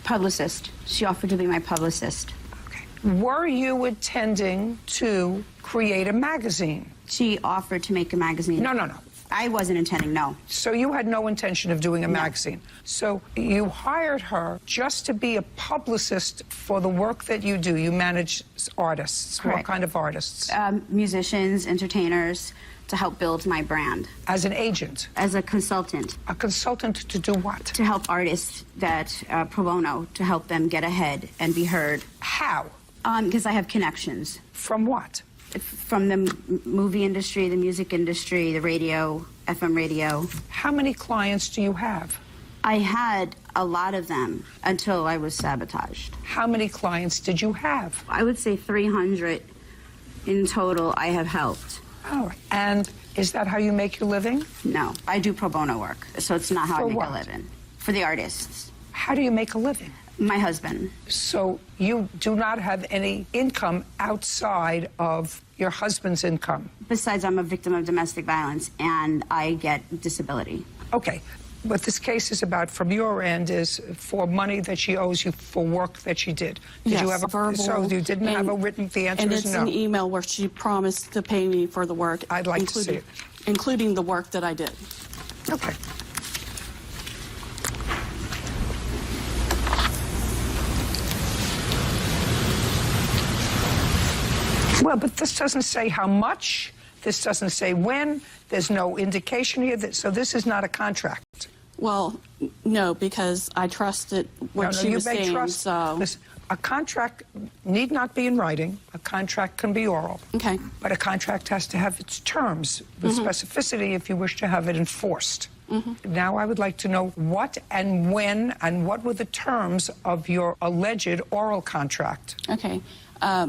Publicist. She offered to be my publicist. Okay. Were you intending to create a magazine? She offered to make a magazine. No. I wasn't intending, no. So you had no intention of doing a magazine. So you hired her just to be a publicist for the work that you do. You manage artists. Correct. What kind of artists? Musicians, entertainers, to help build my brand. As an agent? As a consultant. A consultant to do what? To help artists that, pro bono, to help them get ahead and be heard. How? Because I have connections. From what? From the movie industry, the music industry, the radio, FM radio. How many clients do you have? I had a lot of them until I was sabotaged. How many clients did you have? I would say 300 in total I have helped. Oh, and is that how you make your living? No, I do pro bono work, so it's not how I make what? a living. For the artists. How do you make a living? My husband. So you do not have any income outside of your husband's income? Besides, I'm a victim of domestic violence, and I get disability. Okay. What this case is about from your end is for money that she owes you for work that she did. Did you have a verbal? So you didn't have a written, the answer and is it's no. an email where she promised to pay me for the work. I'd like to see it. Including the work that I did. Okay. Well, but this doesn't say how much. This doesn't say when. There's no indication here. So this is not a contract. Well, no, because I trusted what she was saying. So listen, a contract need not be in writing. A contract can be oral. Okay. But a contract has to have its terms with specificity if you wish to have it enforced. Now I would like to know what and when and what were the terms of your alleged oral contract. Okay.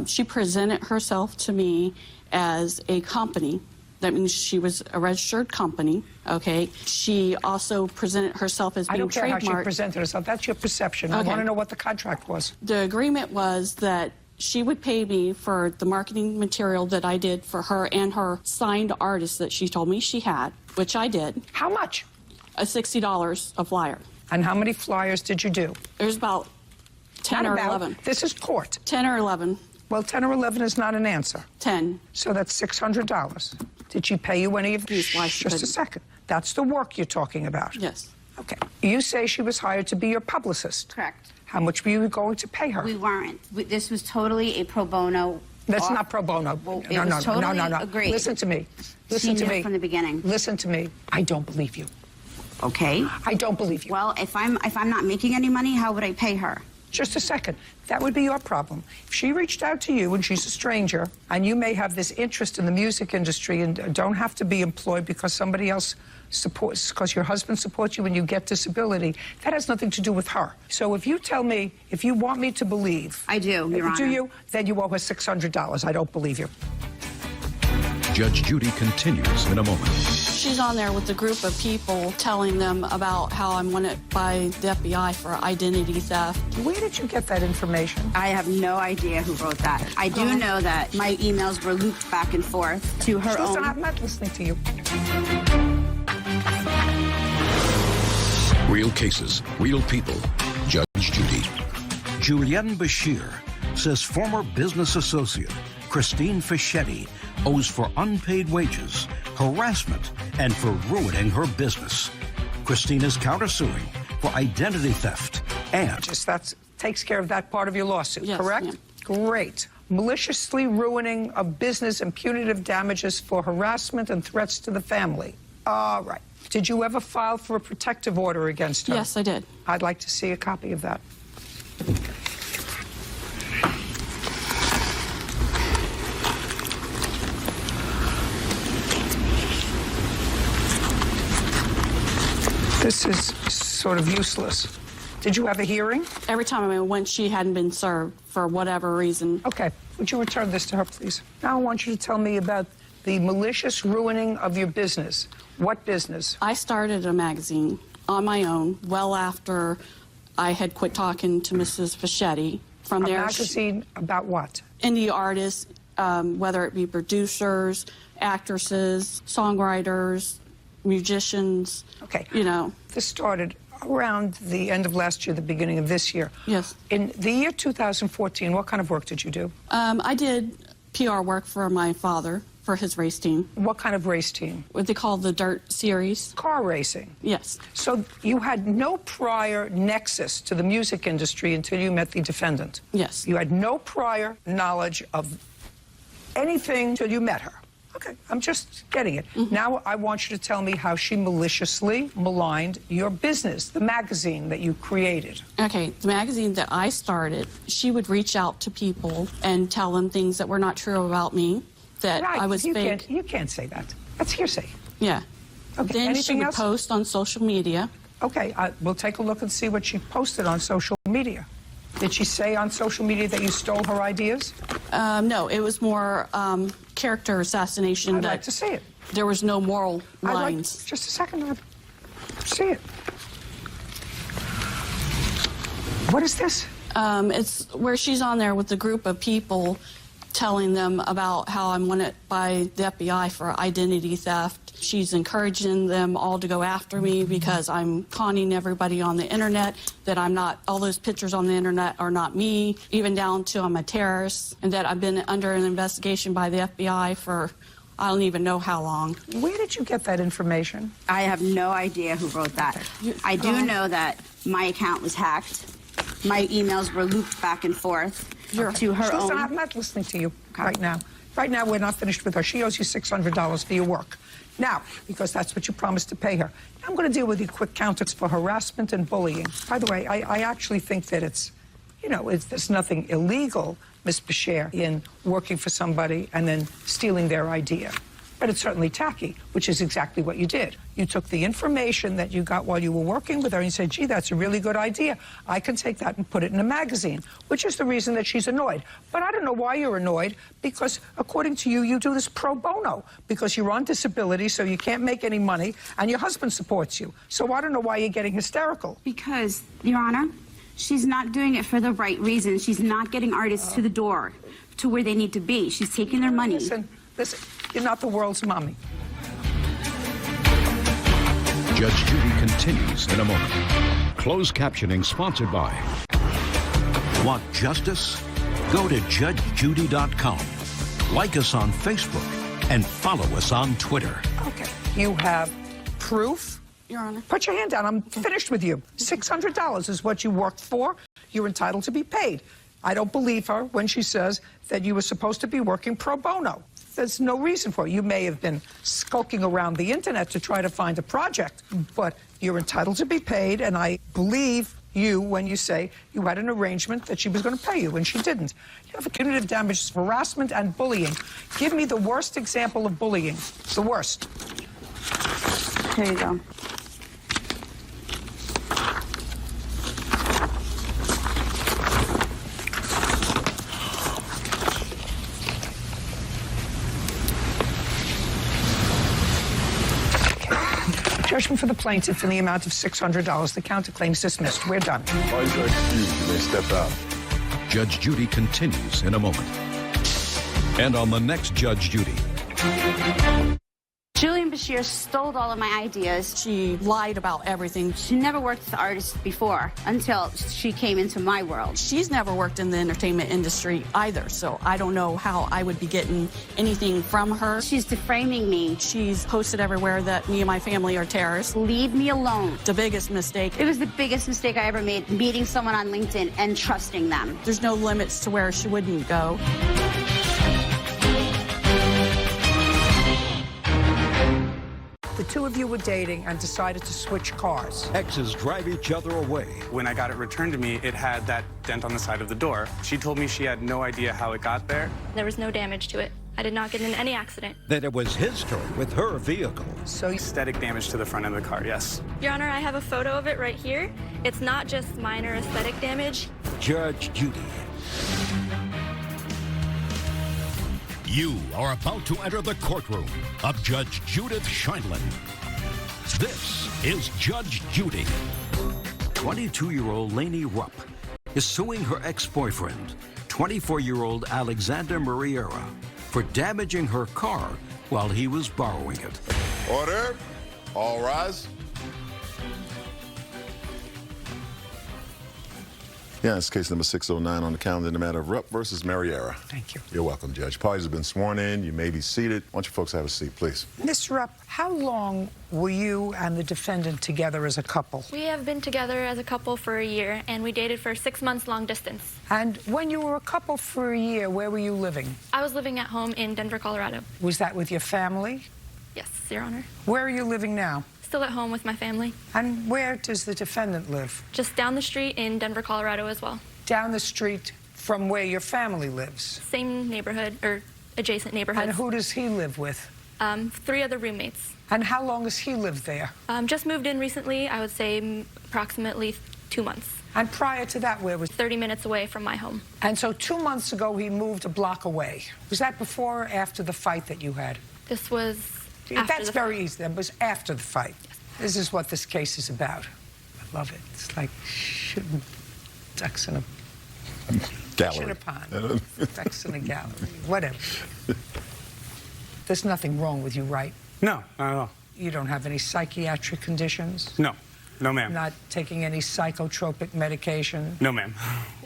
She presented herself to me as a company That means she was a registered company, okay? She also presented herself as being trademarked. I don't care how she presented herself. That's your perception. I want to know what the contract was. The agreement was that she would pay me for the marketing material that I did for her and her signed artist that she told me she had, which I did. How much? $60 a flyer. And how many flyers did you do? There's about 10 or 11. This is court. 10 or 11. Well, 10 or 11 is not an answer. 10. So that's $600. Did she pay you any of this? Just a second. That's the work you're talking about. Yes. Okay. You say she was hired to be your publicist. Correct. How much were you going to pay her? We weren't. This was totally a pro bono. That's not pro bono. Well, No. Agreed. Listen to me. Listen to me. From the beginning. Listen to me. I don't believe you. Okay. I don't believe you. Well, if I'm not making any money, how would I pay her? Just a second. That would be your problem. If she reached out to you and she's a stranger, and you may have this interest in the music industry and don't have to be employed because somebody else supports, because your husband supports you and you get disability, that has nothing to do with her. So if you tell me, if you want me to believe... I do, Your Honor. Do you? Then you owe her $600. I don't believe you. Judge Judy continues in a moment. She's on there with a group of people telling them about how I'm wanted by the FBI for identity theft. Where did you get that information? I have no idea who wrote that. I do know that my emails were looped back and forth to her own... Listen, I'm not listening to you. Real cases, real people. Judge Judy. Julianne Bashir says former business associate Christine Fischetti owes for unpaid wages, harassment, and for ruining her business. Christine is countersuing for identity theft and... That takes care of that part of your lawsuit, yes, correct? Yeah. Great. Maliciously ruining a business and punitive damages for harassment and threats to the family. All right. Did you ever file for a protective order against her? Yes, I did. I'd like to see a copy of that. This is sort of useless. Did you have a hearing? Every time I went, she hadn't been served for whatever reason. Okay. Would you return this to her, please? Now I want you to tell me about the malicious ruining of your business. What business? I started a magazine on my own well after I had quit talking to Mrs. Fischetti. From there, a magazine about what? Indie artists, whether it be producers, actresses, songwriters, musicians. Okay. You know. This started around the end of last year, the beginning of this year. Yes. In the year 2014, what kind of work did you do? I did PR work for my father, for his race team. What kind of race team? What they call the Dirt Series. Car racing? Yes. So you had no prior nexus to the music industry until you met the defendant? Yes. You had no prior knowledge of anything until you met her? Okay, I'm just getting it. Mm-hmm. Now I want you to tell me how she maliciously maligned your business, the magazine that you created. Okay, the magazine that I started, she would reach out to people and tell them things that were not true about me, that right. I was fake. You can't say that. That's hearsay. Yeah. Okay, then anything she would else? post on social media. Okay, we'll take a look and see what she posted on social media. Did she say on social media that you stole her ideas? No, it was more character assassination. I'd like to see it. There was no moral lines. Just a second. I'll see it. What is this? It's where she's on there with a group of people telling them about how I'm wanted by the FBI for identity theft. She's encouraging them all to go after me because I'm conning everybody on the internet, that I'm not, all those pictures on the internet are not me, even down to I'm a terrorist, and that I've been under an investigation by the FBI for I don't even know how long. Where did you get that information? I have no idea who wrote that. I do know that my account was hacked. My emails were looped back and forth to her own. I'm not listening to you right now. Right now, we're not finished with her. She owes you $600 for your work. Now, because that's what you promised to pay her. Now I'm going to deal with you quick counters for harassment and bullying. By the way, I actually think that it's, you know, there's nothing illegal, Ms. Bashir, in working for somebody and then stealing their idea. but it's certainly tacky, which is exactly what you did. You took the information that you got while you were working with her and you said, gee, that's a really good idea. I can take that and put it in a magazine, which is the reason that she's annoyed. But I don't know why you're annoyed, because according to you, you do this pro bono, because you're on disability, so you can't make any money, and your husband supports you. So I don't know why you're getting hysterical. Because, Your Honor, she's not doing it for the right reason. She's not getting artists to the door, to where they need to be. She's taking their money. Listen, you're not the world's mommy. Judge Judy continues in a moment. Closed captioning sponsored by. Want justice? Go to judgejudy.com. Like us on Facebook and follow us on Twitter. Okay. You have proof? Your Honor. Put your hand down. I'm finished with you. $600 is what you worked for. You're entitled to be paid. I don't believe her when she says that you were supposed to be working pro bono. There's no reason for it. You may have been skulking around the internet to try to find a project, but you're entitled to be paid, and I believe you when you say you had an arrangement that she was going to pay you, and she didn't. You have punitive damages, harassment, and bullying. Give me the worst example of bullying. The worst. Here you go. Judgment for the plaintiff in the amount of $600. The counterclaim's dismissed. We're done. All you are excused. You may step out. Judge Judy continues in a moment. And on the next Judge Judy. Julian Bashir stole all of my ideas. She lied about everything. She never worked with artists before until she came into my world. She's never worked in the entertainment industry either, so I don't know how I would be getting anything from her. She's defaming me. She's posted everywhere that me and my family are terrorists. Leave me alone. The biggest mistake. It was the biggest mistake I ever made, meeting someone on LinkedIn and trusting them. There's no limits to where she wouldn't go. The two of you were dating and decided to switch cars. Exes drive each other away. When I got it returned to me, it had that dent on the side of the door. She told me she had no idea how it got there. There was no damage to it. I did not get in any accident. That it was his turn with her vehicle. So aesthetic damage to the front of the car, yes. Your Honor, I have a photo of it right here. It's not just minor aesthetic damage. Judge Judy. You are about to enter the courtroom of Judge Judith Scheindlin. This is Judge Judy. 22-year-old Lainey Rupp is suing her ex-boyfriend, 24-year-old Alexander Mariera, for damaging her car while he was borrowing it. Order. All rise. Yeah, it's case number 609 on the calendar in the matter of Rupp versus Mariera. Thank you. You're welcome, Judge. Parties have been sworn in. You may be seated. Why don't you folks have a seat, please? Ms. Rupp, how long were you and the defendant together as a couple? We have been together as a couple for a year, and we dated for 6 months long distance. And when you were a couple for a year, where were you living? I was living at home in Denver, Colorado. Was that with your family? Yes, Your Honor. Where are you living now? Still at home with my family. And where does the defendant live? Just down the street in Denver, Colorado as well. Down the street from where your family lives? Same neighborhood, or adjacent neighborhoods. And who does he live with? 3 other roommates. And how long has he lived there? Just moved in recently, I would say approximately 2 months. And prior to that, where was 30 minutes away from my home. And so 2 months ago, he moved a block away. Was that before or after the fight that you had? This was That's very easy. That was after the fight. Yes. This is what this case is about. I love it. It's like shooting ducks in a gallery. In a pond. Ducks in a gallery. Whatever. There's nothing wrong with you, right? No, not at all. You don't have any psychiatric conditions? No. No, ma'am. Not taking any psychotropic medication? No, ma'am.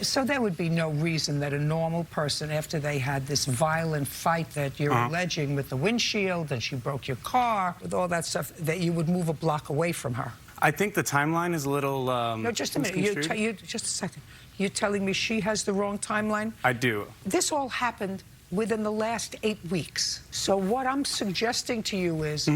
So there would be no reason that a normal person, after they had this violent fight that you're alleging with the windshield, and she broke your car, with all that stuff, that you would move a block away from her? I think the timeline is a little, No, just a minute. Just a second. You're telling me she has the wrong timeline? I do. This all happened within the last 8 weeks. So what I'm suggesting to you is,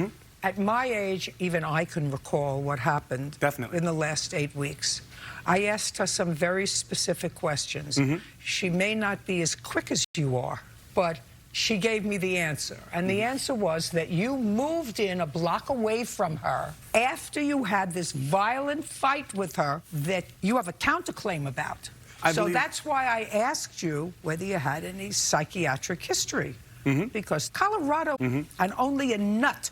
at my age, even I can recall what happened in the last 8 weeks. I asked her some very specific questions. She may not be as quick as you are, but she gave me the answer. And the answer was that you moved in a block away from her after you had this violent fight with her that you have a counterclaim about. So that's why I asked you whether you had any psychiatric history. Because Colorado, and only a nut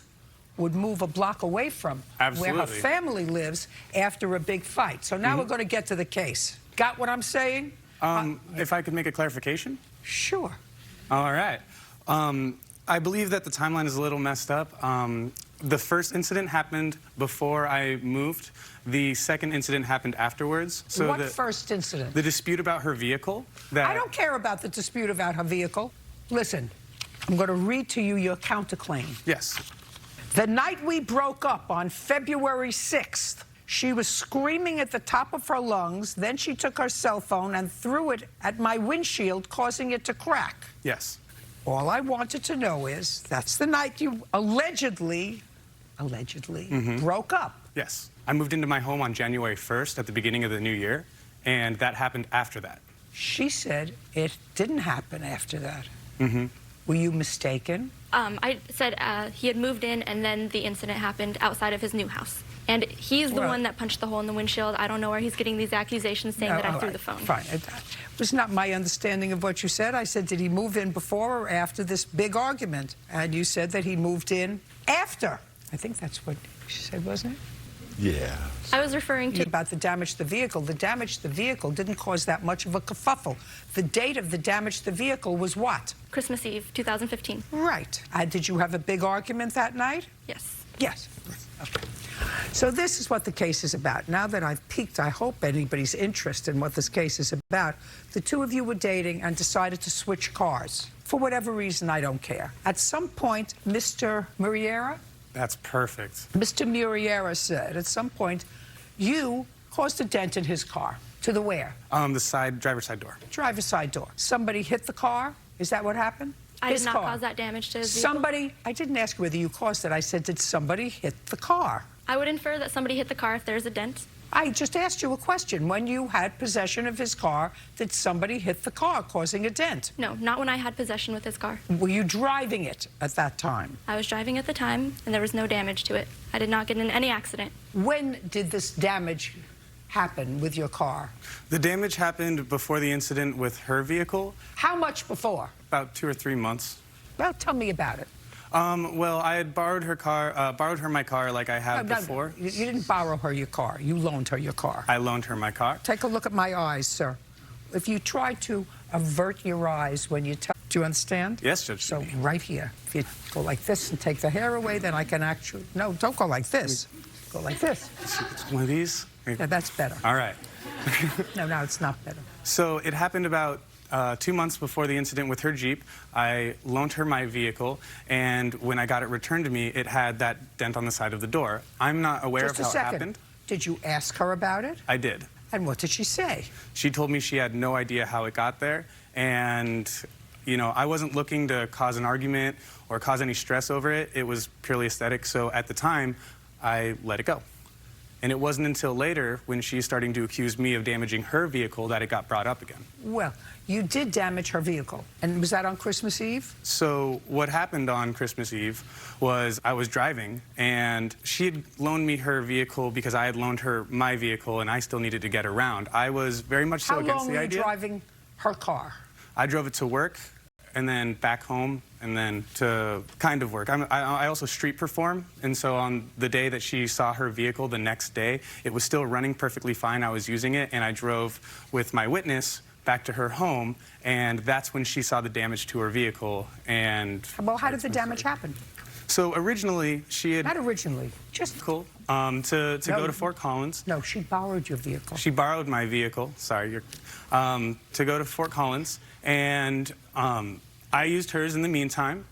would move a block away from where her family lives after a big fight. So now we're going to get to the case. Got what I'm saying? If I could make a clarification? Sure. All right. I believe that the timeline is a little messed up. The first incident happened before I moved. The second incident happened afterwards. So what first incident? The dispute about her vehicle. I don't care about the dispute about her vehicle. Listen, I'm going to read to you your counterclaim. Yes. The night we broke up on February 6th, she was screaming at the top of her lungs. Then she took her cell phone and threw it at my windshield, causing it to crack. Yes. All I wanted to know is, that's the night you allegedly broke up. Yes. I moved into my home on January 1st at the beginning of the new year, and that happened after that. She said it didn't happen after that. Were you mistaken? I said he had moved in, and then the incident happened outside of his new house. And he's the one that punched the hole in the windshield. I don't know where he's getting these accusations saying that I threw the phone. Fine. It was not my understanding of what you said. I said, did he move in before or after this big argument? And you said that he moved in after. I think that's what she said, wasn't it? Yeah. I was referring to about the damage to the vehicle. The damage to the vehicle didn't cause that much of a kerfuffle. The date of the damage to the vehicle was what? Christmas Eve, 2015. Right. Did you have a big argument that night? Yes. Yes. Okay. So this is what the case is about. Now that I've piqued, I hope anybody's interested in what this case is about. The two of you were dating and decided to switch cars. For whatever reason, I don't care. At some point, Mr. Muriera? That's perfect. Mr. Muriera said at some point, you caused a dent in his car. To the where? The driver's side door. Driver's side door. Somebody hit the car? Is that what happened? I did not cause that damage to his vehicle. Somebody, I didn't ask whether you caused it. I said, did somebody hit the car? I would infer that somebody hit the car if there's a dent. I just asked you a question. When you had possession of his car, did somebody hit the car, causing a dent? No, not when I had possession with his car. Were you driving it at that time? I was driving at the time, and there was no damage to it. I did not get in any accident. When did this damage happen with your car? The damage happened before the incident with her vehicle. How much before? About 2 or 3 months. Well, tell me about it. Well, I had borrowed her my car like I had before. No, you didn't borrow her your car. You loaned her your car. I loaned her my car. Take a look at my eyes, sir. If you try to avert your eyes when you tell... Do you understand? Yes, Judge. So right here, if you go like this and take the hair away, then I can actually... No, don't go like this. Go like this. One of these? Yeah, that's better. All right. No, it's not better. So it happened about 2 months before the incident with her Jeep. I loaned her my vehicle, and when I got it returned to me, it had that dent on the side of the door. I'm not aware of how it happened. Did you ask her about it? I did. And what did she say? She told me she had no idea how it got there, and, you know, I wasn't looking to cause an argument or cause any stress over it. It was purely aesthetic, so at the time, I let it go. And it wasn't until later, when she's starting to accuse me of damaging her vehicle, that it got brought up again. Well, you did damage her vehicle. And was that on Christmas Eve? So what happened on Christmas Eve was I was driving, and she had loaned me her vehicle because I had loaned her my vehicle, and I still needed to get around. I was very much so against the idea. How long were you driving her car? I drove it to work, and then back home, and then to kind of work. I also street perform, and so on the day that she saw her vehicle the next day, it was still running perfectly fine. I was using it, and I drove with my witness back to her home, and that's when she saw the damage to her vehicle. And well, how did the damage happen? So originally, she had... Not originally, just... Cool. To go to Fort Collins. No, she borrowed your vehicle. She borrowed my vehicle. Sorry, to go to Fort Collins, and I used hers in the meantime.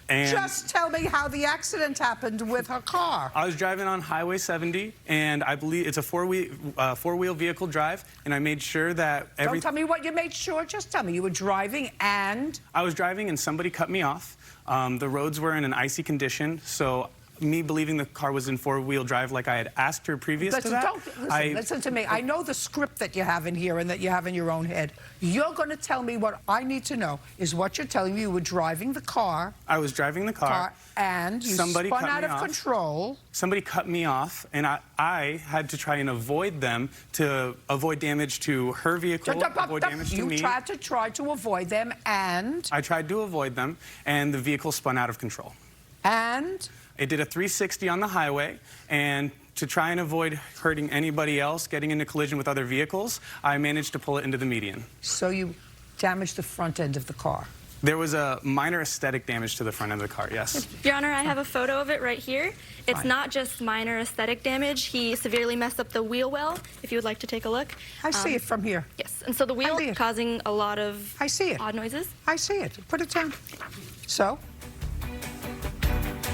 And just tell me how the accident happened with her car. I was driving on Highway 70, and I believe it's a four-wheel vehicle drive, and I made sure that Don't tell me what you made sure. Just tell me you were driving and... I was driving, and somebody cut me off. The roads were in an icy condition, so me believing the car was in four-wheel drive like I had asked her previous to that. Listen to me. I know the script that you have in here and that you have in your own head. You're going to tell me what I need to know is what you're telling me. You were driving the car. I was driving the car. And you spun out of control. Somebody cut me off, and I had to try and avoid them to avoid damage to her vehicle, avoid damage to me. You tried to avoid them, and? I tried to avoid them, and the vehicle spun out of control. And? It did a 360 on the highway, and to try and avoid hurting anybody else, getting into collision with other vehicles, I managed to pull it into the median. So you damaged the front end of the car? There was a minor aesthetic damage to the front end of the car, yes. Your Honor, I have a photo of it right here. It's not just minor aesthetic damage. He severely messed up the wheel well, if you would like to take a look. I see it from here. Yes, and so the wheel causing a lot of odd noises. I see it. Put it down. So?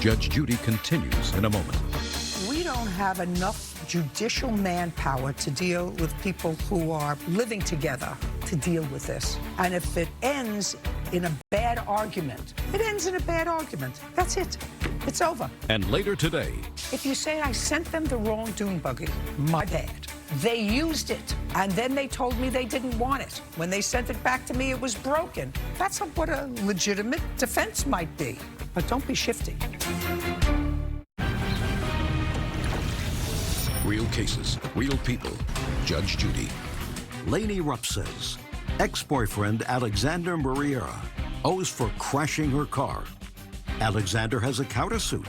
Judge Judy continues in a moment. We don't have enough judicial manpower to deal with people who are living together to deal with this. And if it ends in a bad argument, it ends in a bad argument. That's it. It's over. And later today, if you say I sent them the wrong dune buggy, my bad. They used it, and then they told me they didn't want it. When they sent it back to me, it was broken. That's what a legitimate defense might be. But don't be shifty. Real cases, real people. Judge Judy. Lainey Rupp says ex-boyfriend Alexander Mariera owes for crashing her car. Alexander has a countersuit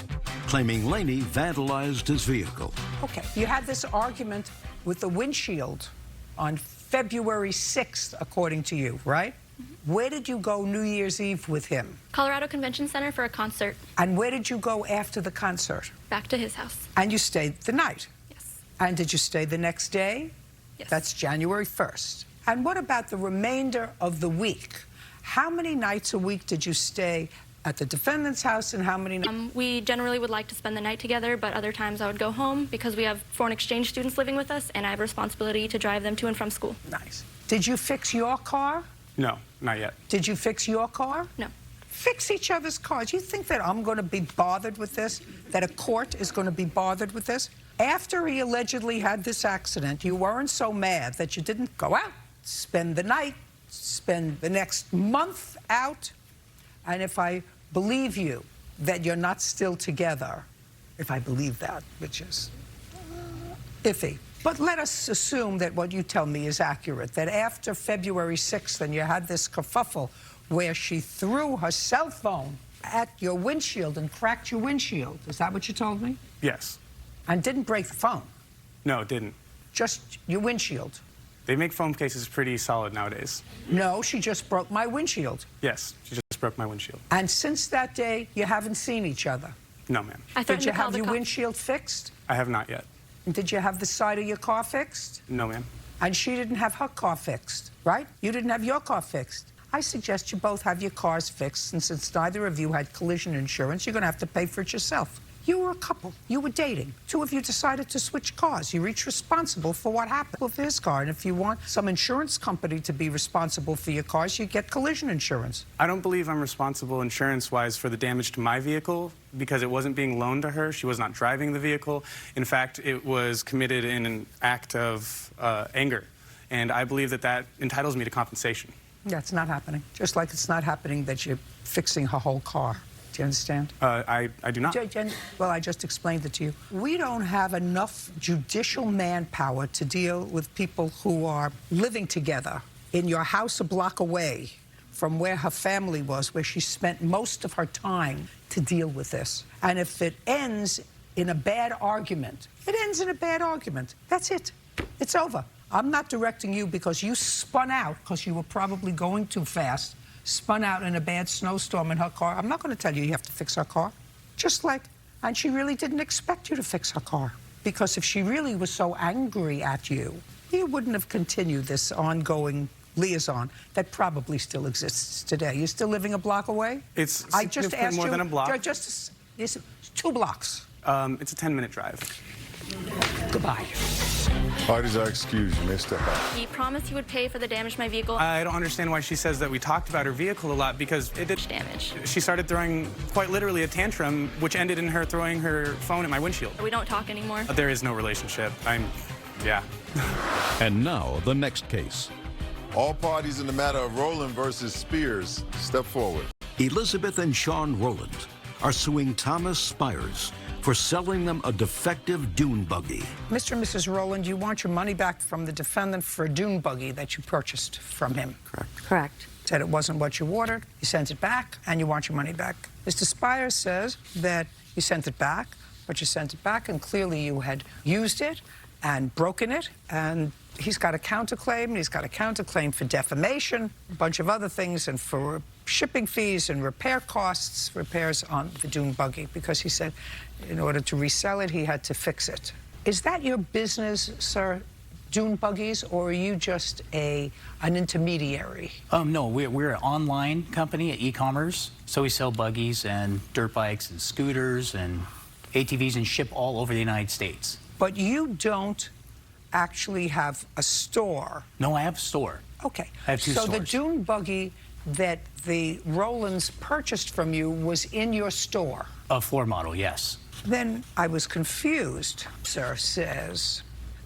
claiming Lainey vandalized his vehicle. Okay, you had this argument with the windshield on February 6th, according to you, right? Mm-hmm. Where did you go New Year's Eve with him? Colorado Convention Center for a concert. And where did you go after the concert? Back to his house. And you stayed the night? Yes. And did you stay the next day? Yes. That's January 1st. And what about the remainder of the week? How many nights a week did you stay at the defendant's house, and how many nights? We generally would like to spend the night together, but other times I would go home because we have foreign exchange students living with us, and I have a responsibility to drive them to and from school. Nice. Did you fix your car? No, not yet. Did you fix your car? No. Fix each other's cars. You think that I'm going to be bothered with this? That a court is going to be bothered with this? After he allegedly had this accident, you weren't so mad that you didn't go out, spend the night, spend the next month out. And if I believe you that you're not still together, if I believe that, which is iffy. But let us assume that what you tell me is accurate, that after February 6th and you had this kerfuffle where she threw her cell phone at your windshield and cracked your windshield. Is that what you told me? Yes. And didn't break the phone? No, it didn't. Just your windshield? They make phone cases pretty solid nowadays. No, she just broke my windshield. Yes, she just broke my windshield. And since that day, you haven't seen each other? No, ma'am. Did you have your windshield fixed? I have not yet. And did you have the side of your car fixed? No, ma'am. And she didn't have her car fixed, right? You didn't have your car fixed. I suggest you both have your cars fixed, and since neither of you had collision insurance, you're going to have to pay for it yourself. You were a couple. You were dating. Two of you decided to switch cars. You're each responsible for what happened with his car. And if you want some insurance company to be responsible for your cars, you get collision insurance. I don't believe I'm responsible insurance-wise for the damage to my vehicle because it wasn't being loaned to her. She was not driving the vehicle. In fact, it was committed in an act of anger. And I believe that that entitles me to compensation. Yeah, it's not happening. Just like it's not happening that you're fixing her whole car. Do you understand? I do not. Well, I just explained it to you. We don't have enough judicial manpower to deal with people who are living together in your house a block away from where her family was, where she spent most of her time to deal with this. And if it ends in a bad argument, it ends in a bad argument. That's it. It's over. I'm not directing you because you spun out because you were probably going too fast. Spun out in a bad snowstorm in her car. I'm not going to tell you have to fix her car. Just like, and she really didn't expect you to fix her car. Because if she really was so angry at you, you wouldn't have continued this ongoing liaison that probably still exists today. You're still living a block away? It's more than a block. It's 2 blocks. It's a 10-minute drive. Goodbye. Parties are excused. You may step out. He promised he would pay for the damage to my vehicle. I don't understand why she says that we talked about her vehicle a lot, because it did damage. She started throwing quite literally a tantrum, which ended in her throwing her phone at my windshield. We don't talk anymore. There is no relationship. Yeah. And now, the next case. All parties in the matter of Rowland versus Spears, step forward. Elizabeth and Sean Rowland are suing Thomas Spires for selling them a defective dune buggy. Mr. and Mrs. Rowland, you want your money back from the defendant for a dune buggy that you purchased from him. Correct. Said it wasn't what you ordered, you sent it back, and you want your money back. Mr. Spires says that you sent it back, but you sent it back, and clearly you had used it and broken it, and he's got a counterclaim, and he's got a counterclaim for defamation, a bunch of other things, and for shipping fees and repair costs, repairs on the dune buggy, because he said in order to resell it, he had to fix it. Is that your business, sir, dune buggies, or are you just an intermediary? No, we're an online company, at e-commerce, so we sell buggies and dirt bikes and scooters and ATVs and ship all over the United States. But you don't actually have a store. No, I have a store. Okay. I have two stores. So the dune buggy that the Rowlands purchased from you was in your store? A floor model, yes. Then I was confused. Sir says,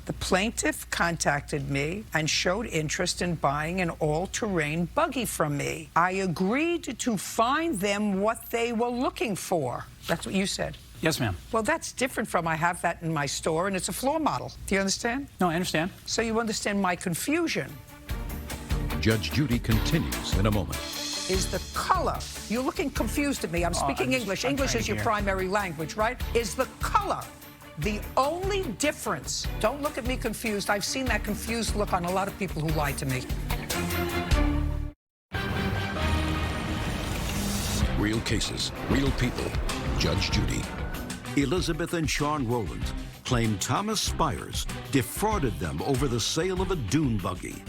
the plaintiff contacted me and showed interest in buying an all-terrain buggy from me. I agreed to find them what they were looking for. That's what you said. Yes, ma'am. Well, that's different from I have that in my store, and it's a floor model. Do you understand? No, I understand. So you understand my confusion. Judge Judy continues in a moment. Is the color, you're looking confused at me. I'm speaking English. English is your primary language, right? Is the color the only difference? Don't look at me confused. I've seen that confused look on a lot of people who lie to me. Real cases, real people. Judge Judy. Elizabeth and Sean Rowland claim Thomas Spires defrauded them over the sale of a dune buggy.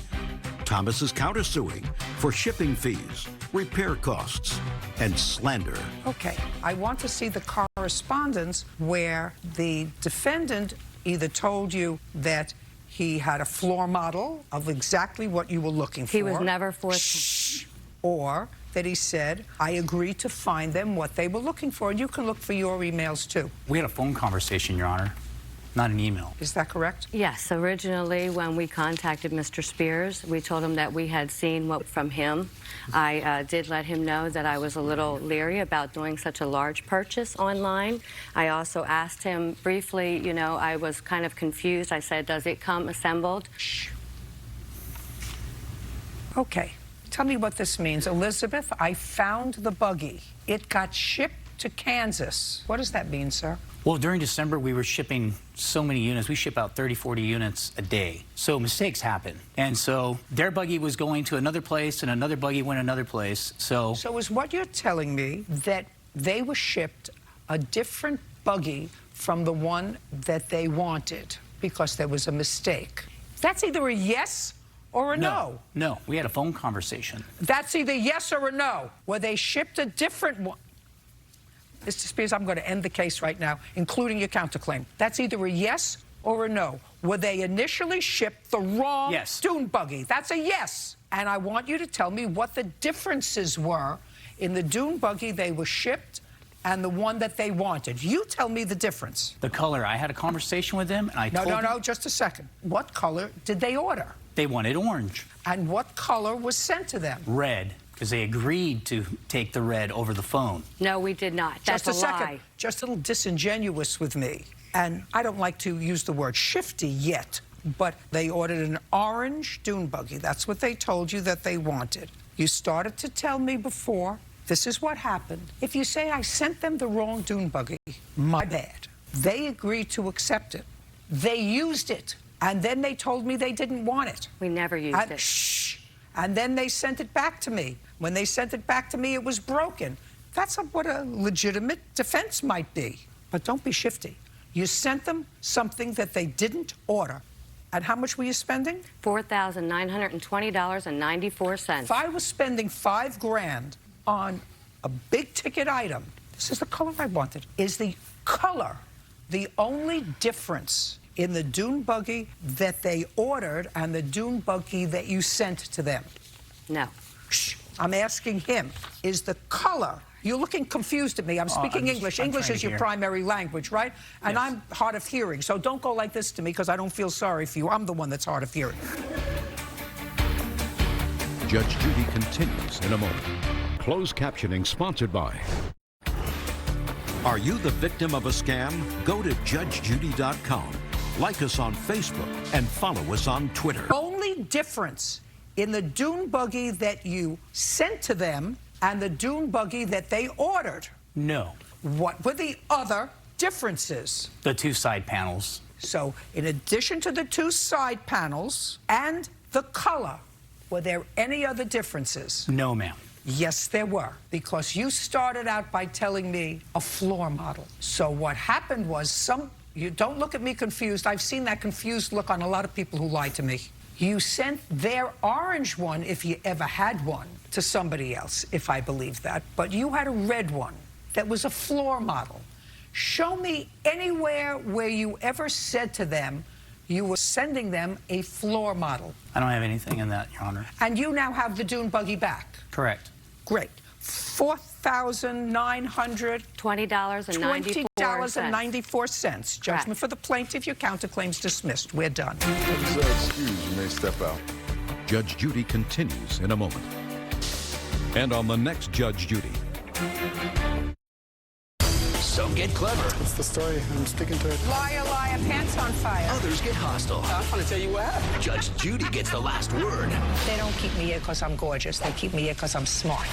Thomas is countersuing for shipping fees, repair costs, and slander. Okay, I want to see the correspondence where the defendant either told you that he had a floor model of exactly what you were looking for. He was never forced. Or that he said, I agreed to find them what they were looking for. And you can look for your emails, too. We had a phone conversation, Your Honor, not an email. Is that correct? Yes. Originally, when we contacted Mr. Spears, we told him that we had seen what from him. I did let him know that I was a little leery about doing such a large purchase online. I also asked him briefly, you know, I was kind of confused. I said, does it come assembled? Shh. Okay. Tell me what this means. Elizabeth, I found the buggy. It got shipped to Kansas. What does that mean, sir? Well, during December, we were shipping so many units. We ship out 30, 40 units a day. So mistakes happen. And so their buggy was going to another place, and another buggy went another place. So is what you're telling me that they were shipped a different buggy from the one that they wanted because there was a mistake? That's either a yes or a no? No, we had a phone conversation. That's either yes or a no. Were they shipped a different one? Mr. Spears, I'm going to end the case right now, including your counterclaim. That's either a yes or a no. Were they initially shipped the wrong dune buggy? That's a yes. And I want you to tell me what the differences were in the dune buggy they were shipped and the one that they wanted. You tell me the difference. The color. I had a conversation with them, and I told them... No, just a second. What color did they order? They wanted orange. And what color was sent to them? Red, because they agreed to take the red over the phone. No, we did not. That's just a second. lie. Just a little disingenuous with me. And I don't like to use the word shifty yet, but they ordered an orange dune buggy. That's what they told you that they wanted. You started to tell me before, this is what happened. If you say I sent them the wrong dune buggy, my bad. They agreed to accept it. They used it. And then they told me they didn't want it. We never used it. Shh. And then they sent it back to me. When they sent it back to me, it was broken. That's what a legitimate defense might be. But don't be shifty. You sent them something that they didn't order. And how much were you spending? $4,920.94. If I was spending $5 grand on a big ticket item, this is the color I wanted. Is the color the only difference in the dune buggy that they ordered and the dune buggy that you sent to them? No. Shh. I'm asking him, is the color... You're looking confused at me. I'm speaking English. English is your primary language, right? And I'm hard of hearing, so don't go like this to me because I don't feel sorry for you. I'm the one that's hard of hearing. Judge Judy continues in a moment. Closed captioning sponsored by... Are you the victim of a scam? Go to judgejudy.com. Like us on Facebook and follow us on Twitter. Only difference in the dune buggy that you sent to them and the dune buggy that they ordered. No. What were the other differences? The two side panels. So, in addition to the two side panels and the color, were there any other differences? No, ma'am. Yes, there were, because you started out by telling me a floor model. So what happened was you don't look at me confused. I've seen that confused look on a lot of people who lie to me. You sent their orange one, if you ever had one, to somebody else, if I believe that. But you had a red one that was a floor model. Show me anywhere where you ever said to them you were sending them a floor model. I don't have anything in that, Your Honor. And you now have the dune buggy back. Correct. Great. $4,920.94. $20.94. Judgment for the plaintiff. Your counterclaim's dismissed. We're done. Excuse, you may step out. Judge Judy continues in a moment. And on the next Judge Judy. Some get clever. What's the story? I'm sticking to it. Liar, liar, pants on fire. Others get hostile. I want to tell you what happened. Judge Judy gets the last word. They don't keep me here because I'm gorgeous. They keep me here because I'm smart.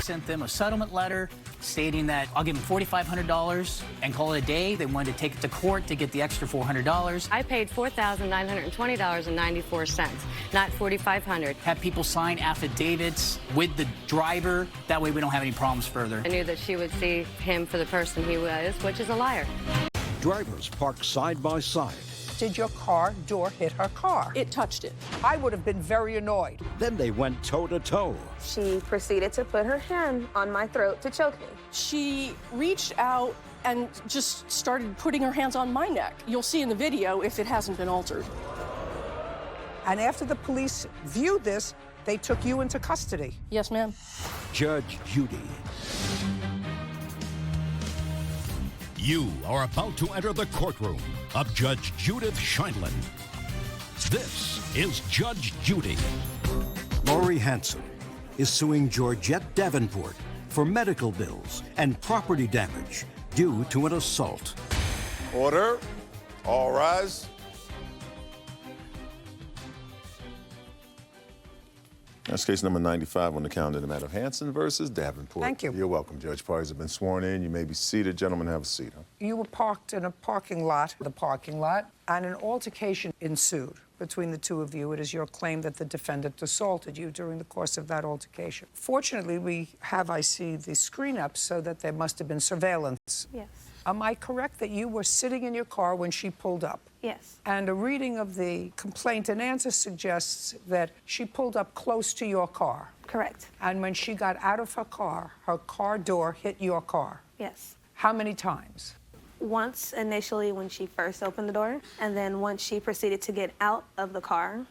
Sent them a settlement letter stating that I'll give them $4,500 and call it a day. They wanted to take it to court to get the extra $400. I paid $4,920.94, not $4,500. Have people sign affidavits with the driver. That way we don't have any problems further. I knew that she would see him for the person he was, which is a liar. Drivers parked side by side. Did your car door hit her car? It touched it. I would have been very annoyed. Then they went toe-to-toe. She proceeded to put her hand on my throat to choke me. She reached out and just started putting her hands on my neck. You'll see in the video if it hasn't been altered. And after the police viewed this, they took you into custody. Yes, ma'am. Judge Judy. You are about to enter the courtroom of Judge Judith Scheindlin. This is Judge Judy. Lori Hanson is suing Georgette Davenport for medical bills and property damage due to an assault. Order. All rise. That's case number 95 on the calendar, the matter of Hanson versus Davenport. Thank you. You're welcome, Judge. Parties have been sworn in. You may be seated. Gentlemen, have a seat. You were parked in a parking lot, and an altercation ensued between the two of you. It is your claim that the defendant assaulted you during the course of that altercation. Fortunately, we have, I see, the screen up so that there must have been surveillance. Yes. Am I correct that you were sitting in your car when she pulled up? Yes. And a reading of the complaint and answer suggests that she pulled up close to your car. Correct. And when she got out of her car door hit your car. Yes. How many times? Once initially when she first opened the door, and then once she proceeded to get out of the car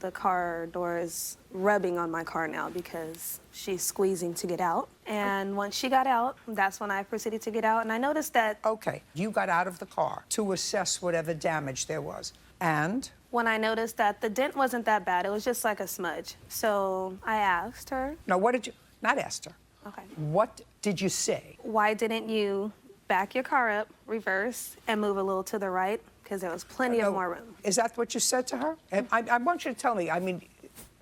door is rubbing on my car now because she's squeezing to get out. And once she got out, that's when I proceeded to get out, and I noticed that... Okay, you got out of the car to assess whatever damage there was, and? When I noticed that the dent wasn't that bad, it was just like a smudge. So I asked her... No, what did you... Not asked her. Okay. What did you say? Why didn't you back your car up, reverse, and move a little to the right? Because there was plenty of more room. Is that what you said to her? And I want you to tell me, I mean,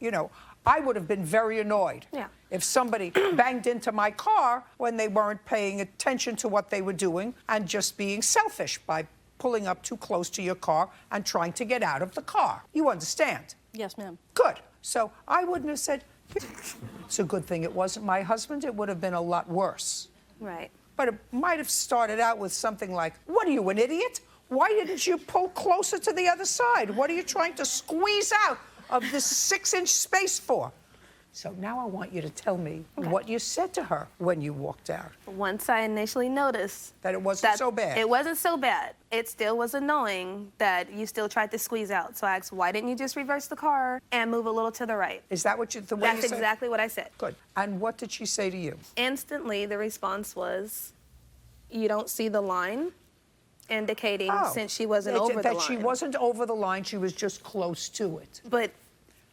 you know, I would have been very annoyed if somebody banged into my car when they weren't paying attention to what they were doing and just being selfish by pulling up too close to your car and trying to get out of the car. You understand? Yes, ma'am. Good. So I wouldn't have said, it's a good thing it wasn't my husband. It would have been a lot worse. Right. But it might have started out with something like, what are you, an idiot? Why didn't you pull closer to the other side? What are you trying to squeeze out of this 6-inch space for? So now I want you to tell me what you said to her when you walked out. Once I initially noticed that it wasn't so bad. It wasn't so bad. It still was annoying that you still tried to squeeze out. So I asked, why didn't you just reverse the car and move a little to the right? Is that what you, the way That's you said? exactly what I said. Good. And what did she say to you? Instantly, the response was, you don't see the line, indicating since she wasn't over the line. That she wasn't over the line, she was just close to it. But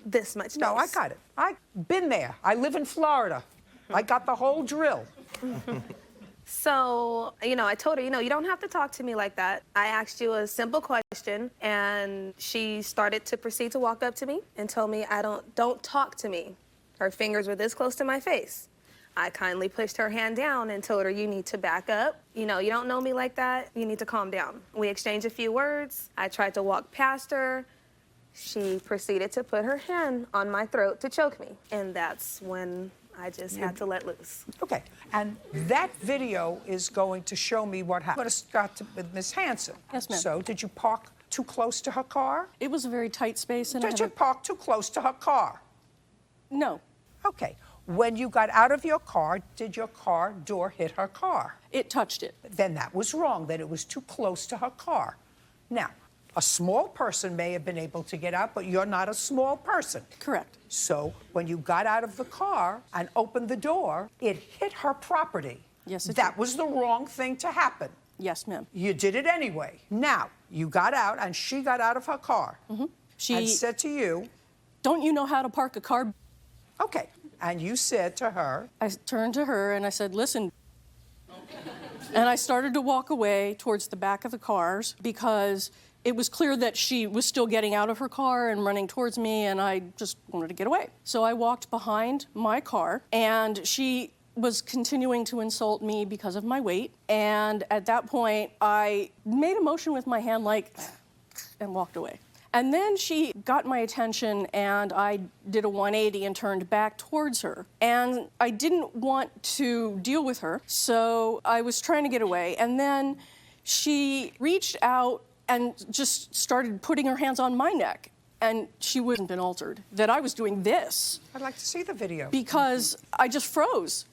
this much No, I got it. I've been there. I live in Florida. I got the whole drill. So, I told her, you don't have to talk to me like that. I asked you a simple question, and she started to proceed to walk up to me and told me, don't talk to me. Her fingers were this close to my face. I kindly pushed her hand down and told her, you need to back up. You don't know me like that. You need to calm down. We exchanged a few words. I tried to walk past her. She proceeded to put her hand on my throat to choke me. And that's when I just had to let loose. Okay. And that video is going to show me what happened. I'm going to start with Miss Hanson. Yes, ma'am. So, did you park too close to her car? It was a very tight space. And Did you park too close to her car? No. Okay. When you got out of your car, did your car door hit her car? It touched it. Then that was wrong, that it was too close to her car. Now, a small person may have been able to get out, but you're not a small person. Correct. So when you got out of the car and opened the door, it hit her property. Yes, it That did. was the wrong thing to happen. Yes, ma'am. You did it anyway. Now, you got out and she got out of her car and said to you, don't you know how to park a car? Okay. And you said to her, I turned to her and I said, listen. And I started to walk away towards the back of the cars because it was clear that she was still getting out of her car and running towards me, and I just wanted to get away. So I walked behind my car, and she was continuing to insult me because of my weight. And at that point, I made a motion with my hand like, and walked away. And then she got my attention, and I did a 180 and turned back towards her. And I didn't want to deal with her, so I was trying to get away. And then she reached out and just started putting her hands on my neck. And she wouldn't have been altered, that I was doing this. I'd like to see the video. Because I just froze.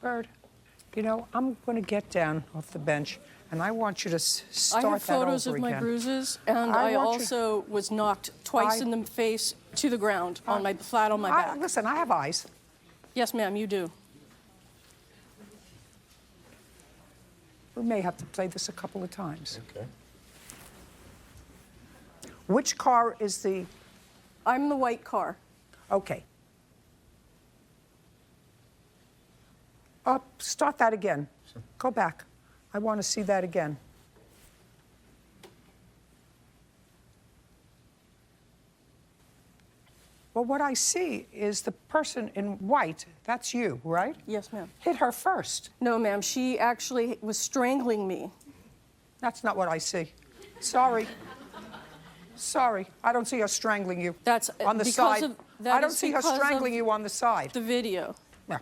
Bird, I'm going to get down off the bench, and I want you to start I have that over photos of my again. bruises, and I also was knocked twice in the face to the ground, flat on my back. Listen, I have eyes. Yes, ma'am, you do. We may have to play this a couple of times. Okay. Which car is the... I'm the white car. Okay. Start that again. Sure. Go back. I want to see that again. Well, what I see is the person in white, that's you, right? Yes, ma'am. Hit her first. No, ma'am, she actually was strangling me. That's not what I see. Sorry. Sorry, I don't see her strangling you. That's on the because side. I don't see her strangling you on the side. The video. Yeah.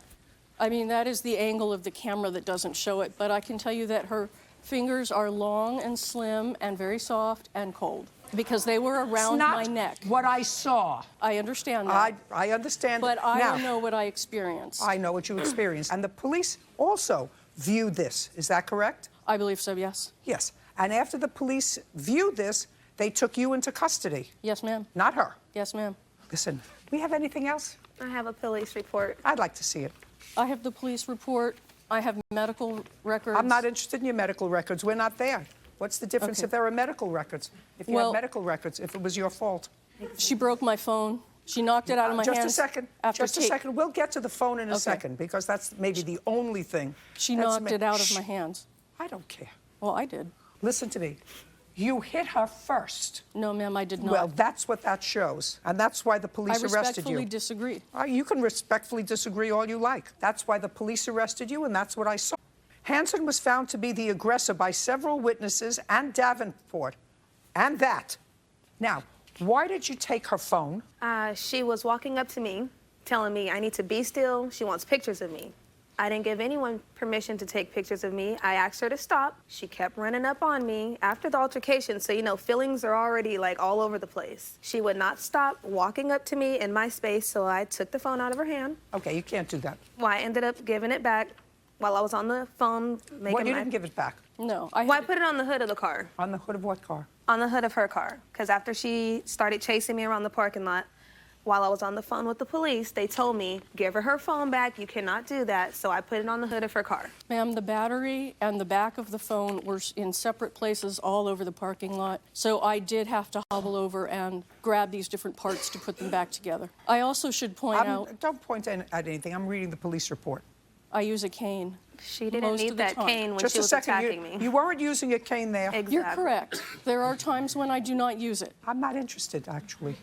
I mean, that is the angle of the camera that doesn't show it, but I can tell you that her fingers are long and slim and very soft and cold because they were around my neck. What I saw. I understand that. I understand. But I now, don't know what I experienced. I know what you experienced. And the police also viewed this. Is that correct? I believe so, yes. Yes. And after the police viewed this, they took you into custody. Yes, ma'am. Not her. Yes, ma'am. Listen, we have anything else? I have a police report. I'd like to see it. I have the police report. I have medical records. I'm not interested in your medical records. We're not there. What's the difference if there are medical records? If you have medical records, if it was your fault. She broke my phone. She knocked it out of my hands. Just a second. Just a second. We'll get to the phone in a second because that's maybe the only thing. She knocked it out of my hands. I don't care. Well, I did. Listen to me. You hit her first. No, ma'am, I did not. Well, that's what that shows. And that's why the police arrested you. I respectfully disagree. You can respectfully disagree all you like. That's why the police arrested you, and that's what I saw. Hansen was found to be the aggressor by several witnesses and Davenport. And that. Now, why did you take her phone? She was walking up to me, telling me I need to be still. She wants pictures of me. I didn't give anyone permission to take pictures of me. I asked her to stop. She kept running up on me after the altercation, so, you know, feelings are already, like, all over the place. She would not stop walking up to me in my space, so I took the phone out of her hand. Okay, you can't do that. Well, I ended up giving it back while I was on the phone making Well, you didn't give it back? No. I put it on the hood of the car. On the hood of what car? On the hood of her car, because after she started chasing me around the parking lot, while I was on the phone with the police, they told me, give her phone back, you cannot do that, so I put it on the hood of her car. Ma'am, the battery and the back of the phone were in separate places all over the parking lot, so I did have to hobble over and grab these different parts to put them back together. I also should point out... Don't point at anything. I'm reading the police report. I use a cane. She didn't need that cane when she was attacking me. You weren't using a cane there. Exactly. You're correct. There are times when I do not use it. I'm not interested, actually.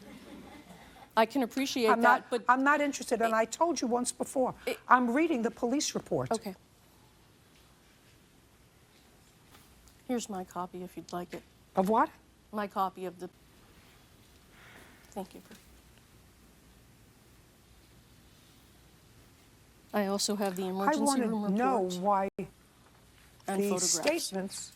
I can appreciate that, but... I'm not interested, and I told you once before. I'm reading the police report. Okay. Here's my copy, if you'd like it. Of what? My copy of the... Thank you. I also have the emergency room report. I want to know why and the photographs. Statements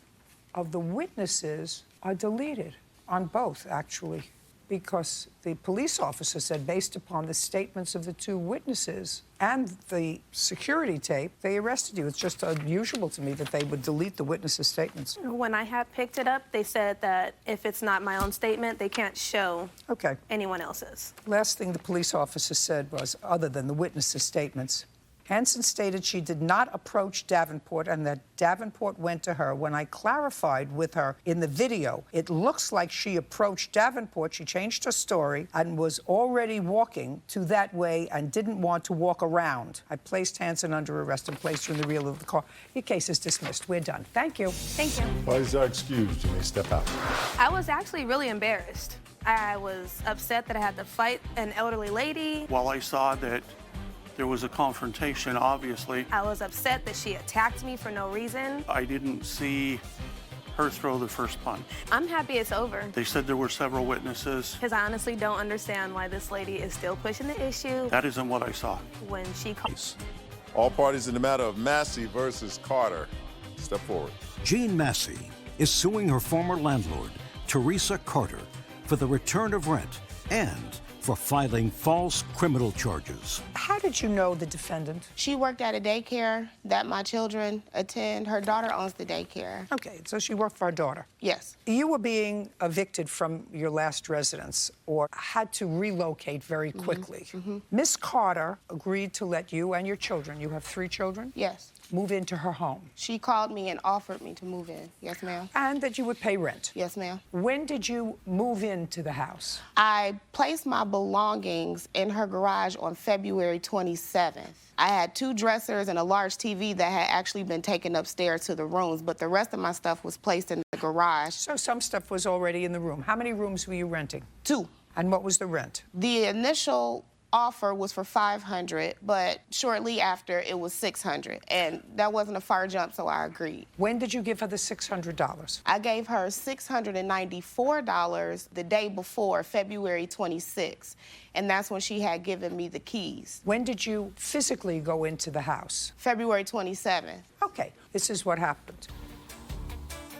of the witnesses are deleted on both, actually, because the police officer said, based upon the statements of the two witnesses and the security tape, they arrested you. It's just unusual to me that they would delete the witnesses' statements. When I had picked it up, they said that if it's not my own statement, they can't show anyone else's. Last thing the police officer said was, other than the witnesses' statements, Hansen stated she did not approach Davenport and that Davenport went to her. When I clarified with her in the video, it looks like she approached Davenport. She changed her story and was already walking to that way and didn't want to walk around. I placed Hansen under arrest and placed her in the rear of the car. Your case is dismissed. We're done. Thank you. Thank you. Parties are excused. You may step out. I was actually really embarrassed. I was upset that I had to fight an elderly lady. While I saw that there was a confrontation, obviously, I was upset that she attacked me for no reason. I didn't see her throw the first punch. I'm happy it's over. They said there were several witnesses. Because I honestly don't understand why this lady is still pushing the issue. That isn't what I saw. When she calls. All parties in the matter of Massey versus Carter, step forward. Jean Massey is suing her former landlord, Teresa Carter, for the return of rent and for filing false criminal charges. How did you know the defendant? She worked at a daycare that my children attend. Her daughter owns the daycare. Okay, so she worked for her daughter. Yes. You were being evicted from your last residence or had to relocate very quickly. Miss Carter agreed to let you and your children, you have 3 children? Yes. Move into her home. She called me and offered me to move in. Yes, ma'am. And that you would pay rent. Yes, ma'am. When did you move into the house? I placed my belongings in her garage on February 27th. I had 2 dressers and a large TV that had actually been taken upstairs to the rooms, but the rest of my stuff was placed in the garage. So some stuff was already in the room. How many rooms were you renting? 2. And what was the rent? The initial offer was for $500, but shortly after it was $600, and that wasn't a far jump, so I agreed. When did you give her the $600? I gave her $694 the day before, February 26th, and that's when she had given me the keys. When did you physically go into the house? February 27th. Okay, this is what happened.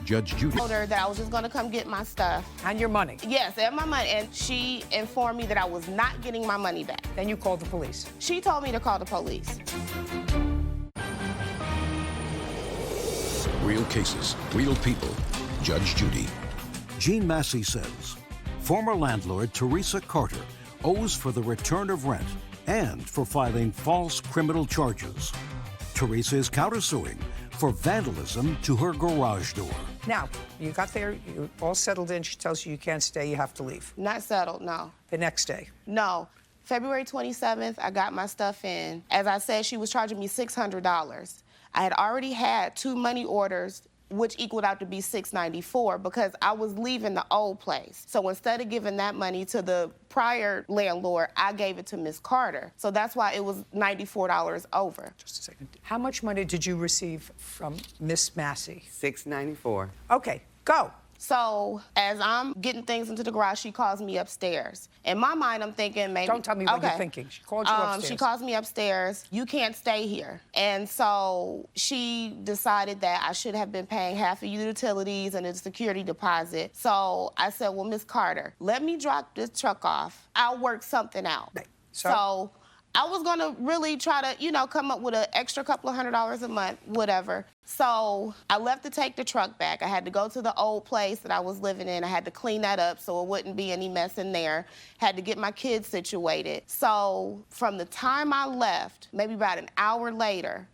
Judge Judy I told her that I was just going to come get my stuff. And your money? Yes, and my money. And she informed me that I was not getting my money back. Then you called the police? She told me to call the police. Real cases, real people. Judge Judy. Jean Massey says former landlord Teresa Carter owes for the return of rent and for filing false criminal charges. Teresa is countersuing for vandalism to her garage door. Now, you got there, you're all settled in. She tells you you can't stay, you have to leave. Not settled, no. The next day? No. February 27th, I got my stuff in. As I said, she was charging me $600. I had already had 2 money orders which equaled out to be $694 because I was leaving the old place. So instead of giving that money to the prior landlord, I gave it to Miss Carter. So that's why it was $94 over. Just a second. How much money did you receive from Miss Massey? $694. Okay, go. So as I'm getting things into the garage, she calls me upstairs. In my mind, I'm thinking maybe... Don't tell me what you're thinking. She called you upstairs. She calls me upstairs. You can't stay here. And so she decided that I should have been paying half of utilities and a security deposit. So I said, well, Miss Carter, let me drop this truck off. I'll work something out. Right. So I was going to really try to, you know, come up with an extra couple of $100 a month, whatever. So I left to take the truck back. I had to go to the old place that I was living in. I had to clean that up so it wouldn't be any mess in there. Had to get my kids situated. So from the time I left, maybe about an hour later,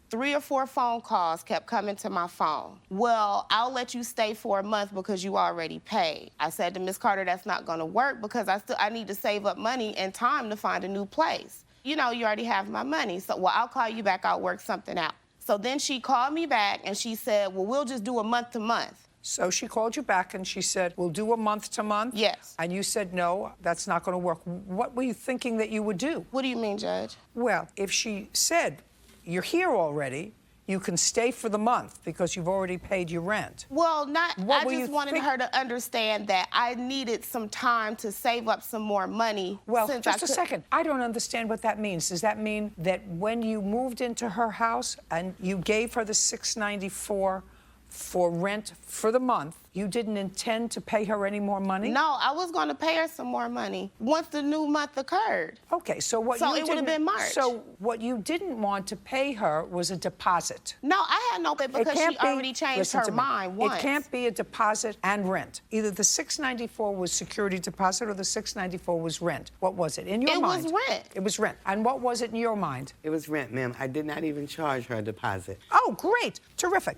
3 or 4 phone calls kept coming to my phone. Well, I'll let you stay for a month because you already paid. I said to Miss Carter, that's not gonna work because I need to save up money and time to find a new place. You know, you already have my money. So, well, I'll call you back, I'll work something out. So then she called me back and she said, well, we'll just do a month to month. So she called you back and she said, we'll do a month to month? Yes. And you said, no, that's not going to work. What were you thinking that you would do? What do you mean, Judge? Well, if she said, you're here already, you can stay for the month because you've already paid your rent. Well, I just wanted her to understand that I needed some time to save up some more money. Well, just a second. I don't understand what that means. Does that mean that when you moved into her house and you gave her the $694 for rent for the month, you didn't intend to pay her any more money? No, I was going to pay her some more money once the new month occurred. Okay, so what So it would have been March. So what you didn't want to pay her was a deposit. No, I had no pay because she already changed her mind once. It can't be a deposit and rent. Either the $694 was security deposit or the $694 was rent. What was it in your mind? It was rent. It was rent. And what was it in your mind? It was rent, ma'am. I did not even charge her a deposit. Oh, great. Terrific.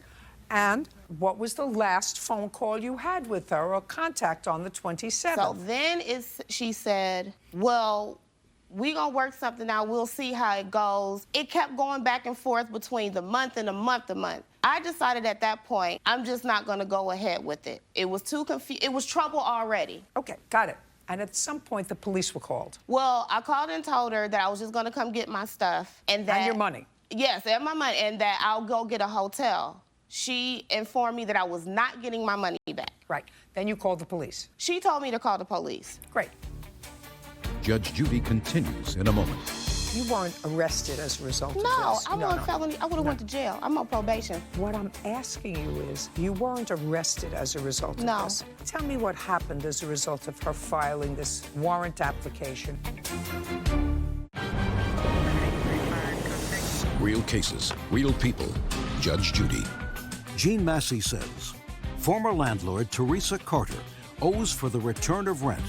And what was the last phone call you had with her or contact on the 27th? So then she said, well, we gonna work something out. We'll see how it goes. It kept going back and forth between the month and the month to month. I decided at that point, I'm just not gonna go ahead with it. It was too confused. It was trouble already. Okay, got it. And at some point, the police were called. Well, I called and told her that I was just gonna come get my stuff and that— And your money. Yes, and my money, and that I'll go get a hotel. She informed me that I was not getting my money back. Right. Then you called the police. She told me to call the police. Great. Judge Judy continues in a moment. You weren't arrested as a result of No, this. I'm on felony. I would have went to jail. I'm on probation. What I'm asking you is, you weren't arrested as a result of No. this. Tell me what happened as a result of her filing this warrant application. Real cases, real people. Judge Judy. Jean Massey says former landlord Teresa Carter owes for the return of rent.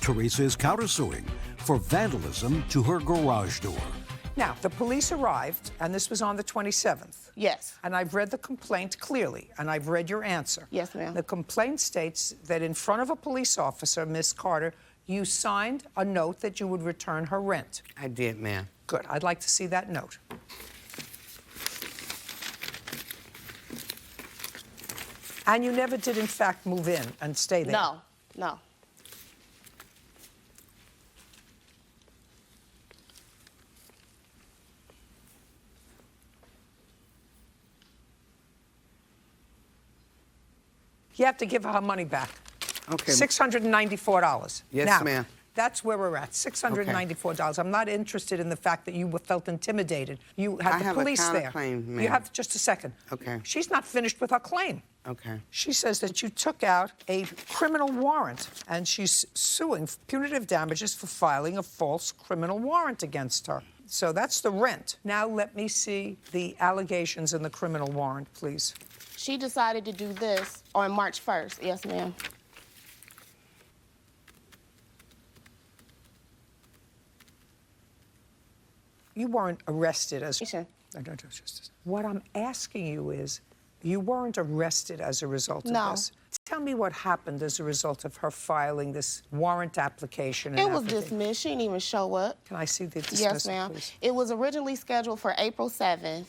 Teresa is countersuing for vandalism to her garage door. Now, the police arrived, and this was on the 27th. Yes. And I've read the complaint clearly, and I've read your answer. Yes, ma'am. The complaint states that in front of a police officer, Miss Carter, you signed a note that you would return her rent. I did, ma'am. Good. I'd like to see that note. And you never did, in fact, move in and stay there? No, no. You have to give her money back. Okay. $694. Yes, now, ma'am. That's where we're at, $694. I'm not interested in the fact that you felt intimidated. You had the police there. Ma'am. You have just a second. Okay. She's not finished with her claim. Okay. She says that you took out a criminal warrant, and she's suing punitive damages for filing a false criminal warrant against her. So that's the rent. Now let me see the allegations in the criminal warrant, please. She decided to do this on March 1st. Yes, ma'am. You weren't arrested as... What I'm asking you is, you weren't arrested as a result of No. this. Tell me what happened as a result of her filing this warrant application. It was dismissed. She didn't even show up. Can I see the dismissal, Yes, ma'am. please? It was originally scheduled for April 7th,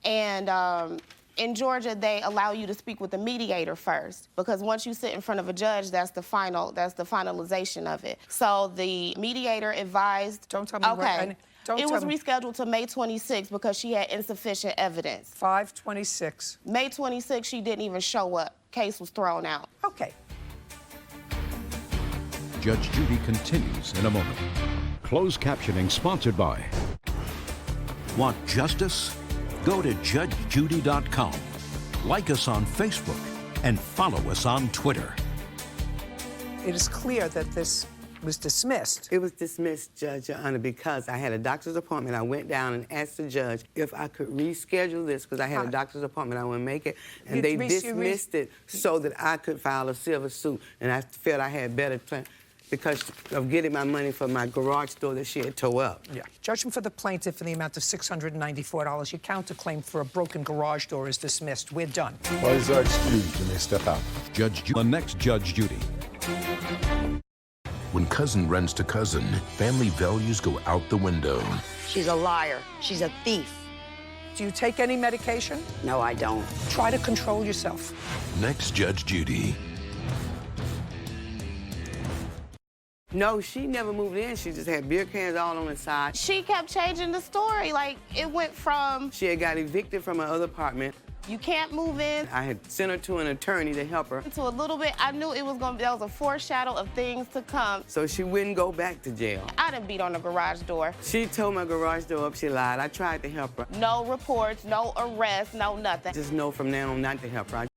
and In Georgia, they allow you to speak with the mediator first, because once you sit in front of a judge, that's the finalization of it. So the mediator advised. Don't tell me. Okay. It was rescheduled to May 26th because she had insufficient evidence. 5/26. May 26th, she didn't even show up. Case was thrown out. Okay. Judge Judy continues in a moment. Closed captioning sponsored by. Want justice? Go to judgejudy.com. Like us on Facebook and follow us on Twitter. It is clear that this was dismissed. It was dismissed, Judge, Your Honor, because I had a doctor's appointment. I went down and asked the judge if I could reschedule this because I had a doctor's appointment. I wouldn't make it. And they dismissed it so that I could file a civil suit. And I felt I had better plan because of getting my money for my garage door that she had tore up. Yeah. Judgment for the plaintiff in the amount of $694. Your counterclaim for a broken garage door is dismissed. We're done. Parties are excused. You may step out. The next Judge Judy. When cousin runs to cousin, family values go out the window. She's a liar. She's a thief. Do you take any medication? No, I don't. Try to control yourself. Next Judge Judy. No, she never moved in. She just had beer cans all on the side. She kept changing the story. Like, it went from... She had got evicted from her other apartment. You can't move in. I had sent her to an attorney to help her. To a little bit, I knew it was going to be, that was a foreshadow of things to come. So she wouldn't go back to jail. I didn't beat on the garage door. She tore my garage door up. She lied. I tried to help her. No reports, no arrests, no nothing. Just know from now on not to help her.